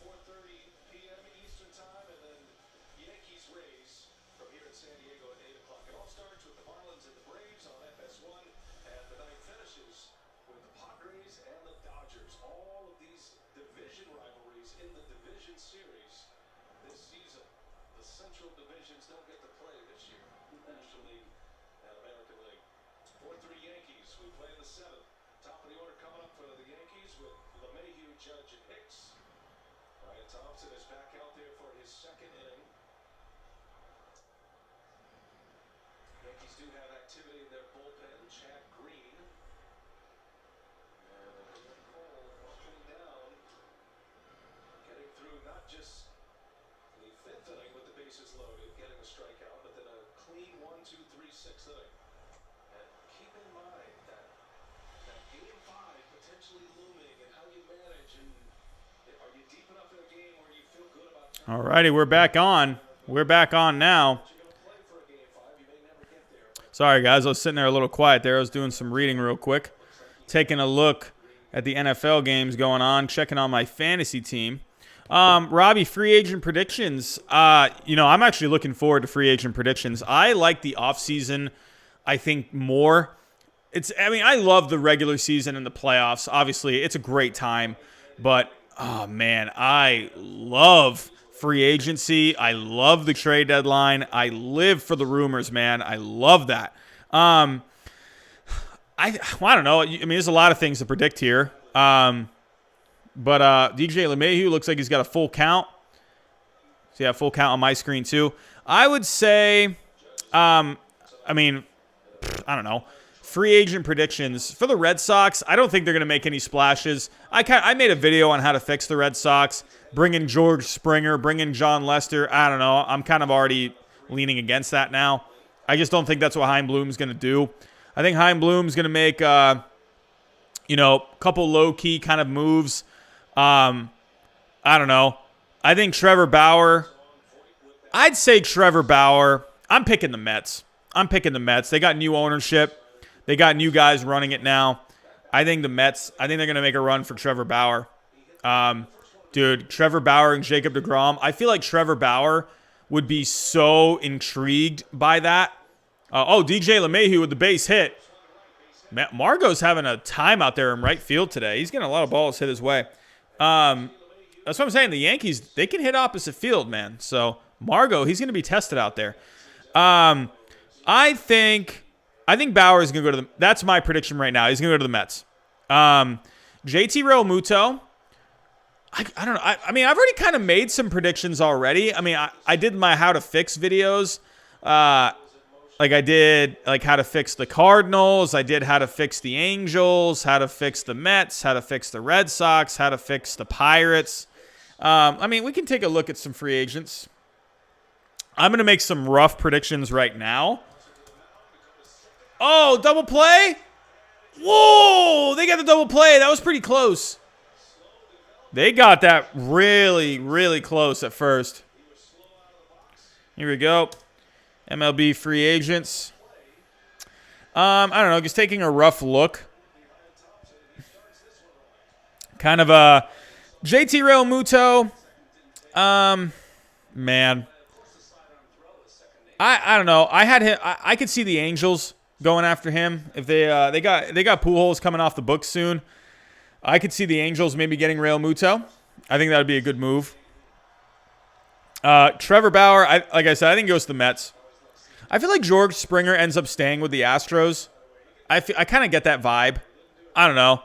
4:30 p.m. Eastern Time, and then Yankees Rays from here in San Diego at 8 o'clock. It all starts with the Marlins and the Braves on FS1, and the night finishes with the Padres and the Dodgers. All of these division rivalries in the division series this season. The Central Divisions don't get to play this year, National League and American League. 4-3 Yankees. We play in the 7th. Top of the order coming up for the Yankees with LeMahieu, Judge, and Hicks. Ryan Thompson is back out there for his second inning. Yankees do have activity in their bullpen. Chad Green. And Garrett Cole walking down. Getting through not just the 5th inning with the bases loaded, getting a strikeout, but then a clean 1, 2, 3, 6th inning. And keep in mind that game 5 potentially looming and how you manage, and are you deep enough in a game where you feel good about All righty, we're back on. We're back on now. you're going to play for a game 5? You may never get there, but Sorry, guys. I was sitting there a little quiet there. I was doing some reading real quick. Taking a look at the NFL games going on. Checking on my fantasy team. Robbie, free agent predictions. I'm actually looking forward to free agent predictions. I like the offseason, I think, more. I love the regular season and the playoffs. Obviously, it's a great time. But, oh, man, I love free agency. I love the trade deadline. I live for the rumors, man. I love that. I don't know. There's a lot of things to predict here. But DJ LeMahieu looks like he's got a full count. So, yeah, full count on my screen, too. I would say, I don't know. Free agent predictions. For the Red Sox, I don't think they're going to make any splashes. I made a video on how to fix the Red Sox. Bring in George Springer. Bring in John Lester. I don't know. I'm kind of already leaning against that now. I just don't think that's what Chaim Bloom's going to do. I think Chaim Bloom's going to make, a couple low-key kind of moves. I don't know. I think Trevor Bauer. I'd say Trevor Bauer. I'm picking the Mets. They got new ownership. They got new guys running it now. I think the Mets, they're going to make a run for Trevor Bauer. Trevor Bauer and Jacob deGrom. I feel like Trevor Bauer would be so intrigued by that. DJ LeMahieu with the base hit. Margot's having a time out there in right field today. He's getting a lot of balls hit his way. That's what I'm saying. The Yankees, they can hit opposite field, man. So Margot, he's going to be tested out there. I think Bauer is going to go to the – that's my prediction right now. He's going to go to the Mets. JT Realmuto, I don't know. I've already kind of made some predictions already. I did my how to fix videos. I did how to fix the Cardinals. I did how to fix the Angels, how to fix the Mets, how to fix the Red Sox, how to fix the Pirates. We can take a look at some free agents. I'm going to make some rough predictions right now. Oh, double play? Whoa, they got the double play. That was pretty close. They got that really, really close at first. Here we go. MLB free agents. I don't know, just taking a rough look. Kind of a JT Realmuto. Man. I don't know. I had him. I could see the Angels going after him if they got Pujols coming off the books soon. I could see the Angels maybe getting Realmuto. I think that would be a good move. Trevor Bauer, like I said, I think he goes to the Mets. I feel like George Springer ends up staying with the Astros. I kind of get that vibe. I don't know.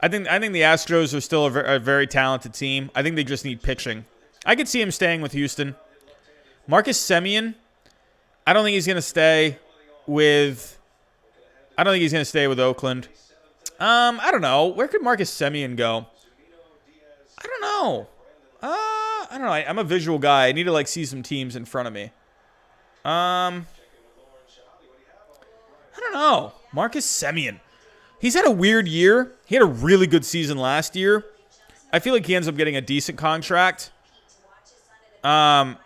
I think the Astros are still a very talented team. I think they just need pitching. I could see him staying with Houston. Marcus Semien, I don't think he's going to stay with Oakland. I don't know. Where could Marcus Semien go? I don't know. I don't know. I'm a visual guy. I need to see some teams in front of me. I don't know. Marcus Semien. He's had a weird year. He had a really good season last year. I feel like he ends up getting a decent contract. I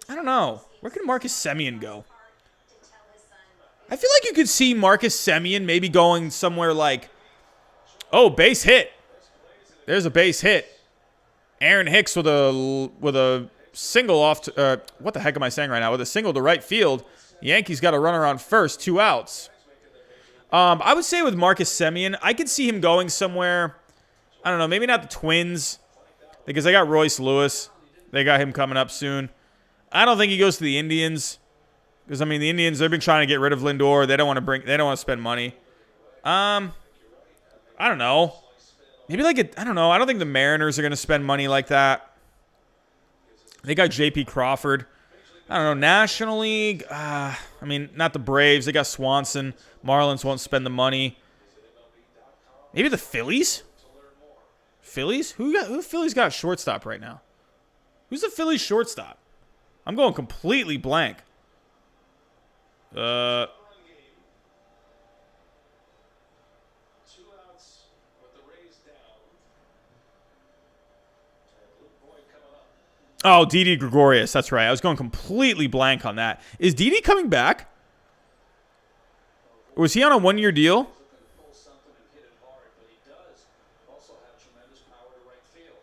don't know. Where could Marcus Semien go? I feel like you could see Marcus Semien maybe going somewhere base hit. There's a base hit. Aaron Hicks with a single off to, what the heck am I saying right now? With a single to right field. Yankees got a runner on first, 2 outs. I would say with Marcus Semien, I could see him going somewhere. I don't know, maybe not the Twins, because they got Royce Lewis. They got him coming up soon. I don't think he goes to the Indians, because I mean the Indians, they've been trying to get rid of Lindor. They don't want to spend money. I don't know. Maybe I don't know. I don't think the Mariners are going to spend money like that. They got J.P. Crawford. I don't know. National League, I mean, not the Braves. They got Swanson. Marlins won't spend the money. Maybe the Phillies? Phillies? Who Phillies got shortstop right now? Who's the Phillies shortstop? I'm going completely blank. 2 outs with the Rays down. And Luke Voigt coming up. Oh, Didi Gregorius. That's right. I was going completely blank on that. Is Didi coming back? Or was he on a 1-year deal? Looking to pull something and hit it hard, but he does also have tremendous power to right field.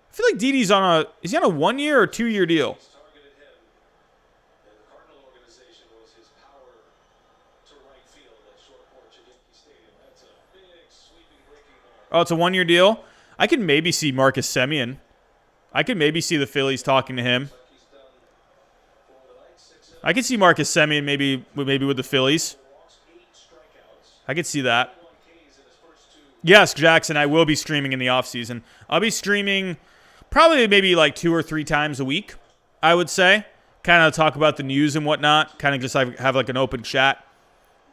I feel like Didi's is he on a 1-year or 2-year deal? Targeted him, and the Cardinal organization was his power to right field at short porch at Yankee Stadium. That's a big, sweeping, breaking ball. Oh, it's a 1-year deal? I could maybe see Marcus Semien. I could maybe see the Phillies talking to him. He's done for the night 6 I could see Marcus Semien maybe with the Phillies. walks, 8 strikeouts, I could see that. 1 Ks in his first 2. Yes, Jackson, I will be streaming in the offseason. I'll be streaming probably maybe like 2 or 3 times a week, I would say. Kind of talk about the news and whatnot. Kind of just have like an open chat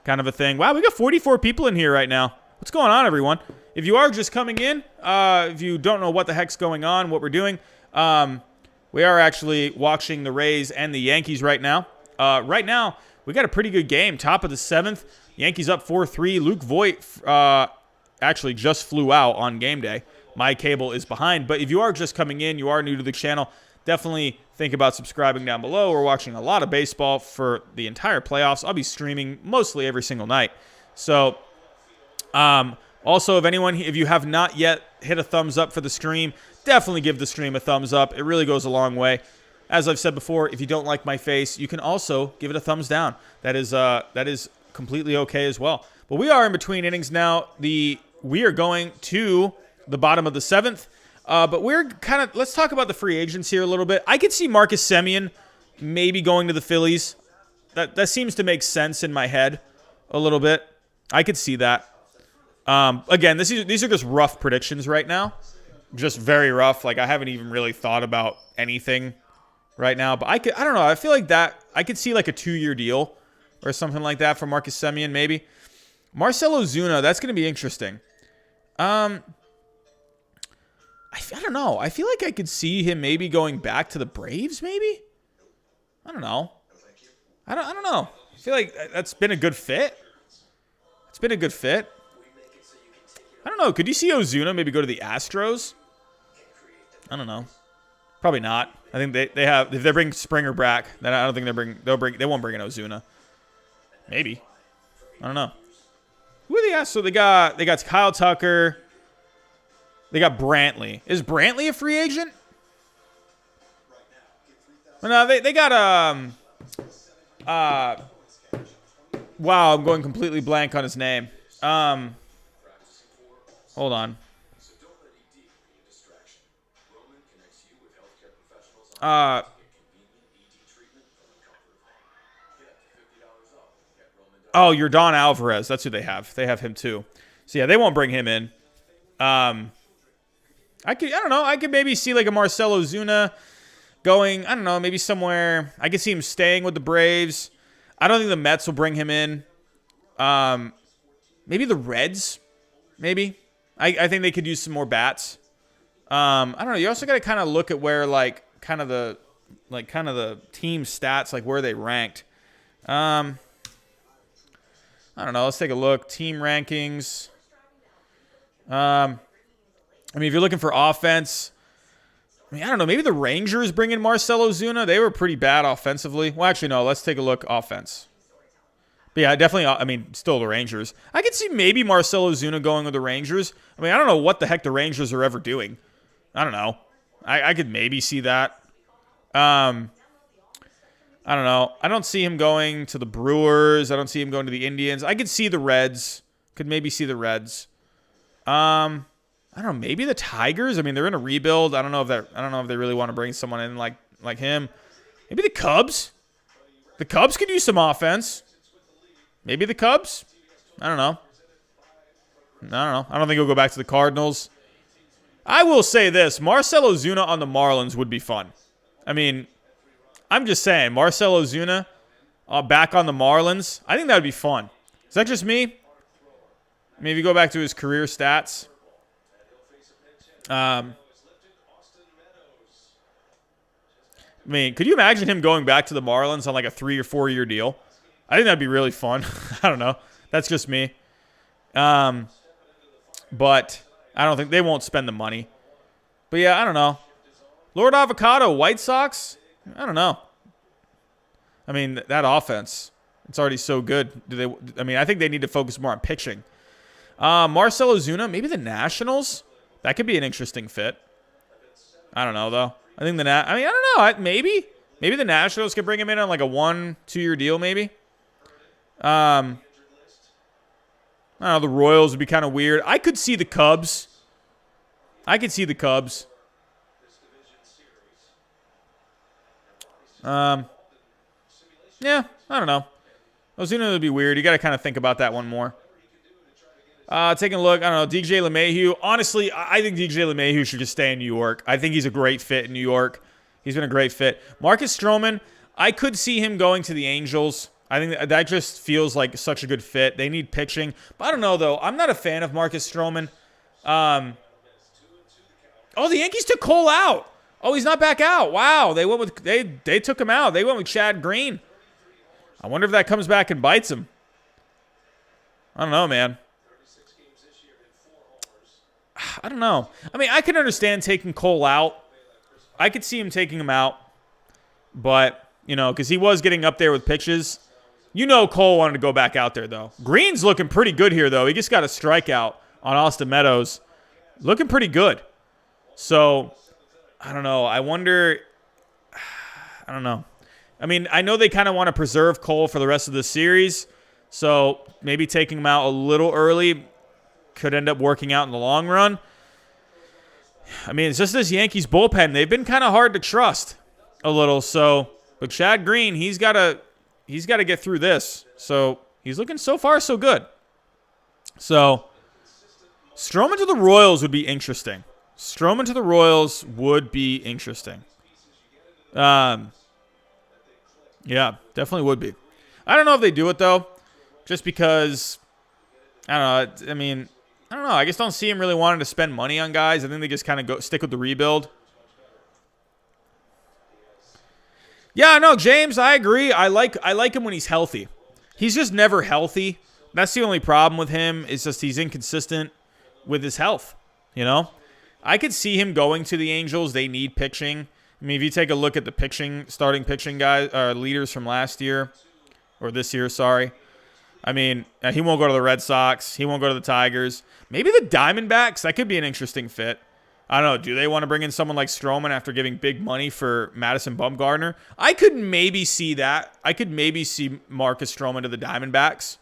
kind of a thing. Wow, we got 44 people in here right now. What's going on, everyone? If you are just coming in, if you don't know what the heck's going on, what we're doing, we are actually watching the Rays and the Yankees right now. Right now, we got a pretty good game. Top of the 7th. Yankees up 4-3. Luke Voigt actually just flew out on game day. My cable is behind. But if you are just coming in, you are new to the channel, definitely think about subscribing down below. We're watching a lot of baseball for the entire playoffs. I'll be streaming mostly every single night. So, also, if you have not yet hit a thumbs up for the stream, definitely give the stream a thumbs up. It really goes a long way. As I've said before, if you don't like my face, you can also give it a thumbs down. That is completely okay as well. But we are in between innings now. We are going to the bottom of the 7th. But let's talk about the free agents here a little bit. I could see Marcus Semien maybe going to the Phillies. That seems to make sense in my head a little bit. I could see that. Again, these are just rough predictions right now. Just very rough. Like, I haven't even really thought about anything right now. But I don't know. I feel like that I could see like a 2-year deal or something like that for Marcus Semien maybe. Marcell Ozuna, that's going to be interesting. I don't know. I feel like I could see him maybe going back to the Braves maybe? I don't know. I don't know. I feel like that's been a good fit. It's been a good fit. I don't know. Could you see Ozuna maybe go to the Astros? I don't know. Probably not. I think they have, if they bring Springer back, then I don't think they won't bring in Ozuna. Maybe. I don't know. Who are the Astros? So they got Kyle Tucker. They got Brantley. Is Brantley a free agent? No, they got wow, I'm going completely blank on his name. Hold on. Oh, Yordan Alvarez. That's who they have. They have him too. So yeah, they won't bring him in. I don't know. I could maybe see like a Marcell Ozuna going, I don't know, maybe somewhere. I could see him staying with the Braves. I don't think the Mets will bring him in. Maybe the Reds. Maybe. I think they could use some more bats. I don't know. You also got to kind of look at where kind of the team stats, like where they ranked. I don't know. Let's take a look. Team rankings. I mean, if you're looking for offense, I mean, I don't know. Maybe the Rangers bring in Marcell Ozuna. They were pretty bad offensively. Well, actually, no. Let's take a look offense. But yeah, definitely, I mean, still the Rangers. I could see maybe Marcell Ozuna going with the Rangers. I mean, I don't know what the heck the Rangers are ever doing. I don't know. I could maybe see that. I don't know. I don't see him going to the Brewers. I don't see him going to the Indians. I could see the Reds. Could maybe see the Reds. I don't know. Maybe the Tigers. I mean, they're in a rebuild. I don't know if they really want to bring someone in like him. Maybe the Cubs. The Cubs could use some offense. Maybe the Cubs. I don't know. I don't think he'll go back to the Cardinals. I will say this. Marcell Ozuna on the Marlins would be fun. I mean, I'm just saying. Marcell Ozuna back on the Marlins. I think that would be fun. Is that just me? Maybe go back to his career stats. I mean, could you imagine him going back to the Marlins on like a 3 or 4 year deal? I think that'd be really fun. I don't know. That's just me. But I don't think they won't spend the money. But yeah, I don't know. Lord Avocado, White Sox? I don't know. I mean, that offense, it's already so good. I think they need to focus more on pitching. Marcell Ozuna, maybe the Nationals? That could be an interesting fit. I don't know, though. I don't know. Maybe the Nationals could bring him in on like a 1-2 year deal, maybe. I don't know. The Royals would be kind of weird. I could see the Cubs. Yeah, I don't know. Ozuna would be weird. You got to kind of think about that one more. Taking a look, I don't know, DJ LeMahieu. Honestly, I think DJ LeMahieu should just stay in New York. I think he's a great fit in New York. He's been a great fit. Marcus Stroman, I could see him going to the Angels. I think that just feels like such a good fit. They need pitching. But I don't know, though. I'm not a fan of Marcus Stroman. The Yankees took Cole out. Oh, he's not back out. Wow, they took him out. They went with Chad Green. I wonder if that comes back and bites him. I don't know, man. I don't know. I mean, I can understand taking Cole out. I could see him taking him out. But, because he was getting up there with pitches. Cole wanted to go back out there, though. Green's looking pretty good here, though. He just got a strikeout on Austin Meadows. Looking pretty good. So, I don't know. I wonder. I don't know. I mean, I know they kind of want to preserve Cole for the rest of the series. So, maybe taking him out a little early could end up working out in the long run. I mean, it's just this Yankees bullpen. They've been kind of hard to trust a little. So, but Chad Green, he's got to get through this. So, he's looking so far so good. So, Stroman to the Royals would be interesting. Yeah, definitely would be. I don't know if they do it, though, just because, I don't know. I mean, I don't know. I just don't see him really wanting to spend money on guys. I think they just kind of stick with the rebuild. Yeah, no, James, I agree. I like him when he's healthy. He's just never healthy. That's the only problem with him. It's just he's inconsistent with his health, I could see him going to the Angels. They need pitching. I mean, if you take a look at the starting pitching guys, leaders from last year, or this year, sorry. I mean, he won't go to the Red Sox. He won't go to the Tigers. Maybe the Diamondbacks. That could be an interesting fit. I don't know. Do they want to bring in someone like Stroman after giving big money for Madison Bumgarner? I could maybe see that. I could maybe see Marcus Stroman to the Diamondbacks.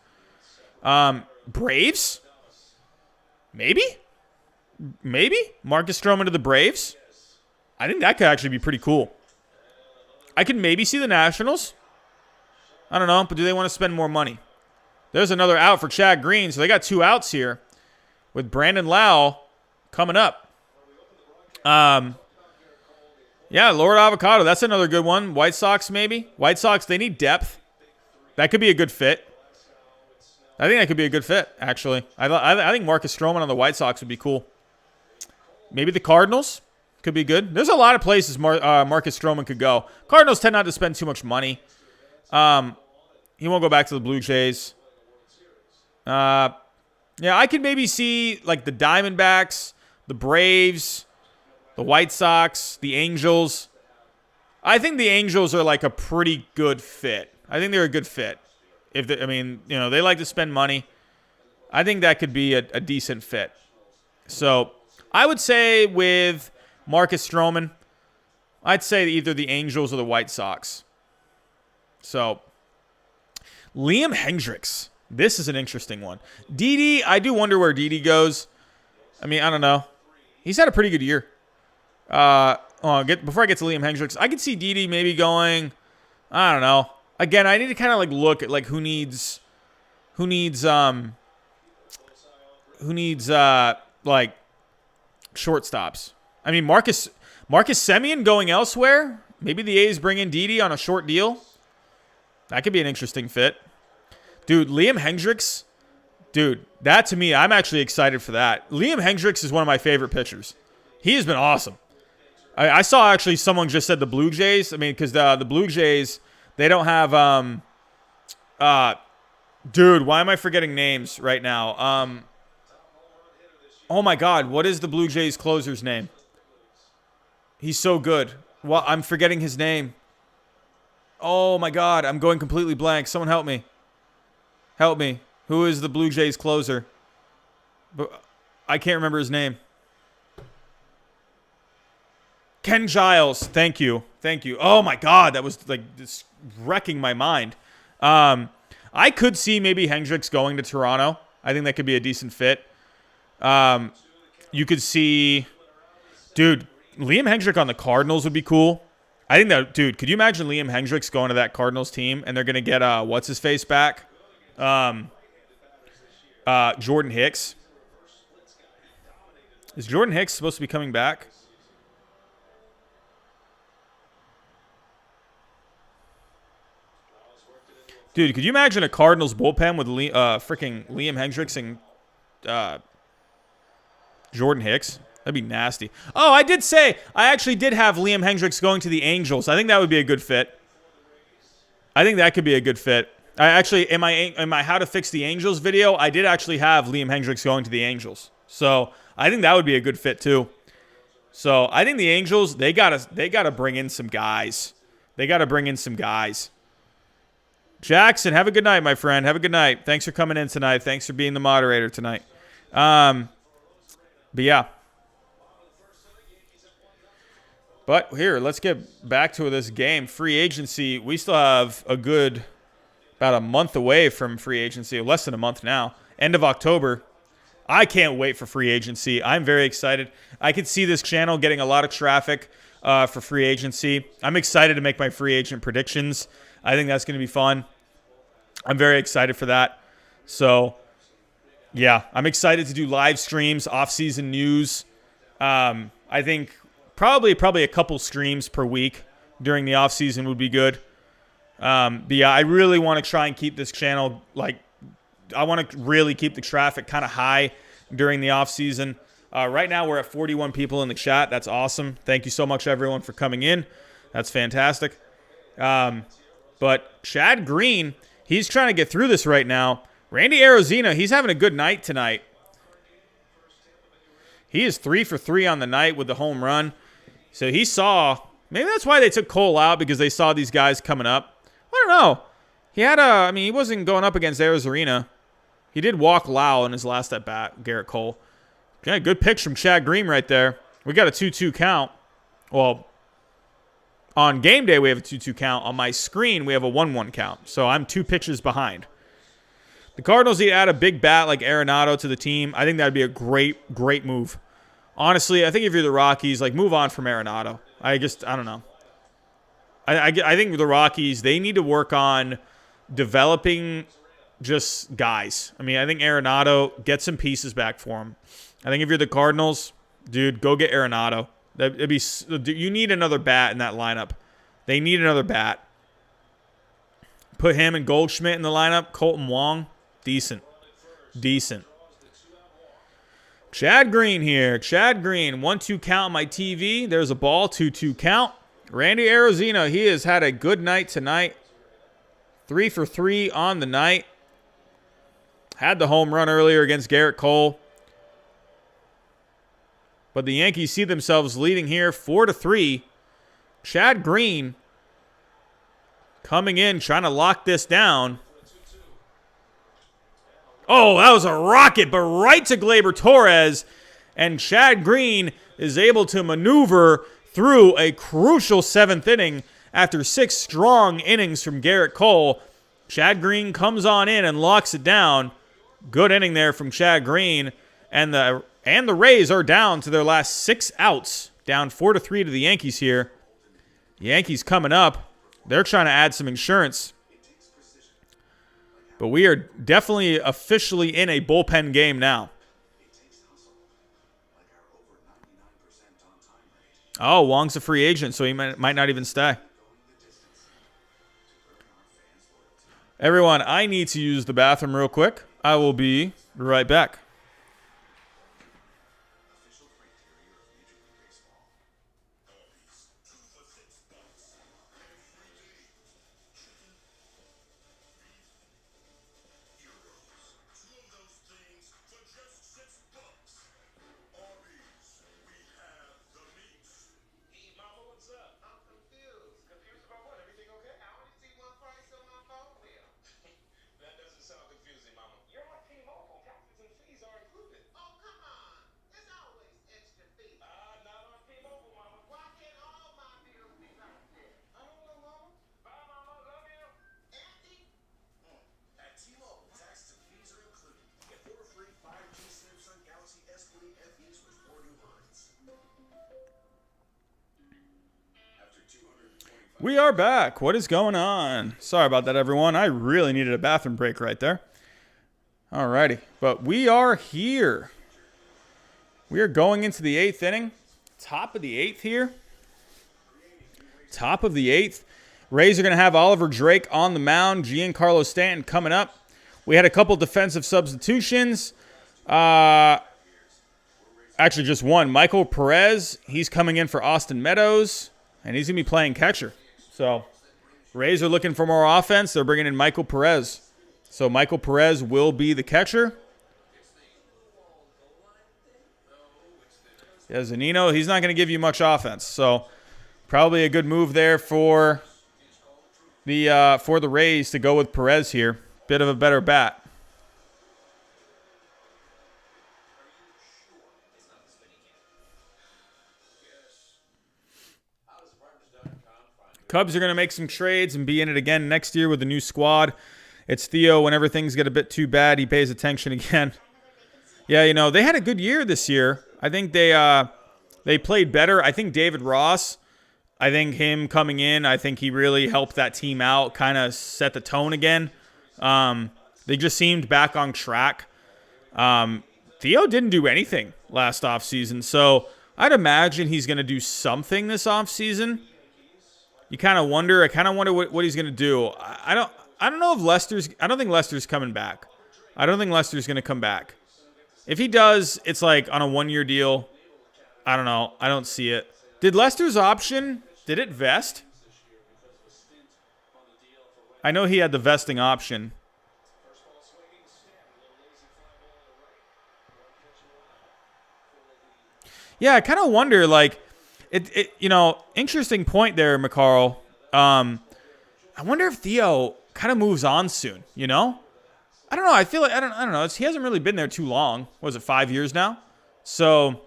Braves? Maybe Marcus Stroman to the Braves. I think that could actually be pretty cool. I could maybe see the Nationals. I don't know, but do they want to spend more money? There's another out for Chad Green, so they got 2 outs here with Brandon Lau coming up. Yeah, Lord Avocado, that's another good one. White Sox, maybe. White Sox, they need depth. That could be a good fit. I think that could be a good fit, actually. I think Marcus Stroman on the White Sox would be cool. Maybe the Cardinals could be good. There's a lot of places Marcus Stroman could go. Cardinals tend not to spend too much money. He won't go back to the Blue Jays. Yeah, I could maybe see like the Diamondbacks, the Braves, the White Sox, the Angels. I think the Angels are like a pretty good fit. I think they're a good fit. I mean, you know, they like to spend money. I think that could be a decent fit. So I would say with Marcus Stroman, I'd say either the Angels or the White Sox. So Liam Hendricks. This is an interesting one. Didi, I do wonder where Didi goes. I mean, I don't know. He's had a pretty good year. Before I get to Liam Hendricks, I could see Didi maybe going, I don't know. Again, I need to kind of like look at like who needs like shortstops. I mean, Marcus Semien going elsewhere. Maybe the A's bring in Didi on a short deal. That could be an interesting fit. Dude, Liam Hendricks. Dude, that to me, I'm actually excited for that. Liam Hendricks is one of my favorite pitchers. He has been awesome. I saw actually someone just said the Blue Jays. I mean, because the Blue Jays, they don't have dude, why am I forgetting names right now? Oh my God, what is the Blue Jays closer's name? He's so good. Well, I'm forgetting his name. Oh my God, I'm going completely blank. Someone help me. Help me. Who is the Blue Jays closer? I can't remember his name. Ken Giles. Thank you. Thank you. Oh my God, that was like just wrecking my mind. I could see maybe Hendricks going to Toronto. I think that could be a decent fit. You could see, dude, Liam Hendricks on the Cardinals would be cool. I think that, dude, could you imagine Liam Hendricks going to that Cardinals team and they're going to get, what's-his-face back? Jordan Hicks. Is Jordan Hicks supposed to be coming back? Dude, could you imagine a Cardinals bullpen with freaking Liam Hendricks and Jordan Hicks? That'd be nasty. Oh, I actually did have Liam Hendricks going to the Angels. I think that would be a good fit. I think that could be a good fit. I actually, in my How to Fix the Angels video, I did actually have Liam Hendricks going to the Angels. So I think that would be a good fit too. So I think the Angels, they gotta bring in some guys. They gotta bring in some guys. Jackson, have a good night, my friend. Have a good night. Thanks for coming in tonight. Thanks for being the moderator tonight. But yeah. But here, let's get back to this game. Free agency, we still have about a month away from free agency, or less than a month now. End of October. I can't wait for free agency. I'm very excited. I could see this channel getting a lot of traffic for free agency. I'm excited to make my free agent predictions. I think that's going to be fun. I'm very excited for that. So, yeah, I'm excited to do live streams, off-season news. I think probably a couple streams per week during the off-season would be good. But yeah, I really want to try and keep this channel, I want to really keep the traffic kind of high during the off-season. Right now, we're at 41 people in the chat. That's awesome. Thank you so much, everyone, for coming in. That's fantastic. But Chad Green, he's trying to get through this right now. Randy Arozarena, he's having a good night tonight. He is 3 for 3 on the night with the home run. So he saw, maybe that's why they took Cole out, because they saw these guys coming up. I don't know. He wasn't going up against Arozarena. He did walk Lau in his last at bat, Garrett Cole. Okay, good pitch from Chad Green right there. We got a 2-2 count. Well, on game day, we have a 2-2 count. On my screen, we have a 1-1 count. So I'm 2 pitches behind. The Cardinals need to add a big bat like Arenado to the team. I think that would be a great, great move. Honestly, I think if you're the Rockies, move on from Arenado. I don't know. I think the Rockies, they need to work on developing just guys. I think Arenado, get some pieces back for him. I think if you're the Cardinals, dude, go get Arenado. You need another bat in that lineup. They need another bat. Put him and Goldschmidt in the lineup. Colton Wong, decent. Chad Green here. Chad Green, 1-2 count on my TV. There's a ball, 2-2 count. Randy Arozarena, he has had a good night tonight. 3 for 3 on the night. Had the home run earlier against Garrett Cole. But the Yankees see themselves leading here 4-3. Chad Green coming in, trying to lock this down. Oh, that was a rocket, but right to Gleyber Torres. And Chad Green is able to maneuver through a crucial 7th inning after 6 strong innings from Garrett Cole. Chad Green comes on in and locks it down. Good inning there from Chad Green. And the Rays are down to their last 6 outs. Down 4-3 to the Yankees here. Yankees coming up. They're trying to add some insurance. But we are definitely officially in a bullpen game now. Oh, Wong's a free agent, so he might not even stay. Everyone, I need to use the bathroom real quick. I will be right back. We are back. What is going on? Sorry about that, everyone. I really needed a bathroom break right there. Alrighty. But we are here. We are going into the 8th inning. Top of the 8th here. Top of the 8th. Rays are going to have Oliver Drake on the mound. Giancarlo Stanton coming up. We had a couple defensive substitutions. Actually, just one. Michael Perez. He's coming in for Austin Meadows. And he's going to be playing catcher. So, Rays are looking for more offense. They're bringing in Michael Perez. So, Michael Perez will be the catcher. Yeah, Zunino, he's not going to give you much offense. So, probably a good move there for the Rays to go with Perez here. Bit of a better bat. Cubs are going to make some trades and be in it again next year with a new squad. It's Theo. Whenever things get a bit too bad, he pays attention again. Yeah, you know, they had a good year this year. I think they played better. I think David Ross, I think him coming in, I think he really helped that team out, kind of set the tone again. They just seemed back on track. Theo didn't do anything last offseason, so I'd imagine he's going to do something this offseason. You kind of wonder. I kind of wonder what he's going to do. I don't know if Lester's. I don't think Lester's coming back. I don't think Lester's going to come back. If he does, it's like on a 1-year deal. I don't know. I don't see it. Did Lester's option? Did it vest? I know he had the vesting option. Yeah, I kind of wonder, like, interesting point there, McCarl. I wonder if Theo kind of moves on soon, you know? I don't know. I feel like, I don't know. He hasn't really been there too long. Was it 5 years now? So,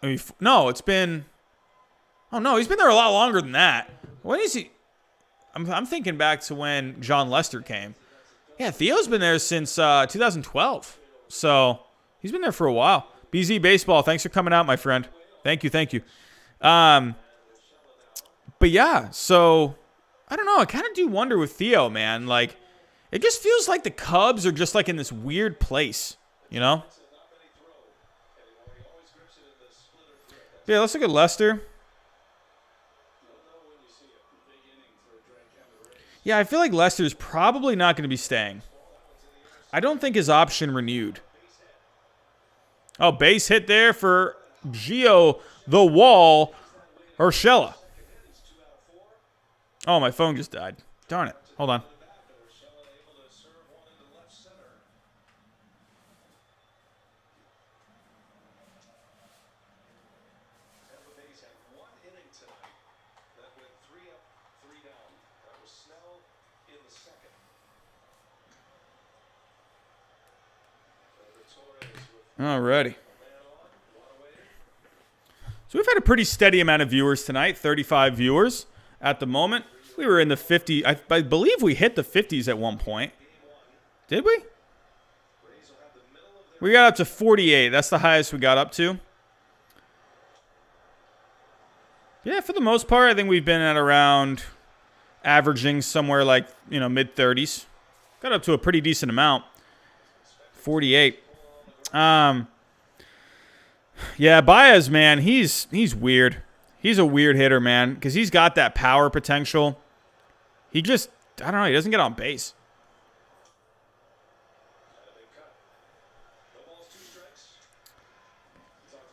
I mean, no, it's been, oh no, he's been there a lot longer than that. When is he? I'm thinking back to when John Lester came. Yeah, Theo's been there since 2012. So, he's been there for a while. BZ Baseball, thanks for coming out, my friend. Thank you. But yeah, so I don't know. I kind of do wonder with Theo, man. Like, it just feels like the Cubs are just like in this weird place, you know? Yeah, let's look at Lester. Yeah, I feel like Lester's probably not going to be staying. I don't think his option renewed. Oh, base hit there for Gio the Wall Urshela. Oh, my phone just died. Darn it. Hold on. Tampa Bay's had one inning tonight that went 3 up, 3 down. That was Snell in the second. Alrighty. So we've had a pretty steady amount of viewers tonight, 35 viewers at the moment. We were in the 50. I believe we hit the 50s at one point. Did we? We got up to 48. That's the highest we got up to. Yeah, for the most part, I think we've been at around averaging somewhere like, mid-30s. Got up to a pretty decent amount. 48. Yeah, Baez, man, he's weird. He's a weird hitter, man, because he's got that power potential. He just, I don't know, he doesn't get on base.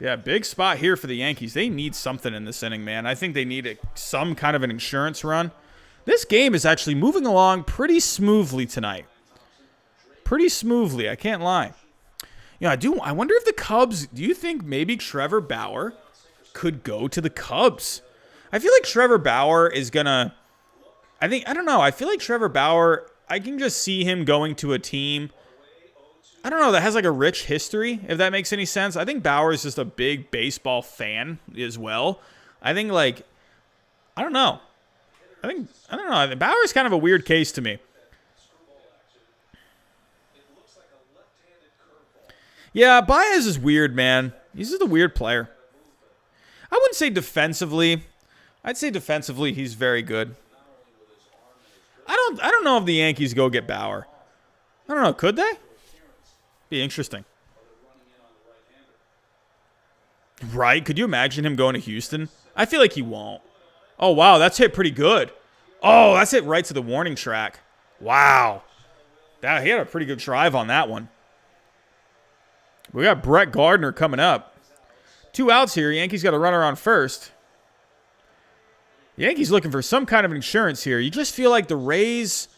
Yeah, big spot here for the Yankees. They need something in this inning, man. I think they need some kind of an insurance run. This game is actually moving along pretty smoothly tonight. Pretty smoothly, I can't lie. I wonder if the Cubs, do you think maybe Trevor Bauer could go to the Cubs? I feel like Trevor Bauer is going to, I don't know. I feel like Trevor Bauer, I can just see him going to a team, I don't know, that has like a rich history, if that makes any sense. I think Bauer is just a big baseball fan as well. I think I don't know. Bauer is kind of a weird case to me. Yeah, Baez is weird, man. He's just a weird player. I wouldn't say defensively. I'd say defensively he's very good. I don't know if the Yankees go get Bauer. I don't know. Could they? Be interesting. Right? Could you imagine him going to Houston? I feel like he won't. Oh, wow. That's hit pretty good. Oh, that's hit right to the warning track. Wow. He had a pretty good drive on that one. We got Brett Gardner coming up. 2 outs here. Yankees got a runner on first. Yankees looking for some kind of insurance here. You just feel like the Rays,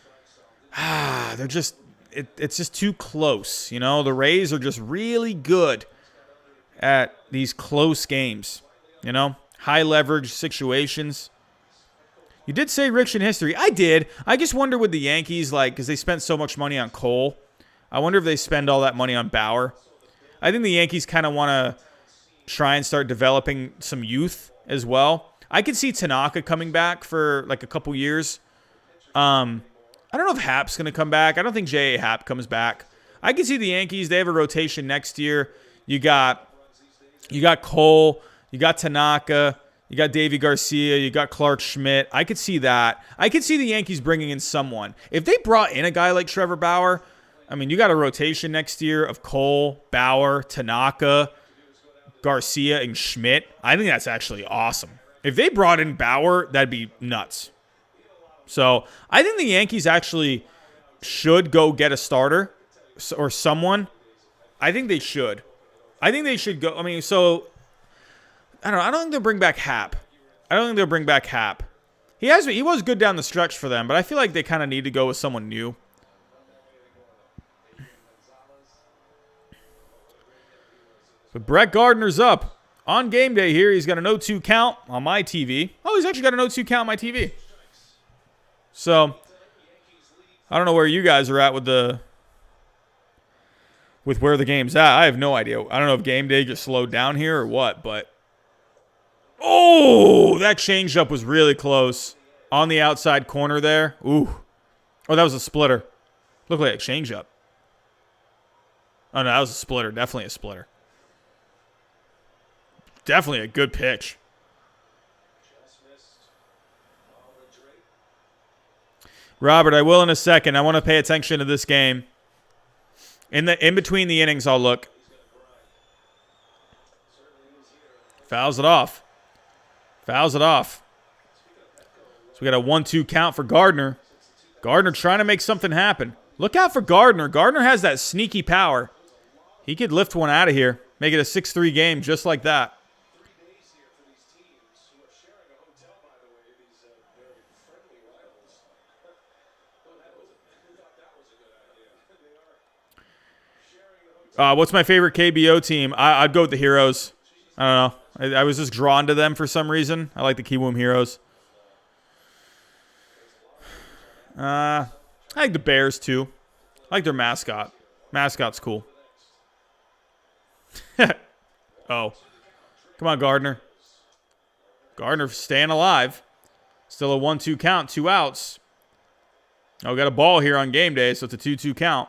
they're just, it's just too close. The Rays are just really good at these close games. High leverage situations. You did say rich in history. I did. I just wonder with the Yankees, because they spent so much money on Cole. I wonder if they spend all that money on Bauer. I think the Yankees kind of want to try and start developing some youth as well. I could see Tanaka coming back for a couple years. I don't know if Happ's going to come back. I don't think J.A. Happ comes back. I can see the Yankees. They have a rotation next year. You got Cole. You got Tanaka. You got Davy Garcia. You got Clark Schmidt. I could see that. I could see the Yankees bringing in someone. If they brought in a guy like Trevor Bauer, you got a rotation next year of Cole, Bauer, Tanaka, Garcia, and Schmidt. I think that's actually awesome. If they brought in Bauer, that'd be nuts. So I think the Yankees actually should go get a starter or someone. I think they should. I think they should go. So I don't think they'll bring back Happ. He was good down the stretch for them, but I feel like they kind of need to go with someone new. But Brett Gardner's up on game day here. He's got an 0-2 count on my TV. Oh, he's actually got an 0-2 count on my TV. So I don't know where you guys are at with where the game's at. I have no idea. I don't know if game day just slowed down here or what, but oh, that changeup was really close on the outside corner there. Ooh. Oh, that was a splitter. Looked like a changeup. Oh, no, that was a splitter. Definitely a splitter. Definitely a good pitch. Robert, I will in a second. I want to pay attention to this game. In between the innings, I'll look. Fouls it off. So we got a 1-2 count for Gardner. Gardner trying to make something happen. Look out for Gardner. Gardner has that sneaky power. He could lift one out of here. Make it a 6-3 game just like that. What's my favorite KBO team? I'd go with the Heroes. I don't know. I was just drawn to them for some reason. I like the Kiwoom Heroes. I like the Bears, too. I like their mascot. Mascot's cool. Oh. Come on, Gardner. Gardner staying alive. Still a 1-2 count, 2 outs. Oh, we got a ball here on game day, so it's a 2-2 count.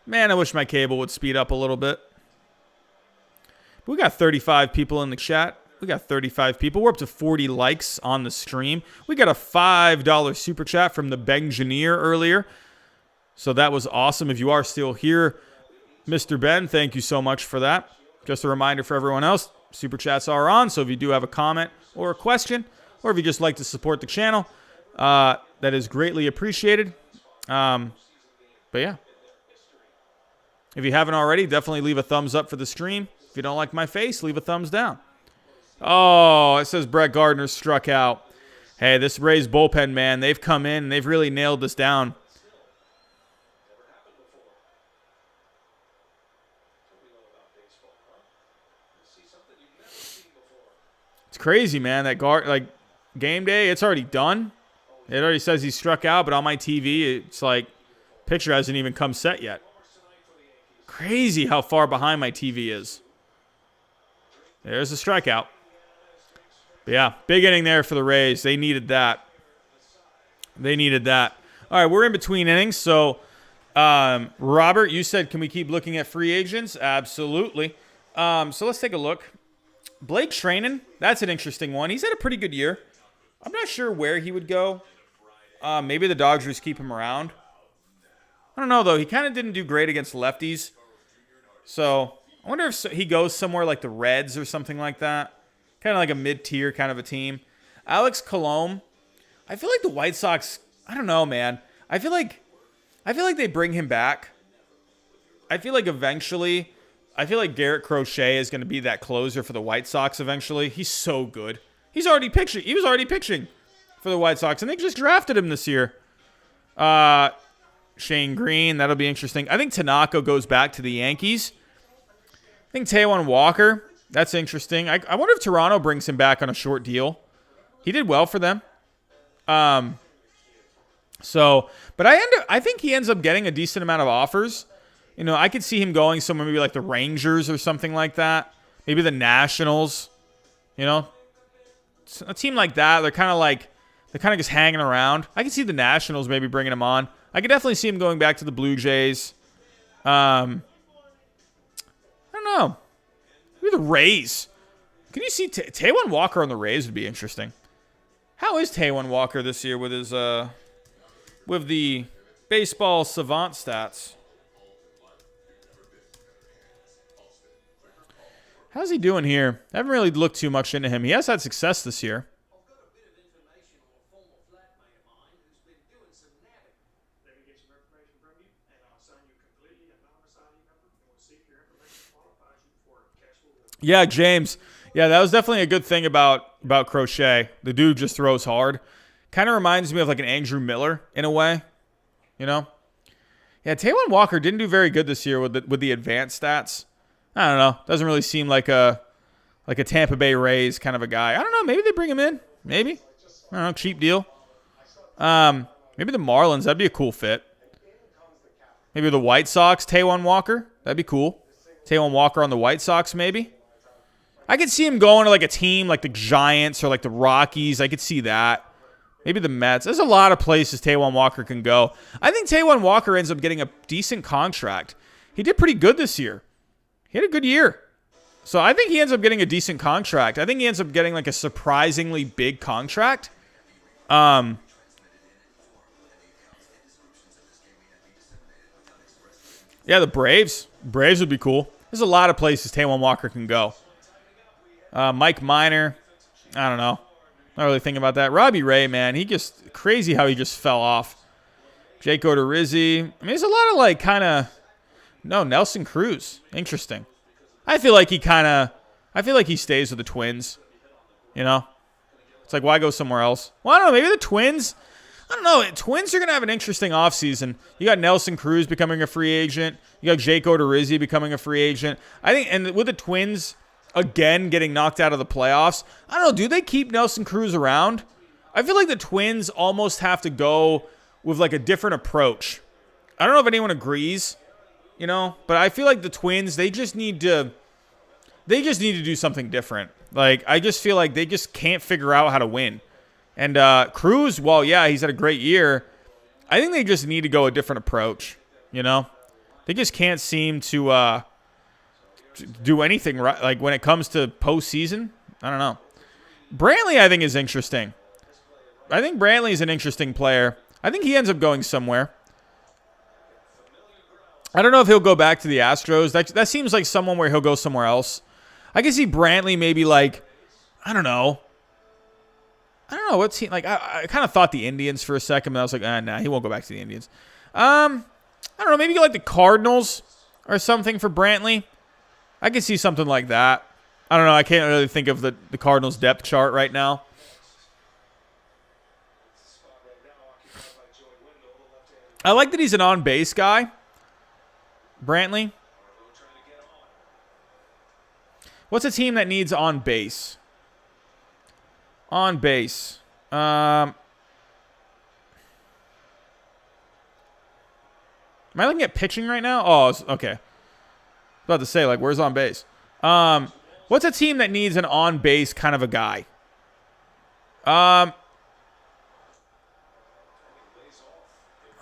Man, I wish my cable would speed up a little bit. We got 35 people in the chat. We got 35 people. We're up to 40 likes on the stream. We got a $5 super chat from the Bengineer earlier. So that was awesome. If you are still here, Mr. Ben, thank you so much for that. Just a reminder for everyone else, super chats are on. So if you do have a comment or a question, or if you just like to support the channel, that is greatly appreciated. But yeah. If you haven't already, definitely leave a thumbs up for the stream. If you don't like my face, leave a thumbs down. Oh, it says Brett Gardner struck out. Hey, this Rays bullpen, man, they've come in and they've really nailed this down. It's crazy, man. That game day, it's already done. It already says he struck out, but on my TV, it's like picture hasn't even come set yet. Crazy how far behind my TV is. There's a strikeout. But yeah, big inning there for the Rays. They needed that. They needed that. All right, we're in between innings. So, Robert, you said, can we keep looking at free agents? Absolutely. So let's take a look. Blake Treinen, that's an interesting one. He's had a pretty good year. I'm not sure where he would go. Maybe the Dodgers keep him around. I don't know, though. He kind of didn't do great against lefties. So I wonder if he goes somewhere like the Reds or something like that. Kind of like a mid-tier kind of a team. Alex Colomé. I feel like the White Sox, I don't know, man. I feel like they bring him back. I feel like eventually, Garrett Crochet is going to be that closer for the White Sox eventually. He's so good. He was already pitching for the White Sox, and they just drafted him this year. Shane Green, that'll be interesting. I think Tanaka goes back to the Yankees. I think Taijuan Walker, that's interesting. I wonder if Toronto brings him back on a short deal. He did well for them. But I think he ends up getting a decent amount of offers. You know, I could see him going somewhere maybe like the Rangers or something like that. Maybe the Nationals. You know, a team like that. They're kind of just hanging around. I could see the Nationals maybe bringing him on. I could definitely see him going back to the Blue Jays. I don't know. Maybe the Rays. Can you see Taijuan Walker on the Rays would be interesting. How is Taijuan Walker this year with his with the baseball savant stats? How's he doing here? I haven't really looked too much into him. He has had success this year. Yeah, James. Yeah, that was definitely a good thing about Crochet. The dude just throws hard. Kind of reminds me of like an Andrew Miller in a way, you know? Yeah, Taijuan Walker didn't do very good this year with the advanced stats. I don't know. Doesn't really seem like a Tampa Bay Rays kind of a guy. I don't know. Maybe they bring him in. Maybe. I don't know. Cheap deal. Maybe the Marlins. That'd be a cool fit. Maybe the White Sox, Taijuan Walker. That'd be cool. Taijuan Walker on the White Sox, maybe. I could see him going to like a team like the Giants or like the Rockies. I could see that. Maybe the Mets. There's a lot of places Taijuan Walker can go. I think Taijuan Walker ends up getting a decent contract. He did pretty good this year. He had a good year. So I think he ends up getting a decent contract. I think he ends up getting like a surprisingly big contract. Yeah, the Braves. Braves would be cool. There's a lot of places Taijuan Walker can go. Mike Minor. I don't know. Not really thinking about that. Robbie Ray, man. He just crazy how he just fell off. Jake Odorizzi. I mean, there's a lot of like kind of... No, Nelson Cruz. Interesting. I feel like he stays with the Twins. You know? It's like, why go somewhere else? Well, I don't know. Maybe the Twins... I don't know. Twins are going to have an interesting offseason. You got Nelson Cruz becoming a free agent. You got Jake Odorizzi becoming a free agent. I think, and with the Twins, again, getting knocked out of the playoffs, I don't know. Do they keep Nelson Cruz around? I feel like the Twins almost have to go with like a different approach. I don't know if anyone agrees. you know. But I feel like the Twins, they just need to do something different. Like, I just feel like they just can't figure out how to win. And Cruz, well, yeah, he's had a great year. I think they just need to go a different approach, you know. They just can't seem to do anything right. Like, when it comes to postseason, I don't know. Brantley, I think, is interesting. I think Brantley is an interesting player. I think he ends up going somewhere. I don't know if he'll go back to the Astros. That seems like someone where he'll go somewhere else. I can see Brantley maybe like, I don't know what team. Like, I kind of thought the Indians for a second, but I was like, nah, he won't go back to the Indians. I don't know, maybe like the Cardinals or something for Brantley. I could see something like that. I don't know. I can't really think of the Cardinals depth chart right now. I like that he's an on-base guy, Brantley. What's a team that needs on base? On base. Am I looking at pitching right now? Oh, okay. I was about to say, like, where's on base? What's a team that needs an on base kind of a guy? I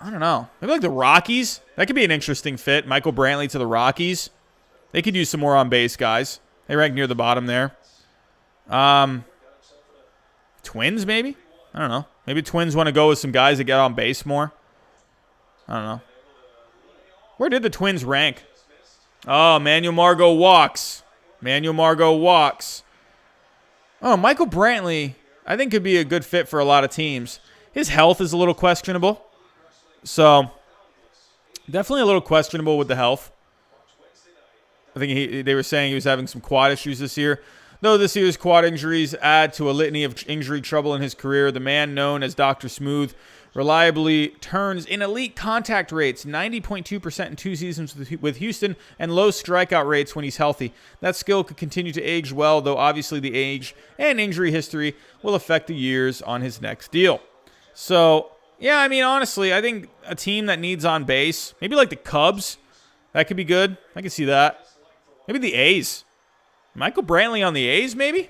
don't know. Maybe like the Rockies. That could be an interesting fit. Michael Brantley to the Rockies. They could use some more on base guys. They rank near the bottom there. Twins, maybe? I don't know. Maybe Twins want to go with some guys that get on base more. I don't know. Where did the Twins rank? Oh, Manuel Margot walks. Oh, Michael Brantley, I think, could be a good fit for a lot of teams. His health is a little questionable. So, definitely a little questionable with the health. I think they were saying he was having some quad issues this year. Though this year's quad injuries add to a litany of injury trouble in his career, the man known as Dr. Smooth reliably turns in elite contact rates, 90.2% in 2 seasons with Houston, and low strikeout rates when he's healthy. That skill could continue to age well, though obviously the age and injury history will affect the years on his next deal. So, yeah, I mean, honestly, I think a team that needs on base, maybe like the Cubs, that could be good. I can see that. Maybe the A's. Michael Brantley on the A's, maybe?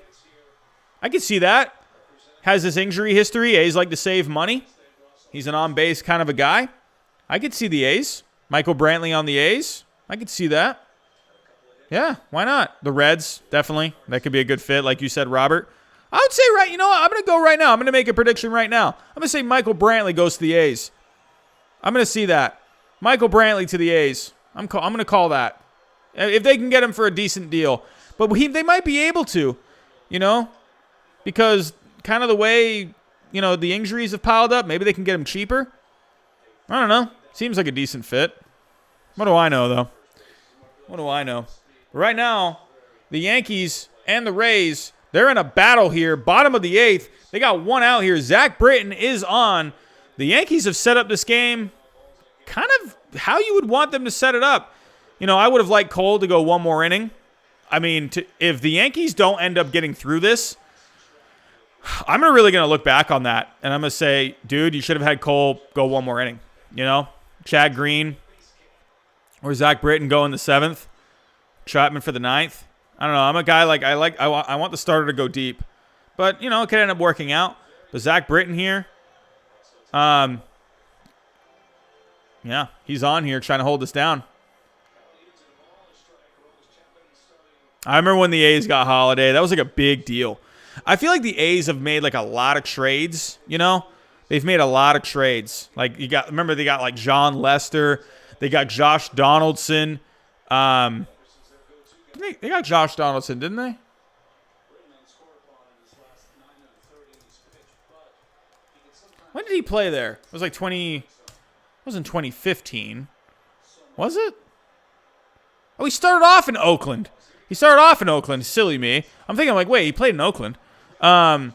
I could see that. Has this injury history. A's like to save money. He's an on-base kind of a guy. I could see the A's. Michael Brantley on the A's. I could see that. Yeah, why not? The Reds, definitely. That could be a good fit, like you said, Robert. I would say, you know what? I'm going to go right now. I'm going to make a prediction right now. I'm going to say Michael Brantley goes to the A's. I'm going to see that. Michael Brantley to the A's. I'm going to call that. If they can get him for a decent deal. But they might be able to, you know, because kind of the way, you know, the injuries have piled up, maybe they can get him cheaper. I don't know. Seems like a decent fit. What do I know, though? What do I know? Right now, the Yankees and the Rays, they're in a battle here. Bottom of the 8th. They got one out here. Zach Britton is on. The Yankees have set up this game kind of how you would want them to set it up. You know, I would have liked Cole to go one more inning. I mean, if the Yankees don't end up getting through this, I'm really going to look back on that. And I'm going to say, dude, you should have had Cole go one more inning. You know, Chad Green or Zach Britton go in the 7th. Chapman for the 9th. I don't know. I'm a guy I want the starter to go deep. But, you know, it could end up working out. But Zach Britton here, yeah, he's on here trying to hold us down. I remember when the A's got Holiday. That was like a big deal. I feel like the A's have made like a lot of trades, you know? They've made a lot of trades. Like remember they got like John Lester. They got Josh Donaldson. They got Josh Donaldson, didn't they? When did he play there? It was like it wasn't 2015. Was it? Oh, he started off in Oakland. Silly me. I'm thinking like, wait, he played in Oakland. Yeah,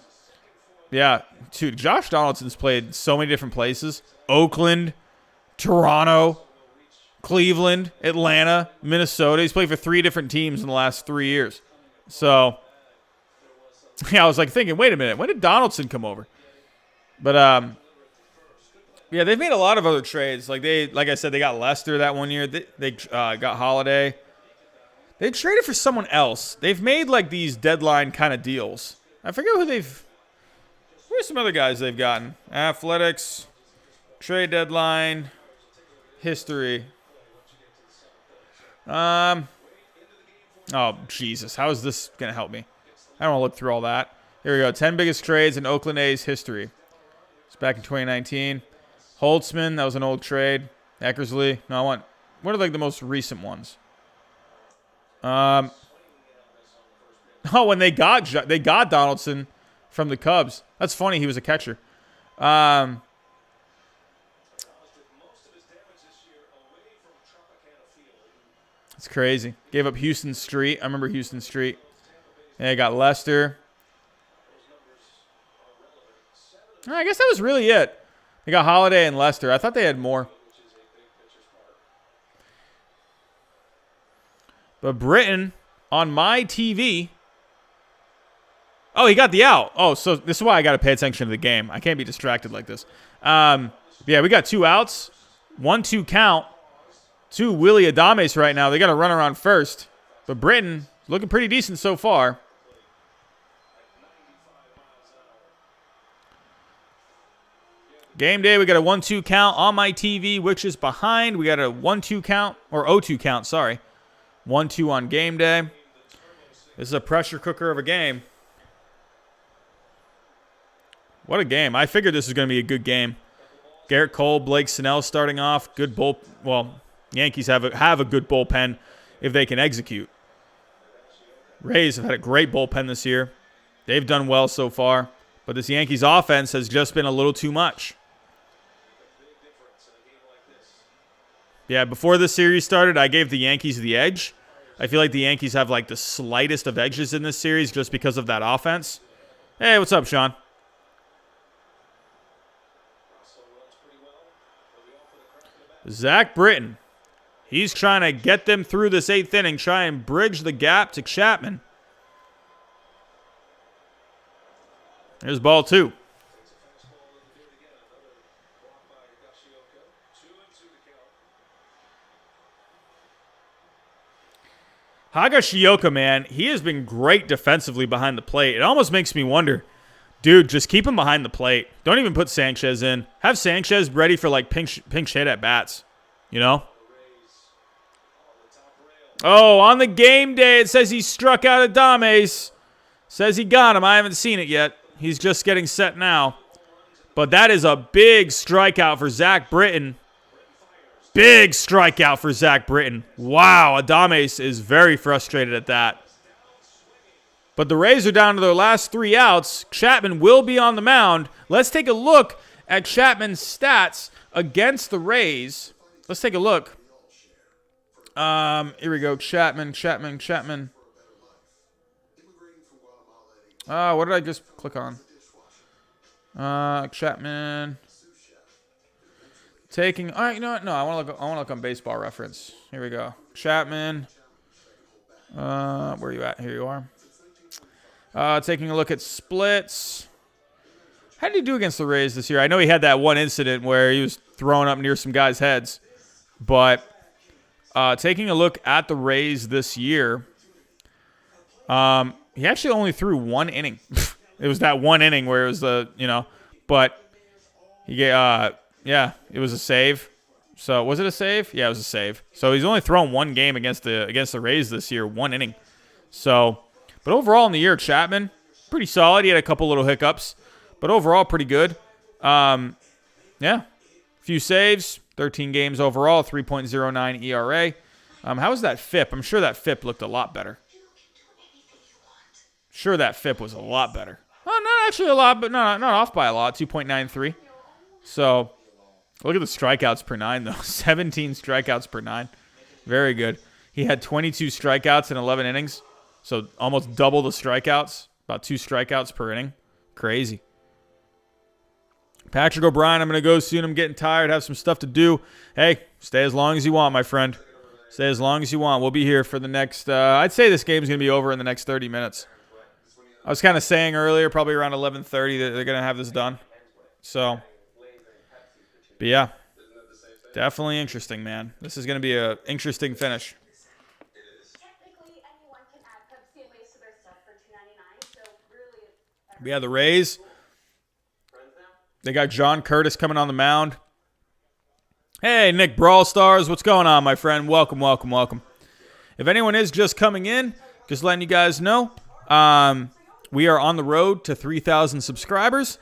dude, Josh Donaldson's played so many different places. Oakland, Toronto, Cleveland, Atlanta, Minnesota. He's played for 3 different teams in the last 3 years. So, yeah, I was like thinking, wait a minute, when did Donaldson come over? But, Yeah, they've made a lot of other trades. Like I said, they got Lester that one year. They got Holiday. They traded for someone else. They've made like these deadline kind of deals. I forget who they've. Where's some other guys they've gotten? Athletics, trade deadline, history. Oh Jesus, how is this gonna help me? I don't want to look through all that. Here we go. 10 biggest trades in Oakland A's history. It's back in 2019. Holtzman, that was an old trade. Eckersley. No, what are like the most recent ones? Oh, when they got Donaldson from the Cubs. That's funny. He was a catcher. It's crazy. Gave up Houston Street. I remember Houston Street. And they got Lester. I guess that was really it. They got Holiday and Lester. I thought they had more. But Britton on my TV. Oh, he got the out. Oh, so this is why I got to pay attention to the game. I can't be distracted like this. Yeah, we got 2 outs. 1-2 count. 2 Willie Adames right now. They got to run around first. But Britton looking pretty decent so far. Game day, we got a 1-2 count on my TV, which is behind. We got a 1-2 count, or 0-2 count, sorry. 1-2 on game day. This is a pressure cooker of a game. What a game. I figured this was going to be a good game. Garrett Cole, Blake Snell starting off. Good bull. Well, Yankees have a good bullpen if they can execute. Rays have had a great bullpen this year. They've done well so far. But this Yankees offense has just been a little too much. Yeah, before the series started, I gave the Yankees the edge. I feel like the Yankees have like the slightest of edges in this series just because of that offense. Hey, what's up, Sean? Zach Britton. He's trying to get them through this 8th inning, try and bridge the gap to Chapman. There's ball 2. Higashioka, man, he has been great defensively behind the plate. It almost makes me wonder, dude, just keep him behind the plate. Don't even put Sanchez in. Have Sanchez ready for like pinch hit at bats, you know? Oh, on the game day, it says he struck out Adames. Says he got him. I haven't seen it yet. He's just getting set now. But that is a big strikeout for Zach Britton. Big strikeout for Zach Britton. Wow, Adames is very frustrated at that. But the Rays are down to their last 3 outs. Chapman will be on the mound. Let's take a look at Chapman's stats against the Rays. Let's take a look. Here we go. Chapman. What did I just click on? Chapman. Taking. All right, you know what? No, I want to look on Baseball Reference. Here we go. Chapman. Where are you at? Here you are. Taking a look at splits. How did he do against the Rays this year? I know he had that one incident where he was throwing up near some guys' heads, but taking a look at the Rays this year, he actually only threw 1 inning. It was that 1 inning where it was but he yeah, it was a save. So was it a save? Yeah, it was a save. So he's only thrown 1 game against the Rays this year, 1 inning. So, but overall in the year, Chapman pretty solid. He had a couple little hiccups, but overall pretty good. Yeah, few saves, 13 games overall, 3.09 ERA. How was that FIP? I'm sure that FIP looked a lot better. Sure, that FIP was a lot better. Oh, not actually a lot, but not off by a lot, 2.93. So, look at the strikeouts per 9, though. 17 strikeouts per 9. Very good. He had 22 strikeouts in 11 innings, so almost double the strikeouts, about 2 strikeouts per inning. Crazy. Patrick O'Brien, I'm going to go soon. I'm getting tired, have some stuff to do. Hey, stay as long as you want, my friend. Stay as long as you want. We'll be here for the next, I'd say this game's going to be over in the next 30 minutes. I was kind of saying earlier, probably around 11:30, that they're going to have this done. So, But yeah, definitely interesting, man. This is going to be an interesting finish. Technically, anyone can add Pepsi and Lay's to their stuff for $2.99. So really, But yeah, the Rays, they got John Curtis coming on the mound. Hey, Nick Brawl Stars, what's going on, my friend? Welcome, welcome, welcome. If anyone is just coming in, just letting you guys know, we are on the road to 3,000 subscribers.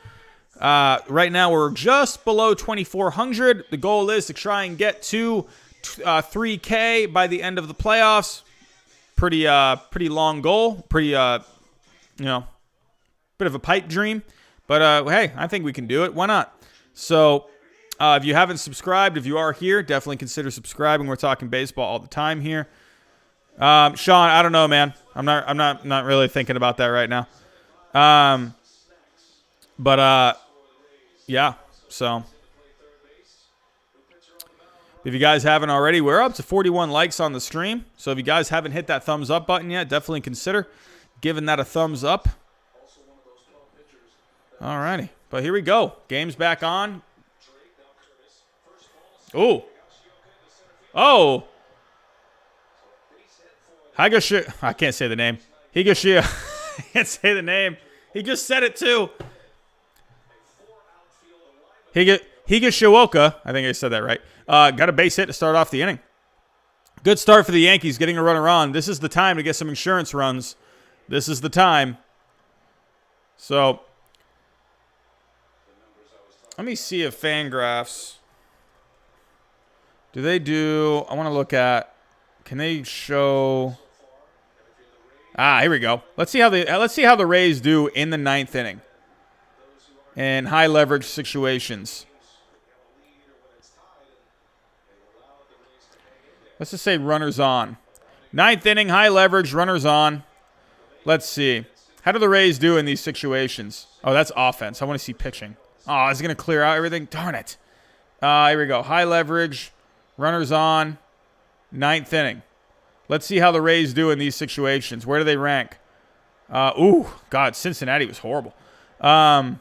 Right now, we're just below 2,400. The goal is to try and get to 3K by the end of the playoffs. Pretty long goal. Pretty, bit of a pipe dream. But, hey, I think we can do it. Why not? So, if you haven't subscribed, if you are here, definitely consider subscribing. We're talking baseball all the time here. Sean, I don't know, man. I'm not really thinking about that right now. Yeah. So, if you guys haven't already, we're up to 41 likes on the stream. So if you guys haven't hit that thumbs up button yet, definitely consider giving that a thumbs up. Alrighty, but here we go. Game's back on. Oh. Higashi. I can't say the name. Higashia. I can't say the name. He just said it too. Higashioka. I think I said that right. Got a base hit to start off the inning. Good start for the Yankees, getting a runner on. This is the time to get some insurance runs. This is the time. So, let me see if Fangraphs. Do they do? I want to look at. Can they show? Here we go. Let's see how the Rays do in the ninth inning in high leverage situations. Let's just say runners on. Ninth inning, high leverage, runners on. Let's see. How do the Rays do in these situations? Oh, that's offense. I want to see pitching. Oh, is it going to clear out everything? Darn it. Here we go. High leverage, runners on, ninth inning. Let's see how the Rays do in these situations. Where do they rank? God, Cincinnati was horrible. I'll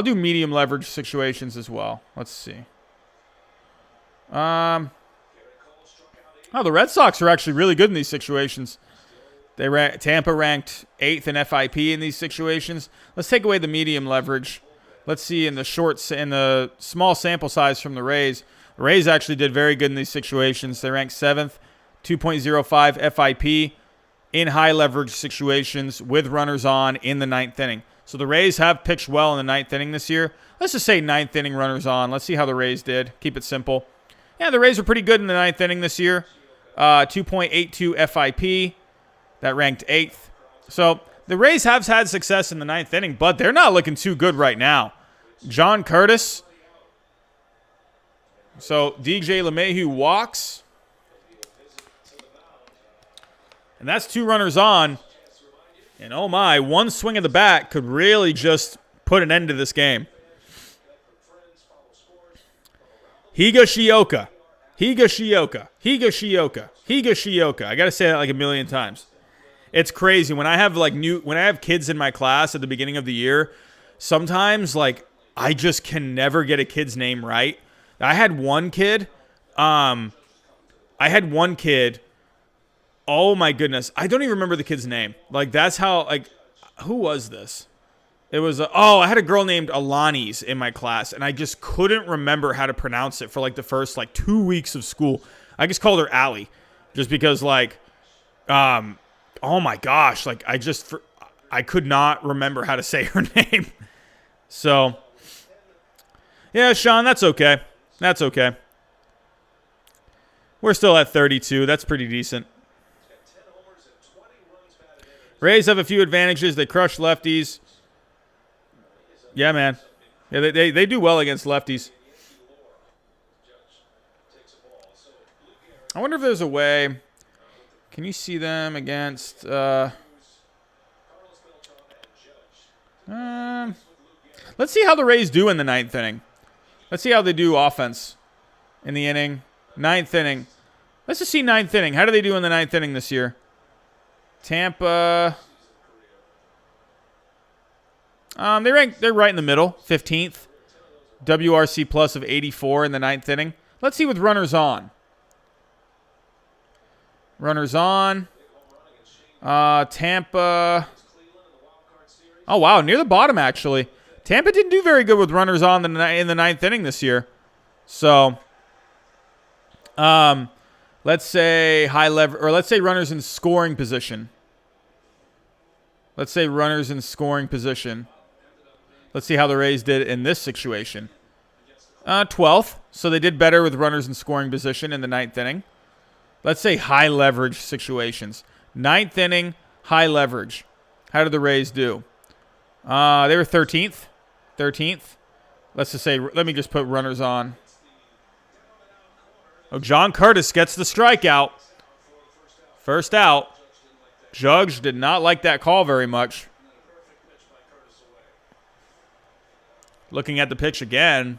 do medium leverage situations as well. Let's see. The Red Sox are actually really good in these situations. Tampa ranked 8th in FIP in these situations. Let's take away the medium leverage. Let's see in the small sample size from the Rays. The Rays actually did very good in these situations. They ranked 7th, 2.05 FIP in high leverage situations with runners on in the ninth inning. So the Rays have pitched well in the ninth inning this year. Let's just say ninth inning runners on. Let's see how the Rays did. Keep it simple. Yeah, the Rays were pretty good in the ninth inning this year. 2.82 FIP. That ranked 8th. So the Rays have had success in the ninth inning, but they're not looking too good right now. John Curtis. So DJ LeMahieu walks. And that's 2 runners on. And oh my, one swing of the bat could really just put an end to this game. Higashioka. I got to say that like a million times. It's crazy when I have kids in my class at the beginning of the year. Sometimes I just can never get a kid's name right. I had one kid. Oh my goodness, I don't even remember the kid's name. That's how who was this? It was I had a girl named Alanis in my class, and I just couldn't remember how to pronounce it for the first 2 weeks of school. I just called her Allie, just because oh my gosh, I could not remember how to say her name. So yeah, Sean, that's okay. That's okay. We're still at 32. That's pretty decent. Rays have a few advantages. They crush lefties. Yeah, man. Yeah, they do well against lefties. I wonder if there's a way. Can you see them against... let's see how the Rays do in the ninth inning. Let's see how they do offense in the inning. Ninth inning. Let's just see ninth inning. How do they do in the ninth inning this year? Tampa. They're right in the middle, 15th. WRC plus of 84 in the 9th inning. Let's see with runners on. Runners on. Tampa. Oh, wow. Near the bottom, actually. Tampa didn't do very good with runners on in the 9th inning this year. So, let's say let's say runners in scoring position. Let's say runners in scoring position. Let's see how the Rays did in this situation. 12th. So they did better with runners in scoring position in the 9th inning. Let's say high leverage situations. 9th inning, high leverage. How did the Rays do? They were 13th. 13th. Let's just say, let me just put runners on. Oh, John Curtis gets the strikeout. First out. Judge did not like that call very much. Looking at the pitch again.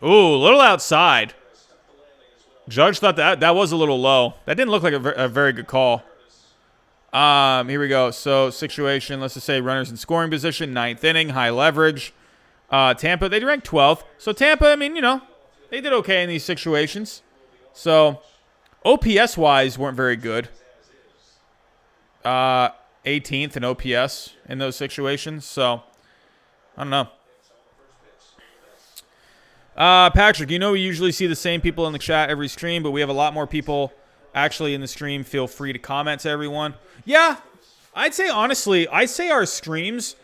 Ooh, a little outside. Judge thought that was a little low. That didn't look like a very good call. Here we go. So, situation, let's just say runners in scoring position, 9th inning, high leverage. Tampa, they ranked 12th. So, Tampa, I mean, they did okay in these situations. So, OPS-wise, weren't very good. 18th in OPS in those situations. So, I don't know. Patrick, we usually see the same people in the chat every stream, but we have a lot more people actually in the stream. Feel free to comment to everyone. Yeah, I'd say honestly, our streams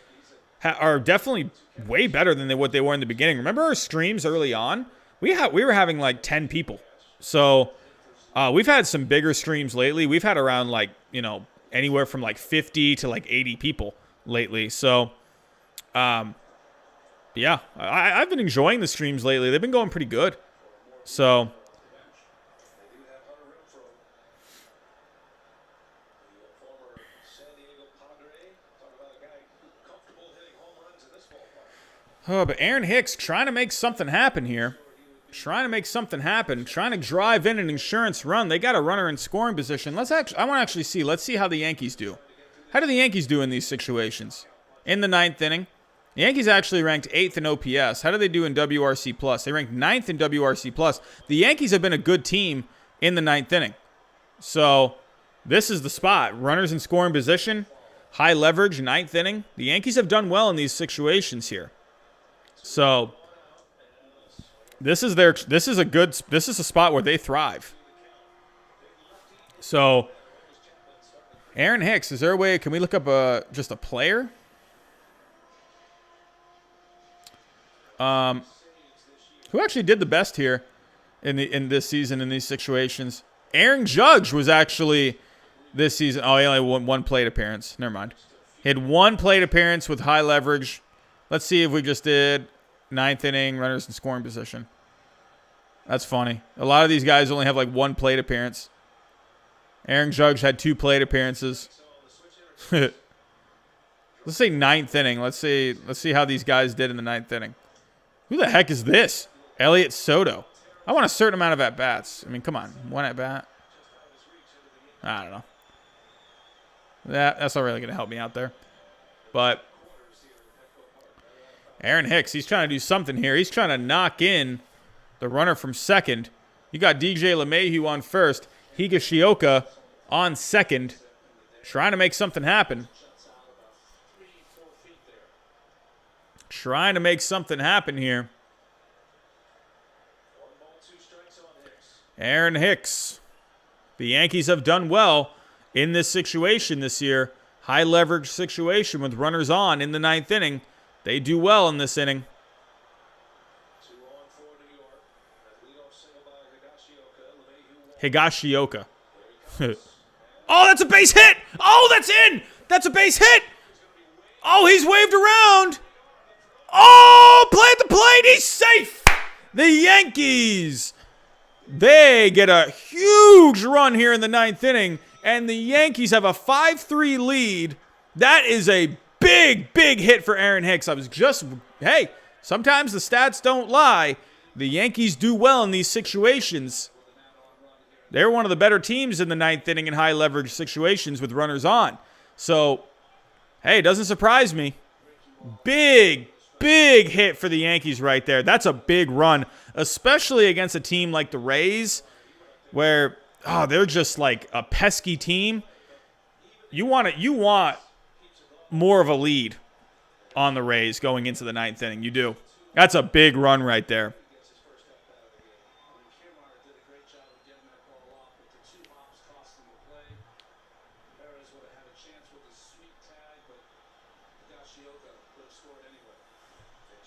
are definitely way better than what they were in the beginning. Remember our streams early on? We were having like 10 people. So we've had some bigger streams lately. We've had around like, anywhere from like 50 to like 80 people lately. So, yeah, I've been enjoying the streams lately. They've been going pretty good. So, but Aaron Hicks trying to make something happen here. Trying to make something happen. Trying to drive in an insurance run. They got a runner in scoring position. I want to actually see. Let's see how the Yankees do. How do the Yankees do in these situations? In the 9th inning. The Yankees actually ranked 8th in OPS. How do they do in WRC+? They ranked 9th in WRC+. The Yankees have been a good team in the 9th inning. So, this is the spot. Runners in scoring position, high leverage, 9th inning. The Yankees have done well in these situations here. So, this is a spot where they thrive. So, Aaron Hicks, is there a way, can we look up just a player? Who actually did the best here in this season in these situations? Aaron Judge was actually this season. Oh, he only won one plate appearance. Never mind. He had one plate appearance with high leverage. Let's see if we just did 9th inning, runners in scoring position. That's funny. A lot of these guys only have like one plate appearance. Aaron Judge had 2 plate appearances. Let's say 9th inning. Let's see how these guys did in the 9th inning. Who the heck is this? Elliot Soto. I want a certain amount of at-bats. I mean, come on. One at-bat. I don't know. That's not really going to help me out there. But Aaron Hicks, he's trying to do something here. He's trying to knock in the runner from second. You got DJ LeMahieu on first. Higashioka on second. Trying to make something happen. Trying to make something happen here. Aaron Hicks. The Yankees have done well in this situation this year. High leverage situation with runners on in the 9th inning. They do well in this inning. Higashioka. Oh, that's a base hit. Oh, that's in. That's a base hit. Oh, he's waved around. Oh, play at the plate. He's safe. The Yankees. They get a huge run here in the 9th inning, and the Yankees have a 5-3 lead. That is a big, big hit for Aaron Hicks. Hey, sometimes the stats don't lie. The Yankees do well in these situations. They're one of the better teams in the 9th inning in high leverage situations with runners on. So, hey, it doesn't surprise me. Big, big hit for the Yankees right there. That's a big run, especially against a team like the Rays, where they're just like a pesky team. You want more of a lead on the Rays going into the ninth inning. You do. That's a big run right there.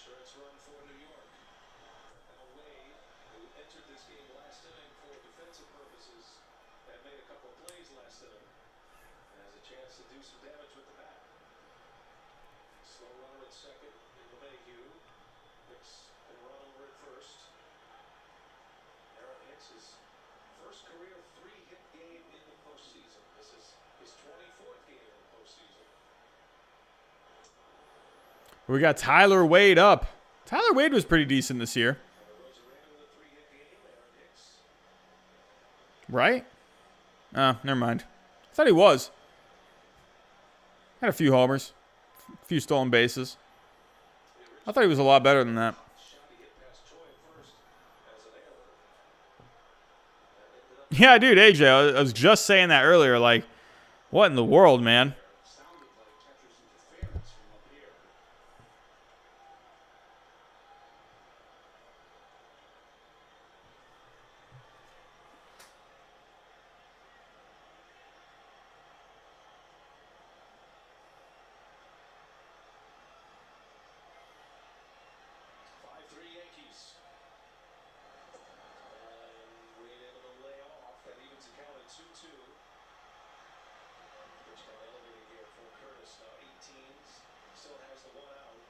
Insurance run for New York. Now Wade, who entered this game last inning for defensive purposes and made a couple of plays last inning, has a chance to do some damage with the bat. Slow runner at second in LeMahieu. Hicks can run over at first. Aaron Hicks' first career 3-hit game in the postseason. This is his 24th game in the postseason. We got Tyler Wade up. Tyler Wade was pretty decent this year. Right? Oh, never mind. I thought he was. Had a few homers. A few stolen bases. I thought he was a lot better than that. Yeah, dude, AJ, I was just saying that earlier. Like, what in the world, man? Yankees. And Wade able to lay off. That evens the count at 2-2. Pitch count elevated here for Curtis. Now 18s. Still has the one out.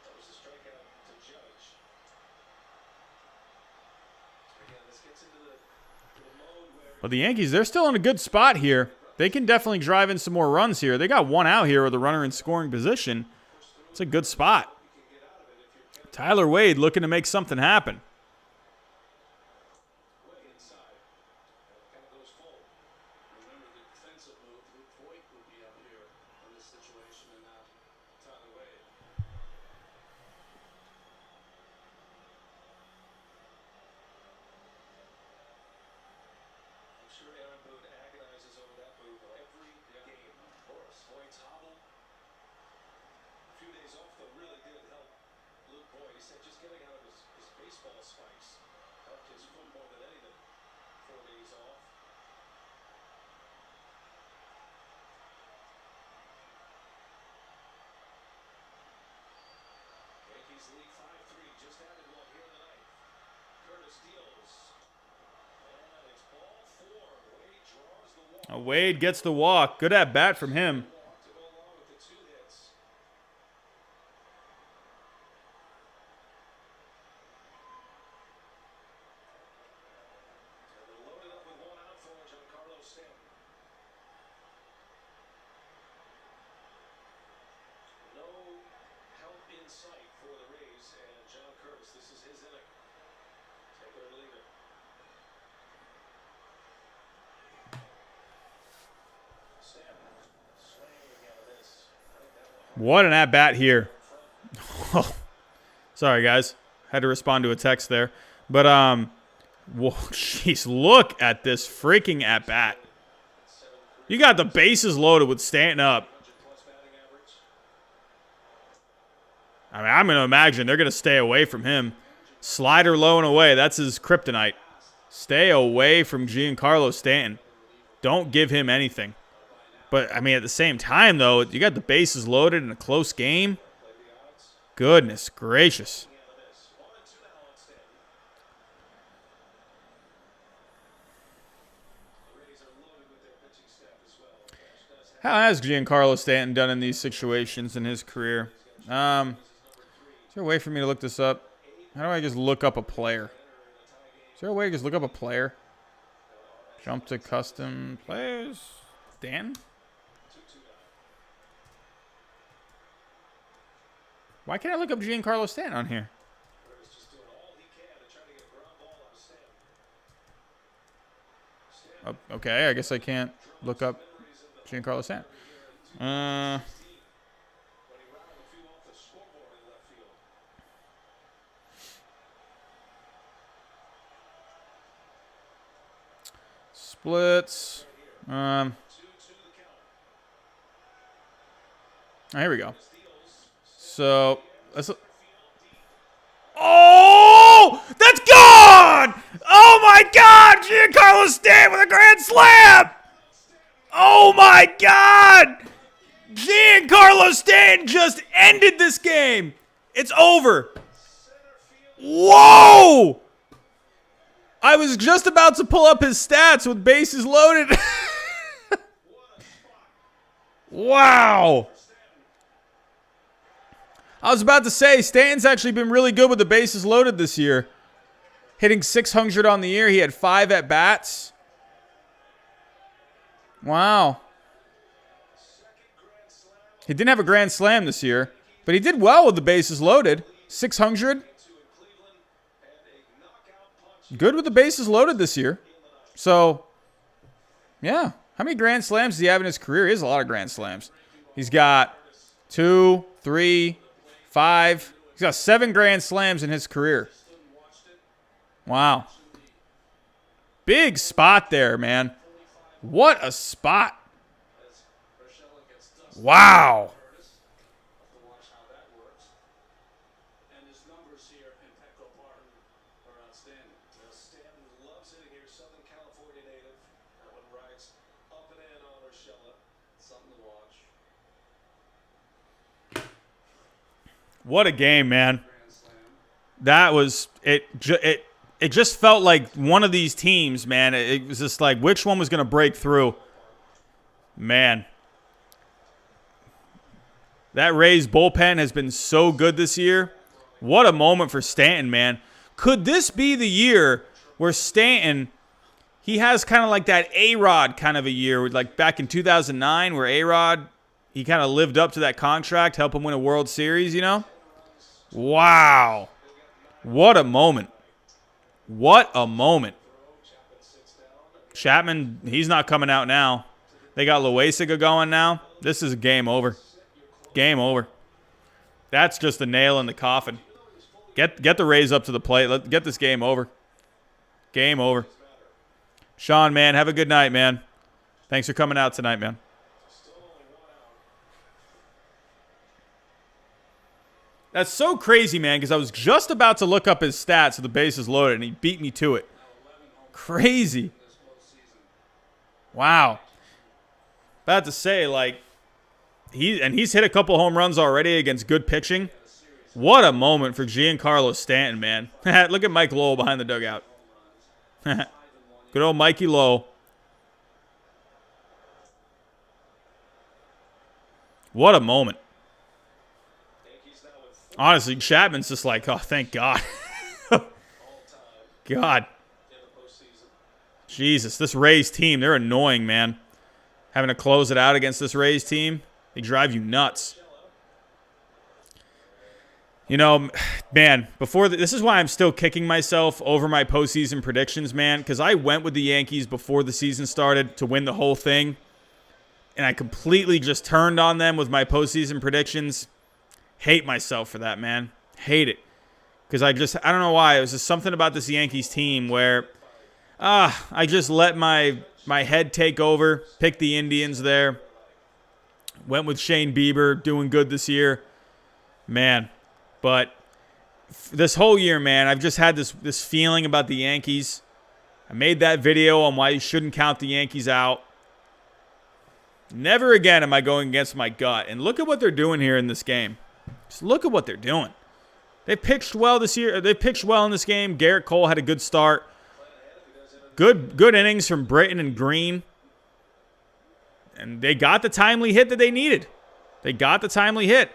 That was a strikeout to Judge. Again, this gets into the mode where... But the Yankees, they're still in a good spot here. They can definitely drive in some more runs here. They got one out here with a runner in scoring position. It's a good spot. Tyler Wade looking to make something happen. Just getting out of his baseball spikes helped his foot more than anything. 4 days off. Yankees lead 5-3. Just added one here in the ninth. Curtis deals. And it's ball 4. Wade draws the walk. Wade gets the walk. Good at bat from him. Stanton. No help in sight for the Rays and John Curtis. This is his inning. Take it or leave it. Stanton swinging again on this. What an at-bat here. Sorry, guys. Had to respond to a text there. But, whoa, jeez, look at this freaking at-bat. You got the bases loaded with Stanton up. I mean, I'm going to imagine they're going to stay away from him. Slider low and away. That's his kryptonite. Stay away from Giancarlo Stanton. Don't give him anything. But, I mean, at the same time, though, you got the bases loaded in a close game. Goodness gracious. How has Giancarlo Stanton done in these situations in his career? Is there a way for me to look this up? How do I just look up a player? Is there a way to just look up a player? Jump to custom players. Stanton? Why can't I look up Giancarlo Stanton on here? Oh, okay, I guess I can't look up Giancarlo Stanton. Splits. Here we go. So, let's... Oh! That's gone! Oh my God! Giancarlo Stanton with a grand slam! Oh my God! Giancarlo Stanton just ended this game. It's over. Whoa! I was just about to pull up his stats with bases loaded. Wow. I was about to say, Stanton's actually been really good with the bases loaded this year. Hitting .600 on the year. He had 5 at-bats. Wow. He didn't have a grand slam this year, but he did well with the bases loaded. .600. Good with the bases loaded this year. So, yeah. How many grand slams does he have in his career? He has a lot of grand slams. He's got 2, 3, 5. He's got 7 grand slams in his career. Wow. Big spot there, man. What a spot. Wow. And his numbers here in Petco Park are outstanding. Stanton loves hitting here, Southern California native. That one rides up and in on Urshela. Something to watch. What a game, man. That was it. It just felt like one of these teams, man. It was just like which one was going to break through. Man. That Rays bullpen has been so good this year. What a moment for Stanton, man. Could this be the year where Stanton, he has kind of like that A-Rod kind of a year, like back in 2009 where A-Rod, he kind of lived up to that contract, helped him win a World Series, you know? Wow. What a moment. What a moment. Chapman, he's not coming out now. They got Loaisaga going now. This is game over. Game over. That's just the nail in the coffin. Get the Rays up to the plate. Let's get this game over. Game over. Sean, man, have a good night, man. Thanks for coming out tonight, man. That's so crazy, man, because I was just about to look up his stats of the bases loaded, and he beat me to it. Crazy. Wow. About to say, like, he's hit a couple home runs already against good pitching. What a moment for Giancarlo Stanton, man. Look at Mike Lowell behind the dugout. Good old Mikey Lowe. What a moment. Honestly, Chapman's just like, oh, thank God. God. Jesus, this Rays team, they're annoying, man. Having to close it out against this Rays team, they drive you nuts. You know, man, this is why I'm still kicking myself over my postseason predictions, man, because I went with the Yankees before the season started to win the whole thing, and I completely just turned on them with my postseason predictions. Hate myself for that, man. Hate it. Because I don't know why. It was just something about this Yankees team where I just let my head take over, picked the Indians there. Went with Shane Bieber, doing good this year. Man, but this whole year, man, I've just had this feeling about the Yankees. I made that video on why you shouldn't count the Yankees out. Never again am I going against my gut. And look at what they're doing here in this game. Just look at what they're doing. They pitched well this year. They pitched well in this game. Garrett Cole had a good start. Good innings from Britton and Green. And they got the timely hit that they needed. They got the timely hit.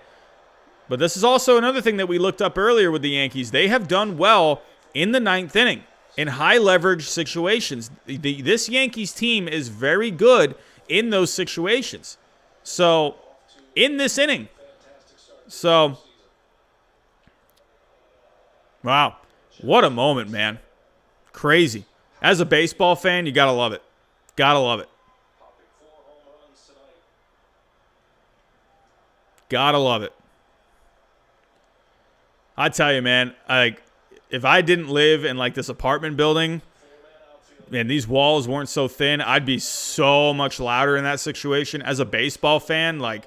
But this is also another thing that we looked up earlier with the Yankees. They have done well in the ninth inning in high leverage situations. This Yankees team is very good in those situations. So, in this inning. So, wow. What a moment, man. Crazy. As a baseball fan, you got to love it. Got to love it. Got to love it. I tell you, man, if I didn't live in like this apartment building, man, these walls weren't so thin, I'd be so much louder in that situation. As a baseball fan, like,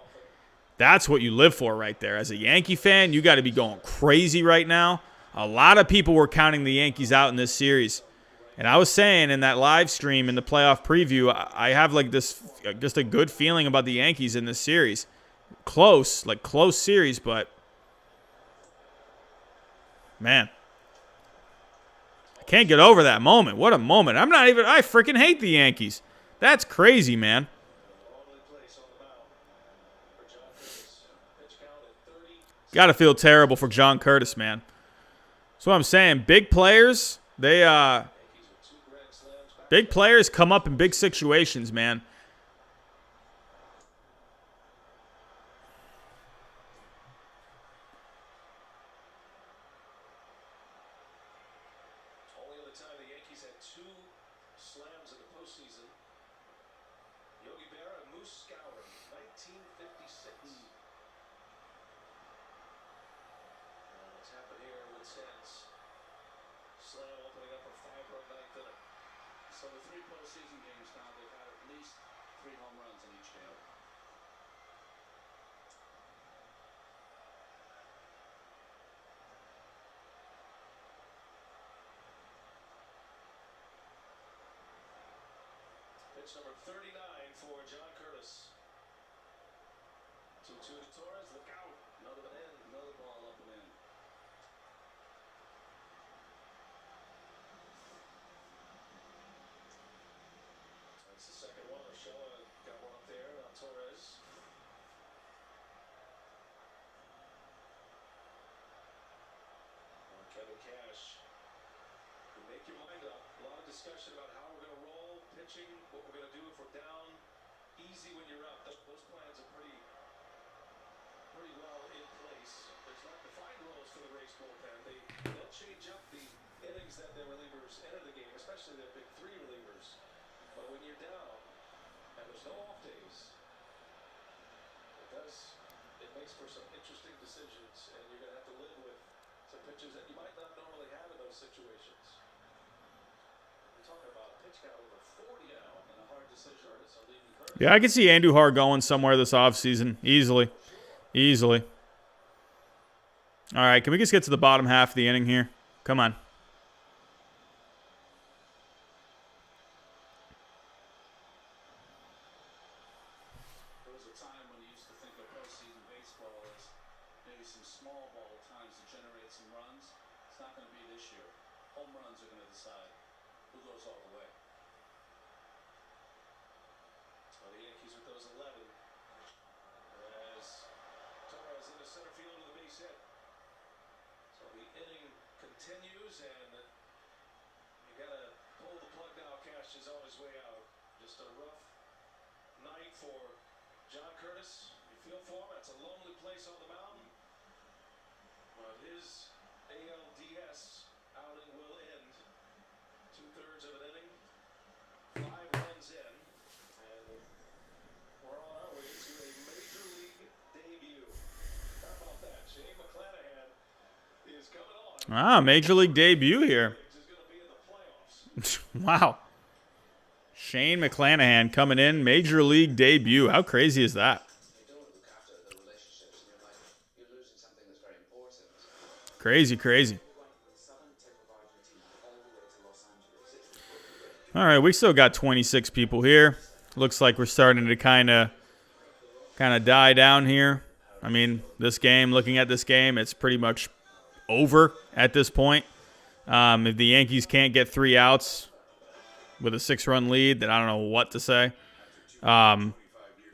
that's what you live for right there. As a Yankee fan, you got to be going crazy right now. A lot of people were counting the Yankees out in this series. And I was saying in that live stream in the playoff preview, I have like this, just a good feeling about the Yankees in this series. Close series, but man, I can't get over that moment. What a moment. I freaking hate the Yankees. That's crazy, man. Got to feel terrible for John Curtis, man. That's what I'm saying. Big players, big players come up in big situations, man. Only other time the Yankees had 2 slams in the postseason. Yogi Berra and Moose Skowron, 1956. What's happened here with Stanton's slam opening up a 5-run ninth inning. So the 3 postseason games now, they've had at least 3 home runs in each game. Pitch number 39 for John Curtis. 2-2 to Torres. Look out. Another one in, another ball up and in. That's the second one. Urshela got one up there on Torres. Kevin Cash. You make your mind up. A lot of discussion about how we're going to roll, pitching, what we're going to do if we're down. Easy when you're up. Those plans are pretty well in place. There's not defined roles for the Rays bullpen. They'll change up the innings that their relievers enter the game, especially their big 3 relievers. But when you're down and there's no off days, it makes for some interesting decisions, and you're going to have to live with some pitches that you might not normally have in those situations. We're talking about a pitch count over 40 now, and a hard decision. Yeah, I can see Andujar going somewhere this offseason. Easily. All right, can we just get to the bottom half of the inning here? Come on. There was a time when you used to think of postseason baseball as maybe some small ball times to generate some runs. It's not going to be this year. Home runs are going to decide who goes all the way. Well, the Yankees with those 11. As Torres into center field with a base hit. So the inning continues, and you got to pull the plug now. Cash is on his way out. Just a rough night for John Curtis. You feel for him. That's a lonely place on the mountain. But his ALDS outing will end 2/3 of an inning. 5 runs in. And we're on our way to a major league debut. How about that? Shane McClanahan is coming on. Major league debut here. Is going to be in the playoffs. Wow. Shane McClanahan coming in, major league debut. How crazy is that? Crazy. All right, we still got 26 people here. Looks like we're starting to kind of die down here. I mean, looking at this game, it's pretty much over at this point. If the Yankees can't get 3 outs with a 6-run lead, then I don't know what to say. But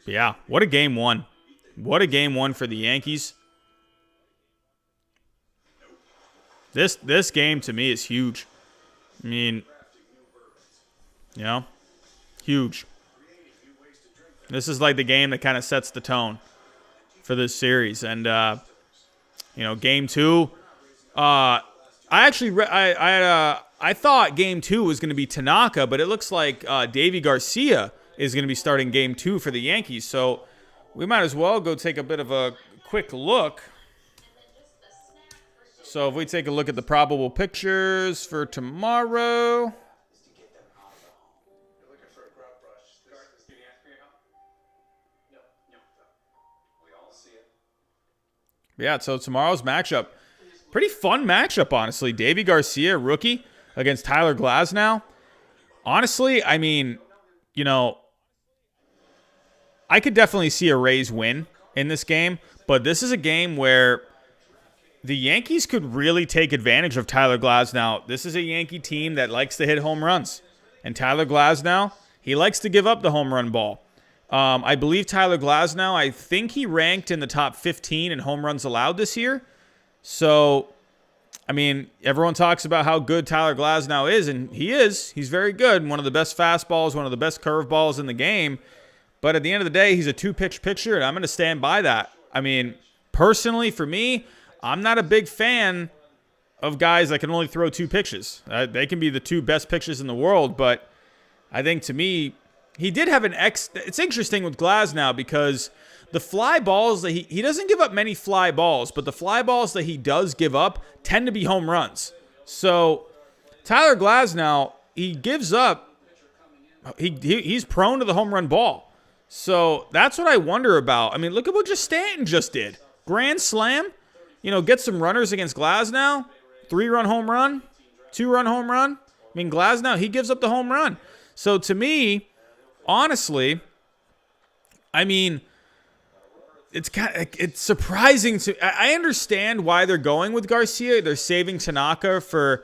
yeah, what a game one. What a game one for the Yankees. This game to me is huge. I mean, huge. This is like the game that kind of sets the tone for this series. And, game 2, I thought game 2 was going to be Tanaka, but it looks like Davy Garcia is going to be starting game 2 for the Yankees. So we might as well go take a bit of a quick look. So if we take a look at the probable pictures for tomorrow. Yeah, so tomorrow's matchup, pretty fun matchup, honestly. Davy Garcia, rookie, against Tyler Glasnow. Honestly, I mean, you know, I could definitely see a Rays win in this game, but this is a game where the Yankees could really take advantage of Tyler Glasnow. This is a Yankee team that likes to hit home runs. And Tyler Glasnow, he likes to give up the home run ball. I believe Tyler Glasnow, I think he ranked in the top 15 in home runs allowed this year. So, I mean, everyone talks about how good Tyler Glasnow is, and he is. He's very good. One of the best fastballs, one of the best curveballs in the game. But at the end of the day, he's a two-pitch pitcher, and I'm going to stand by that. I mean, personally, for me, I'm not a big fan of guys that can only throw two pitches. They can be the two best pitchers in the world, but I think to me, he did have it's interesting with Glasnow because the fly balls that he doesn't give up many fly balls, but the fly balls that he does give up tend to be home runs. So Tyler Glasnow, he gives up, he's prone to the home run ball. So that's what I wonder about. I mean, look at what Stanton just did. Grand slam, get some runners against Glasnow, 3-run home run, 2-run home run. I mean, Glasnow, he gives up the home run. So to me, honestly, I mean, it's surprising I understand why they're going with Garcia. They're saving Tanaka for,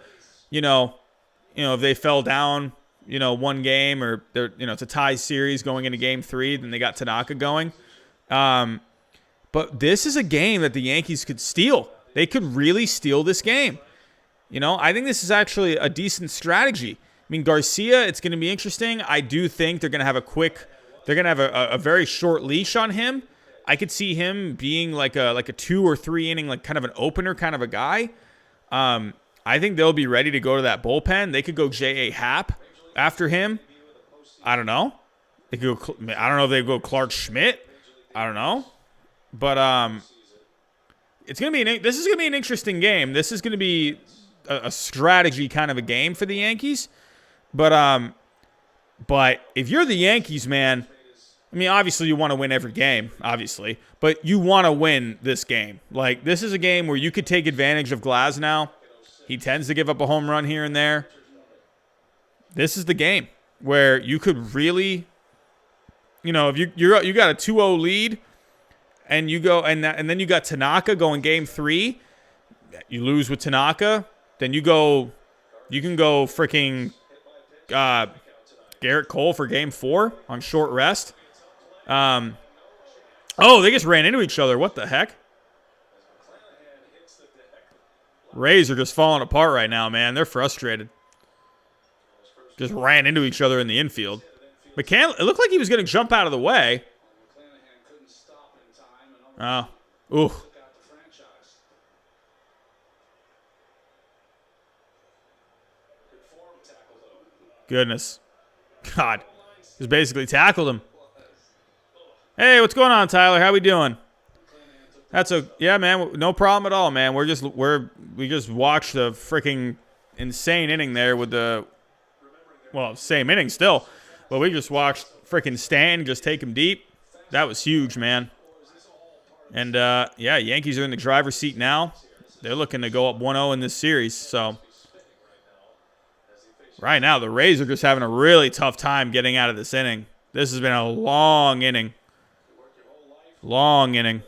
if they fell down, one game or they're, it's a tie series going into game 3, then they got Tanaka going. But this is a game that the Yankees could steal. They could really steal this game. I think this is actually a decent strategy. I mean, Garcia, it's going to be interesting. I do think they're going to have a very short leash on him. I could see him being like a 2 or 3 inning, like kind of an opener kind of a guy. I think they'll be ready to go to that bullpen. They could go J.A. Happ after him. I don't know. I don't know if they go Clark Schmidt. I don't know. But this is going to be an interesting game. This is going to be a strategy kind of a game for the Yankees. But if you're the Yankees, man, I mean, obviously you want to win every game, obviously, but you want to win this game. Like, this is a game where you could take advantage of Glasnow. He tends to give up a home run here and there. This is the game where you could really, if you got a 2-0 lead and you go and then you got Tanaka going game 3, you lose with Tanaka, then you can go freaking Garrett Cole for game 4 on short rest. They just ran into each other. What the heck? Rays are just falling apart right now, man. They're frustrated. Just ran into each other in the infield. It looked like he was going to jump out of the way. Oh. Ooh. Goodness. God. Just basically tackled him. Hey, what's going on, Tyler? How we doing? Yeah, man. No problem at all, man. We just watched the freaking insane inning there with same inning still, but we just watched freaking Stanton just take him deep. That was huge, man. And Yankees are in the driver's seat now. They're looking to go up 1-0 in this series. So right now, the Rays are just having a really tough time getting out of this inning. This has been a long inning. Long inning.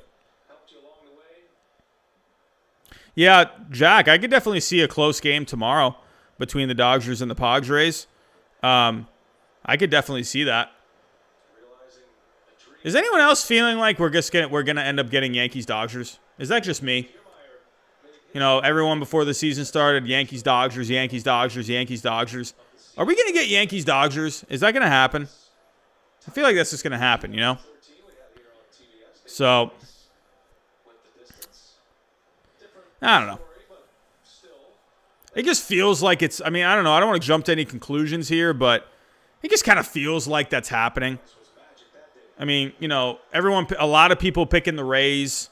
Yeah, Jack, I could definitely see a close game tomorrow between the Dodgers and the Padres. I could definitely see that. Is anyone else feeling like we're gonna end up getting Yankees Dodgers? Is that just me? Everyone before the season started, Yankees Dodgers, Yankees Dodgers, Yankees Dodgers. Are we gonna get Yankees Dodgers? Is that gonna happen? I feel like that's just gonna happen, So I don't know. It just feels like it's, I don't know. I don't want to jump to any conclusions here, but it just kind of feels like that's happening. A lot of people picking the Rays.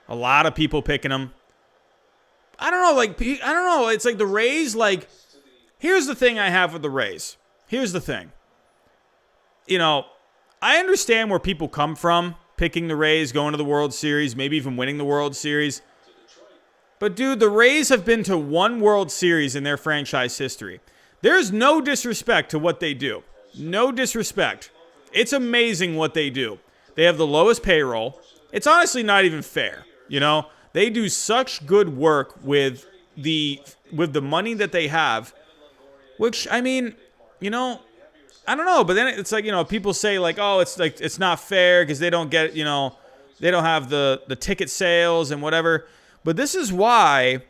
A lot of people picking them. I don't know. It's like the Rays, here's the thing I have with the Rays. Here's the thing. I understand where people come from picking the Rays, going to the World Series, maybe even winning the World Series. But, dude, the Rays have been to one World Series in their franchise history. There's no disrespect to what they do. No disrespect. It's amazing what they do. They have the lowest payroll. It's honestly not even fair, you know? They do such good work with the money that they have, which, I mean, you know, I don't know, but then it's like, you know, people say like, oh, it's not fair because they don't get, you know, they don't have the ticket sales and whatever. But this is why,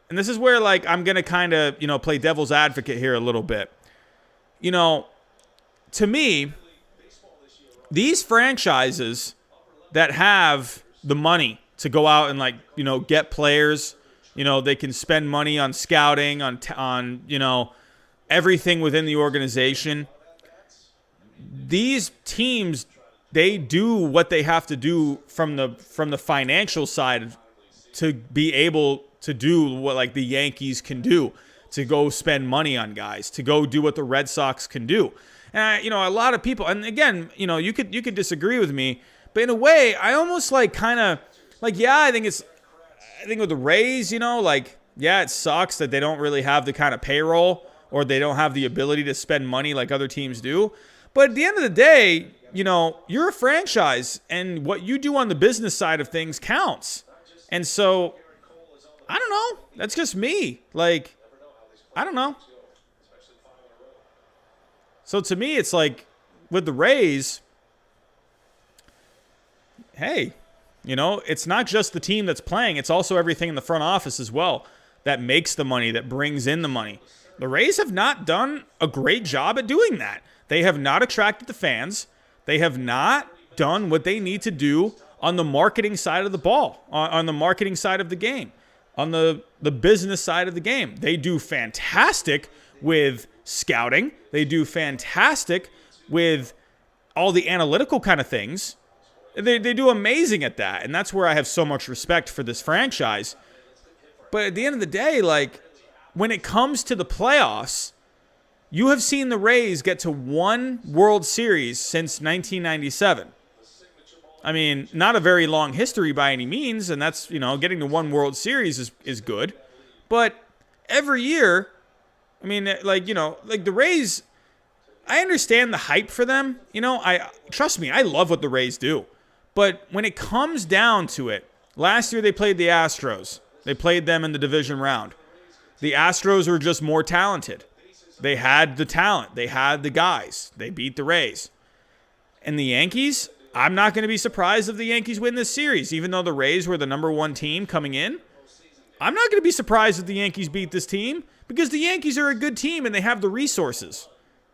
and this is where like I'm going to kind of, you know, play devil's advocate here a little bit. You know, to me, these franchises that have the money to go out and like, you know, get players, you know, they can spend money on scouting, on you know, everything within the organization. These teams, they do what they have to do from the financial side to be able to do what like the Yankees can do, to go spend money on guys, to go do what the Red Sox can do. And you know, a lot of people, and again, you know, you could disagree with me, but in a way, I almost like kind of like, yeah, I think with the Rays, you know, like, yeah, it sucks that they don't really have the kind of payroll or they don't have the ability to spend money like other teams do. But at the end of the day, you know, you're a franchise and what you do on the business side of things counts. And so, I don't know. That's just me. Like, I don't know. So to me, it's like with the Rays, hey, you know, it's not just the team that's playing. It's also everything in the front office as well that makes the money, that brings in the money. The Rays have not done a great job at doing that. They have not attracted the fans. They have not done what they need to do on the marketing side of the ball, on the marketing side of the game, on the business side of the game. They do fantastic with scouting. They do fantastic with all the analytical kind of things. They do amazing at that, and that's where I have so much respect for this franchise. But at the end of the day, like, when it comes to the playoffs, you have seen the Rays get to one World Series since 1997. I mean, not a very long history by any means, and that's, you know, getting to one World Series is good. But every year, I mean, like, you know, like the Rays, I understand the hype for them. You know, trust me, I love what the Rays do. But when it comes down to it, last year they played the Astros. They played them in the division round. The Astros were just more talented. They had the talent. They had the guys. They beat the Rays. And the Yankees, I'm not going to be surprised if the Yankees win this series, even though the Rays were the number one team coming in. I'm not going to be surprised if the Yankees beat this team because the Yankees are a good team and they have the resources.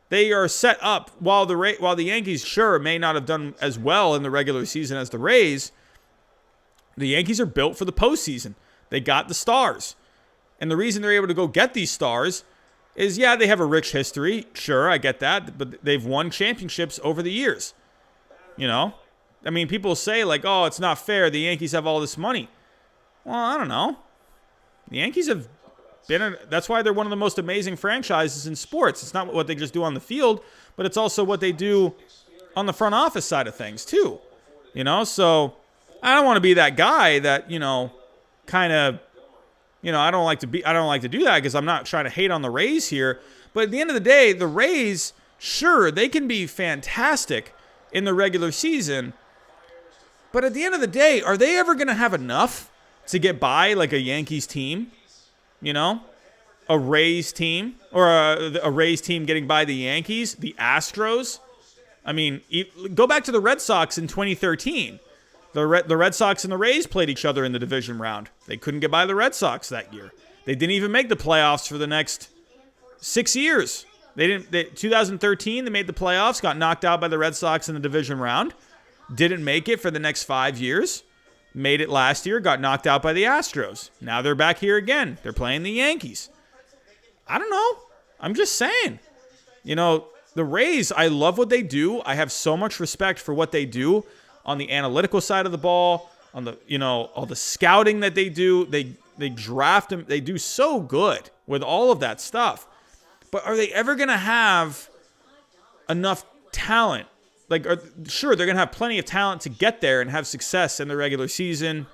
They are set up while the Yankees, sure, may not have done as well in the regular season as the Rays. The Yankees are built for the postseason. They got the stars. And the reason they're able to go get these stars is, yeah, they have a rich history. Sure, I get that. But they've won championships over the years. You know? I mean, people say, like, oh, it's not fair. The Yankees have all this money. Well, I don't know. The Yankees have that's why they're one of the most amazing franchises in sports. It's not what they just do on the field, but it's also what they do on the front office side of things, too. You know? So I don't want to be that guy that, you know, kind of, you know, I don't like to do that because I'm not trying to hate on the Rays here. But at the end of the day, the Rays, sure, they can be fantastic in the regular season. But at the end of the day, are they ever going to have enough to get by like a Yankees team? You know, a Rays team or a Rays team getting by the Yankees, the Astros. I mean, go back to the Red Sox in 2013. The Red Sox and the Rays played each other in the division round. They couldn't get by the Red Sox that year. They didn't even make the playoffs for the next 6 years. 2013, they made the playoffs, got knocked out by the Red Sox in the division round. Didn't make it for the next 5 years. Made it last year, got knocked out by the Astros. Now they're back here again. They're playing the Yankees. I don't know. I'm just saying. You know, the Rays, I love what they do. I have so much respect for what they do on the analytical side of the ball, on the, you know, all the scouting that they do. They draft them. They do so good with all of that stuff. But are they ever going to have enough talent? sure, they're going to have plenty of talent to get there and have success in the regular season.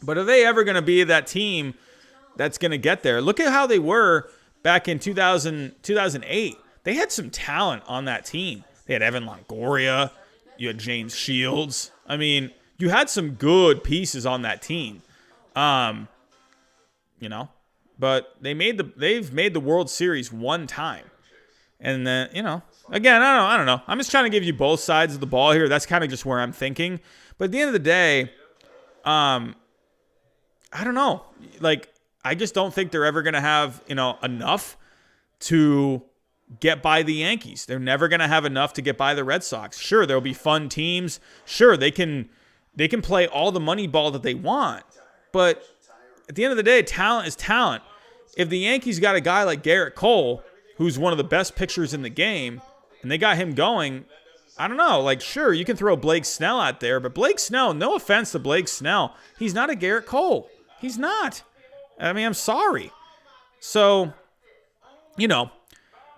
But are they ever going to be that team that's going to get there? Look at how they were back in 2008. They had some talent on that team. They had Evan Longoria. You had James Shields. I mean, you had some good pieces on that team. But they've made the World Series one time. And then, again, I don't know. I'm just trying to give you both sides of the ball here. That's kind of just where I'm thinking. But at the end of the day, I don't know. I just don't think they're ever going to have, enough to get by the Yankees. They're never going to have enough to get by the Red Sox. Sure, there'll be fun teams. Sure, they can play all the money ball that they want. But at the end of the day, talent is talent. If the Yankees got a guy like Garrett Cole, who's one of the best pitchers in the game, and they got him going, I don't know. Sure, you can throw Blake Snell out there, but Blake Snell, no offense to Blake Snell, he's not a Garrett Cole. He's not. I mean, I'm sorry. So,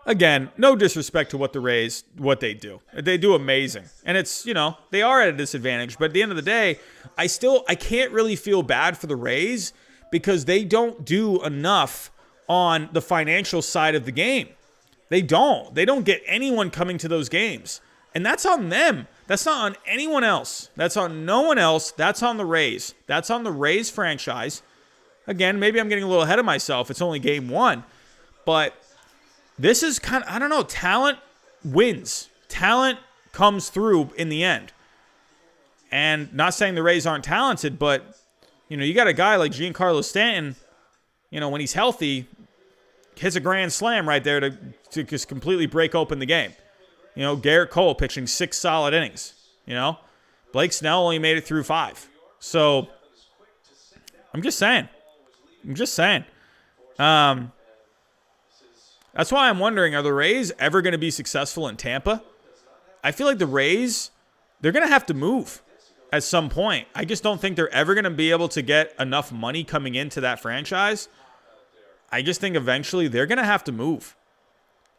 again, no disrespect to what they do. They do amazing. And it's, they are at a disadvantage. But at the end of the day, I can't really feel bad for the Rays because they don't do enough on the financial side of the game. They don't. They don't get anyone coming to those games. And that's on them. That's not on anyone else. That's on no one else. That's on the Rays. That's on the Rays franchise. Again, maybe I'm getting a little ahead of myself. It's only game one. But this is kind of, I don't know, talent wins. Talent comes through in the end. And not saying the Rays aren't talented, but, you got a guy like Giancarlo Stanton, when he's healthy, hits a grand slam right there to just completely break open the game. Garrett Cole pitching 6 solid innings. Blake Snell only made it through 5. So, I'm just saying. That's why I'm wondering, are the Rays ever going to be successful in Tampa? I feel like the Rays, they're going to have to move at some point. I just don't think they're ever going to be able to get enough money coming into that franchise. I just think eventually they're going to have to move.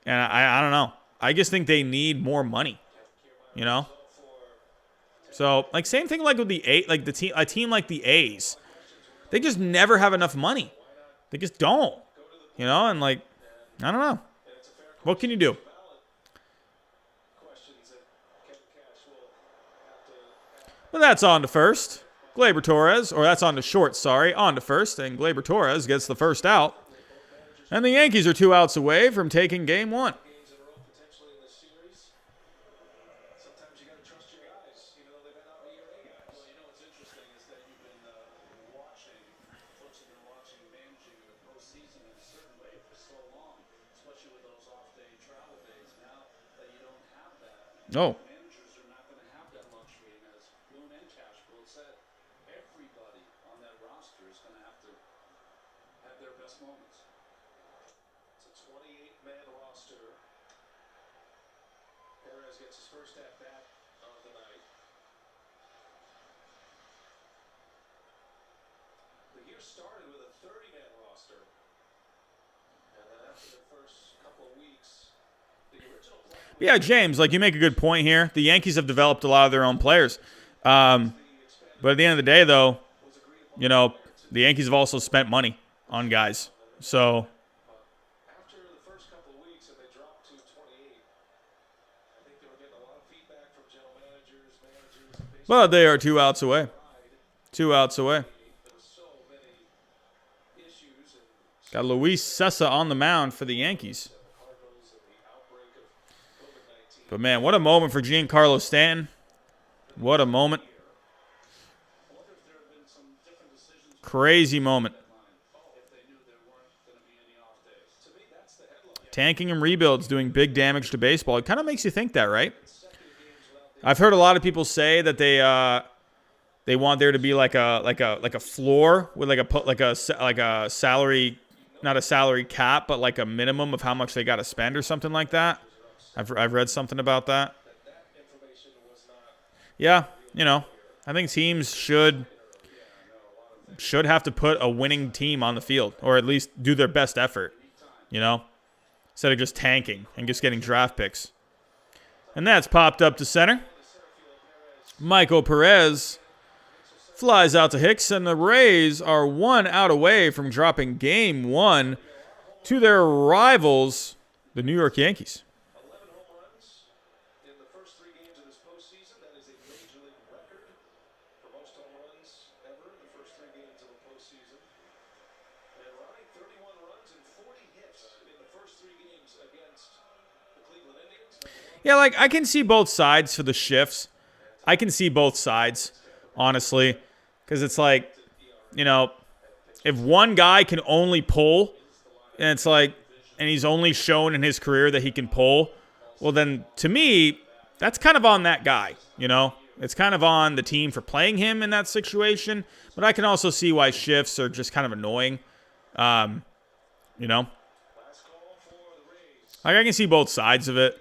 And I don't know. I just think they need more money, So, same thing with the a team like the A's. They just never have enough money. They just don't, and I don't know. What can you do? But that's on to first. Gleyber Torres, or that's on to short, on to first. And Gleyber Torres gets the first out. And the Yankees are 2 outs away from taking game 1. Oh. Managers are not going to have that luxury, and as Boone and Cashpool said, everybody on that roster is going to have their best moments. It's a 28-man roster. Perez gets his first at-bat of the night. The year started with a 30-man roster. And then after the first couple of weeks, the original plan. Yeah, James, you make a good point here. The Yankees have developed a lot of their own players. But at the end of the day, though, the Yankees have also spent money on guys. So, After the first couple of weeks and they dropped to 28, I think they were getting a lot of feedback from general managers, but they are 2 outs away. 2 outs away. There were so many issues and Got Luis Sessa on the mound for the Yankees. Cardinals and the outbreak of COVID-19. But, man, what a moment for Giancarlo Stanton. What a moment. I wonder if there have been some different decisions Crazy moment. if they knew there weren't going to be any off days. To me, that's the headline. Tanking and rebuilds doing big damage to baseball. It kind of makes you think that, right? I've heard a lot of people say that they want there to be like a floor with like a salary, not a salary cap, but like a minimum of how much they got to spend or something like that. I've read something about that. Yeah, I think teams should have to put a winning team on the field, or at least do their best effort, instead of just tanking and just getting draft picks. And that's popped up to center. Michael Perez flies out to Hicks, and the Rays are 1 out away from dropping Game 1 to their rivals, the New York Yankees. 11 home runs in the first 3 games of this postseason. That is a major league record for most home runs ever in the first 3 games of the postseason. And Ronnie, 31 runs and 40 hits in the first 3 games against the Cleveland Indians. Yeah, like, I can see both sides for the shifts. I can see both sides, honestly, because it's like, you know, if one guy can only pull, and it's like, and he's only shown in his career that he can pull, well, then to me, that's kind of on that guy, you know? It's kind of on the team for playing him in that situation, but I can also see why shifts are just kind of annoying, you know? Like, I can see both sides of it.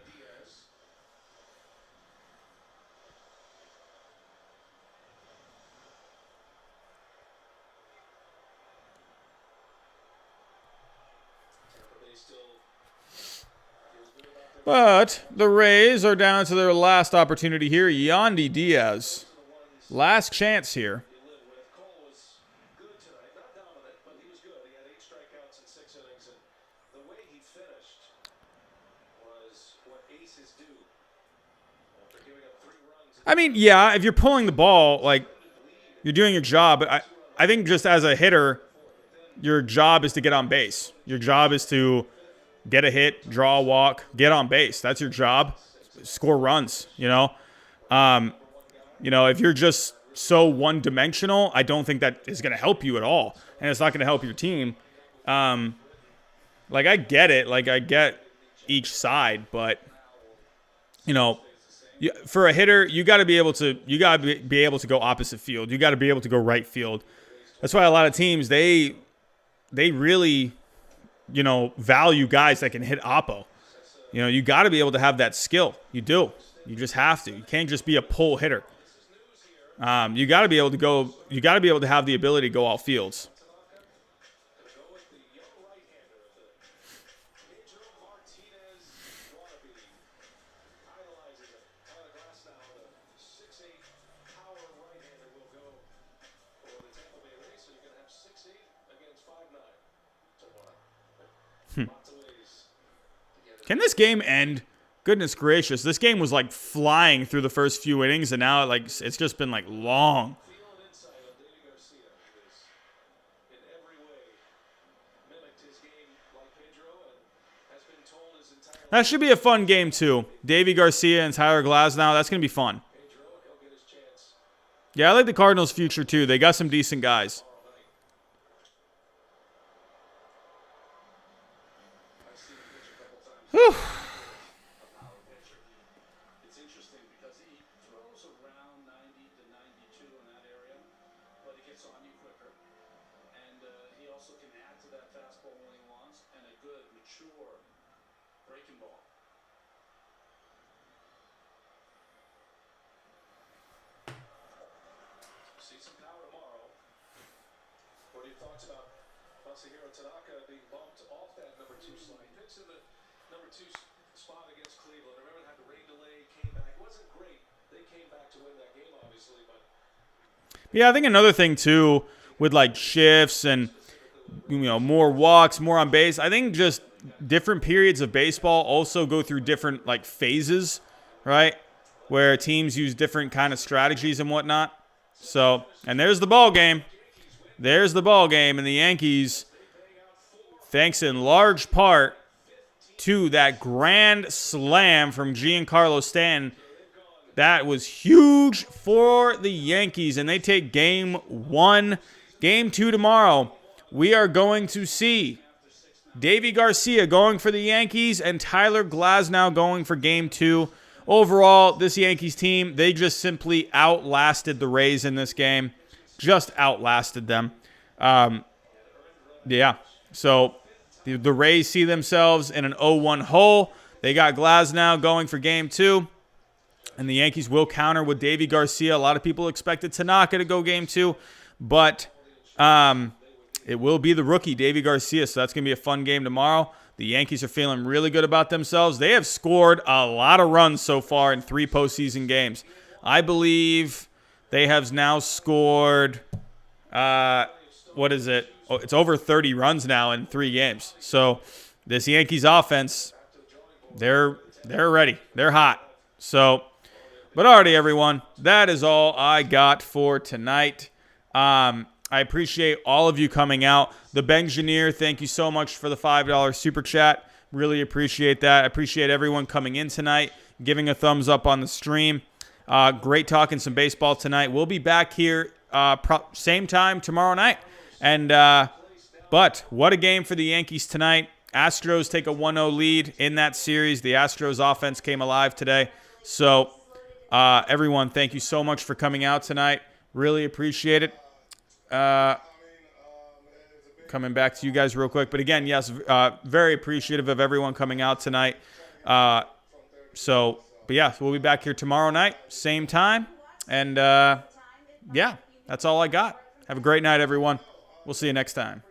But the Rays are down to their last opportunity here. Yandy Diaz. Last chance here. Cole was good tonight, not dominant, but he was good. He had 8 strikeouts in 6 innings, and the way he finished was what aces do. After giving up 3 runs. I mean, yeah, if you're pulling the ball, like, you're doing your job. But I think just as a hitter, your job is to get on base. Your job is to get a hit, draw a walk, get on base. That's your job. Score runs, you know. You know, if you're just so one-dimensional, I don't think that is going to help you at all. And it's not going to help your team. Like, I get it. Like, I get each side. But, you know, for a hitter, you got to be able to be able to go opposite field. You got to be able to go right field. That's why a lot of teams, they really, you know, value guys that can hit oppo. You know, you got to be able to have that skill. You do. You just have to. You can't just be a pull hitter. You got to be able to go. You got to be able to have the ability to go all fields. Can this game end? Goodness gracious, this game was like flying through the first few innings, and now it's just been like long. That should be a fun game too. Davy Garcia and Tyler Glasnow. That's gonna be fun. Yeah, I like the Cardinals' future too. They got some decent guys. Whew. It's interesting because he throws around 90 to 92 in that area, but he gets on you quicker. And he also can add to that fastball when he wants, and a good, mature breaking ball. See some power tomorrow. What are your thoughts about Masahiro Tanaka being bumped off that number 2 slot? He picks in the number 2 spot against Cleveland. Remember, they had the rain delay, came back. It wasn't great. They came back to win that game, obviously, but Yeah, I think another thing too with like shifts and, you know, more walks, more on base. I think just different periods of baseball also go through different like phases, right? Where teams use different kind of strategies and whatnot. So, and there's the ball game. There's the ball game, and the Yankees, thanks in large part to that grand slam from Giancarlo Stanton, that was huge for the Yankees, and they take Game 1. Game 2 tomorrow, we are going to see Davy Garcia going for the Yankees and Tyler Glasnow going for Game 2. Overall, this Yankees team, they just simply outlasted the Rays in this game. Just outlasted them. Yeah, so the Rays see themselves in an 0-1 hole. They got Glasnow going for Game 2. And the Yankees will counter with Davy Garcia. A lot of people expected Tanaka to go Game 2. But, it will be the rookie, Davy Garcia, so that's going to be a fun game tomorrow. The Yankees are feeling really good about themselves. They have scored a lot of runs so far in 3 postseason games. I believe they have now scored, what is it? Oh, it's over 30 runs now in 3 games. So this Yankees offense, they're ready. They're hot. So, but alrighty, everyone, that is all I got for tonight. I appreciate all of you coming out. The Bengineer, thank you so much for the $5 super chat. Really appreciate that. I appreciate everyone coming in tonight, giving a thumbs up on the stream. Great talking some baseball tonight. We'll be back here same time tomorrow night. And but what a game for the Yankees tonight. Astros take a 1-0 lead in that series. The Astros offense came alive today. So everyone, thank you so much for coming out tonight. Really appreciate it. Coming back to you guys real quick. But again, yes, very appreciative of everyone coming out tonight. But yeah, we'll be back here tomorrow night, same time. And yeah, that's all I got. Have a great night, everyone. We'll see you next time.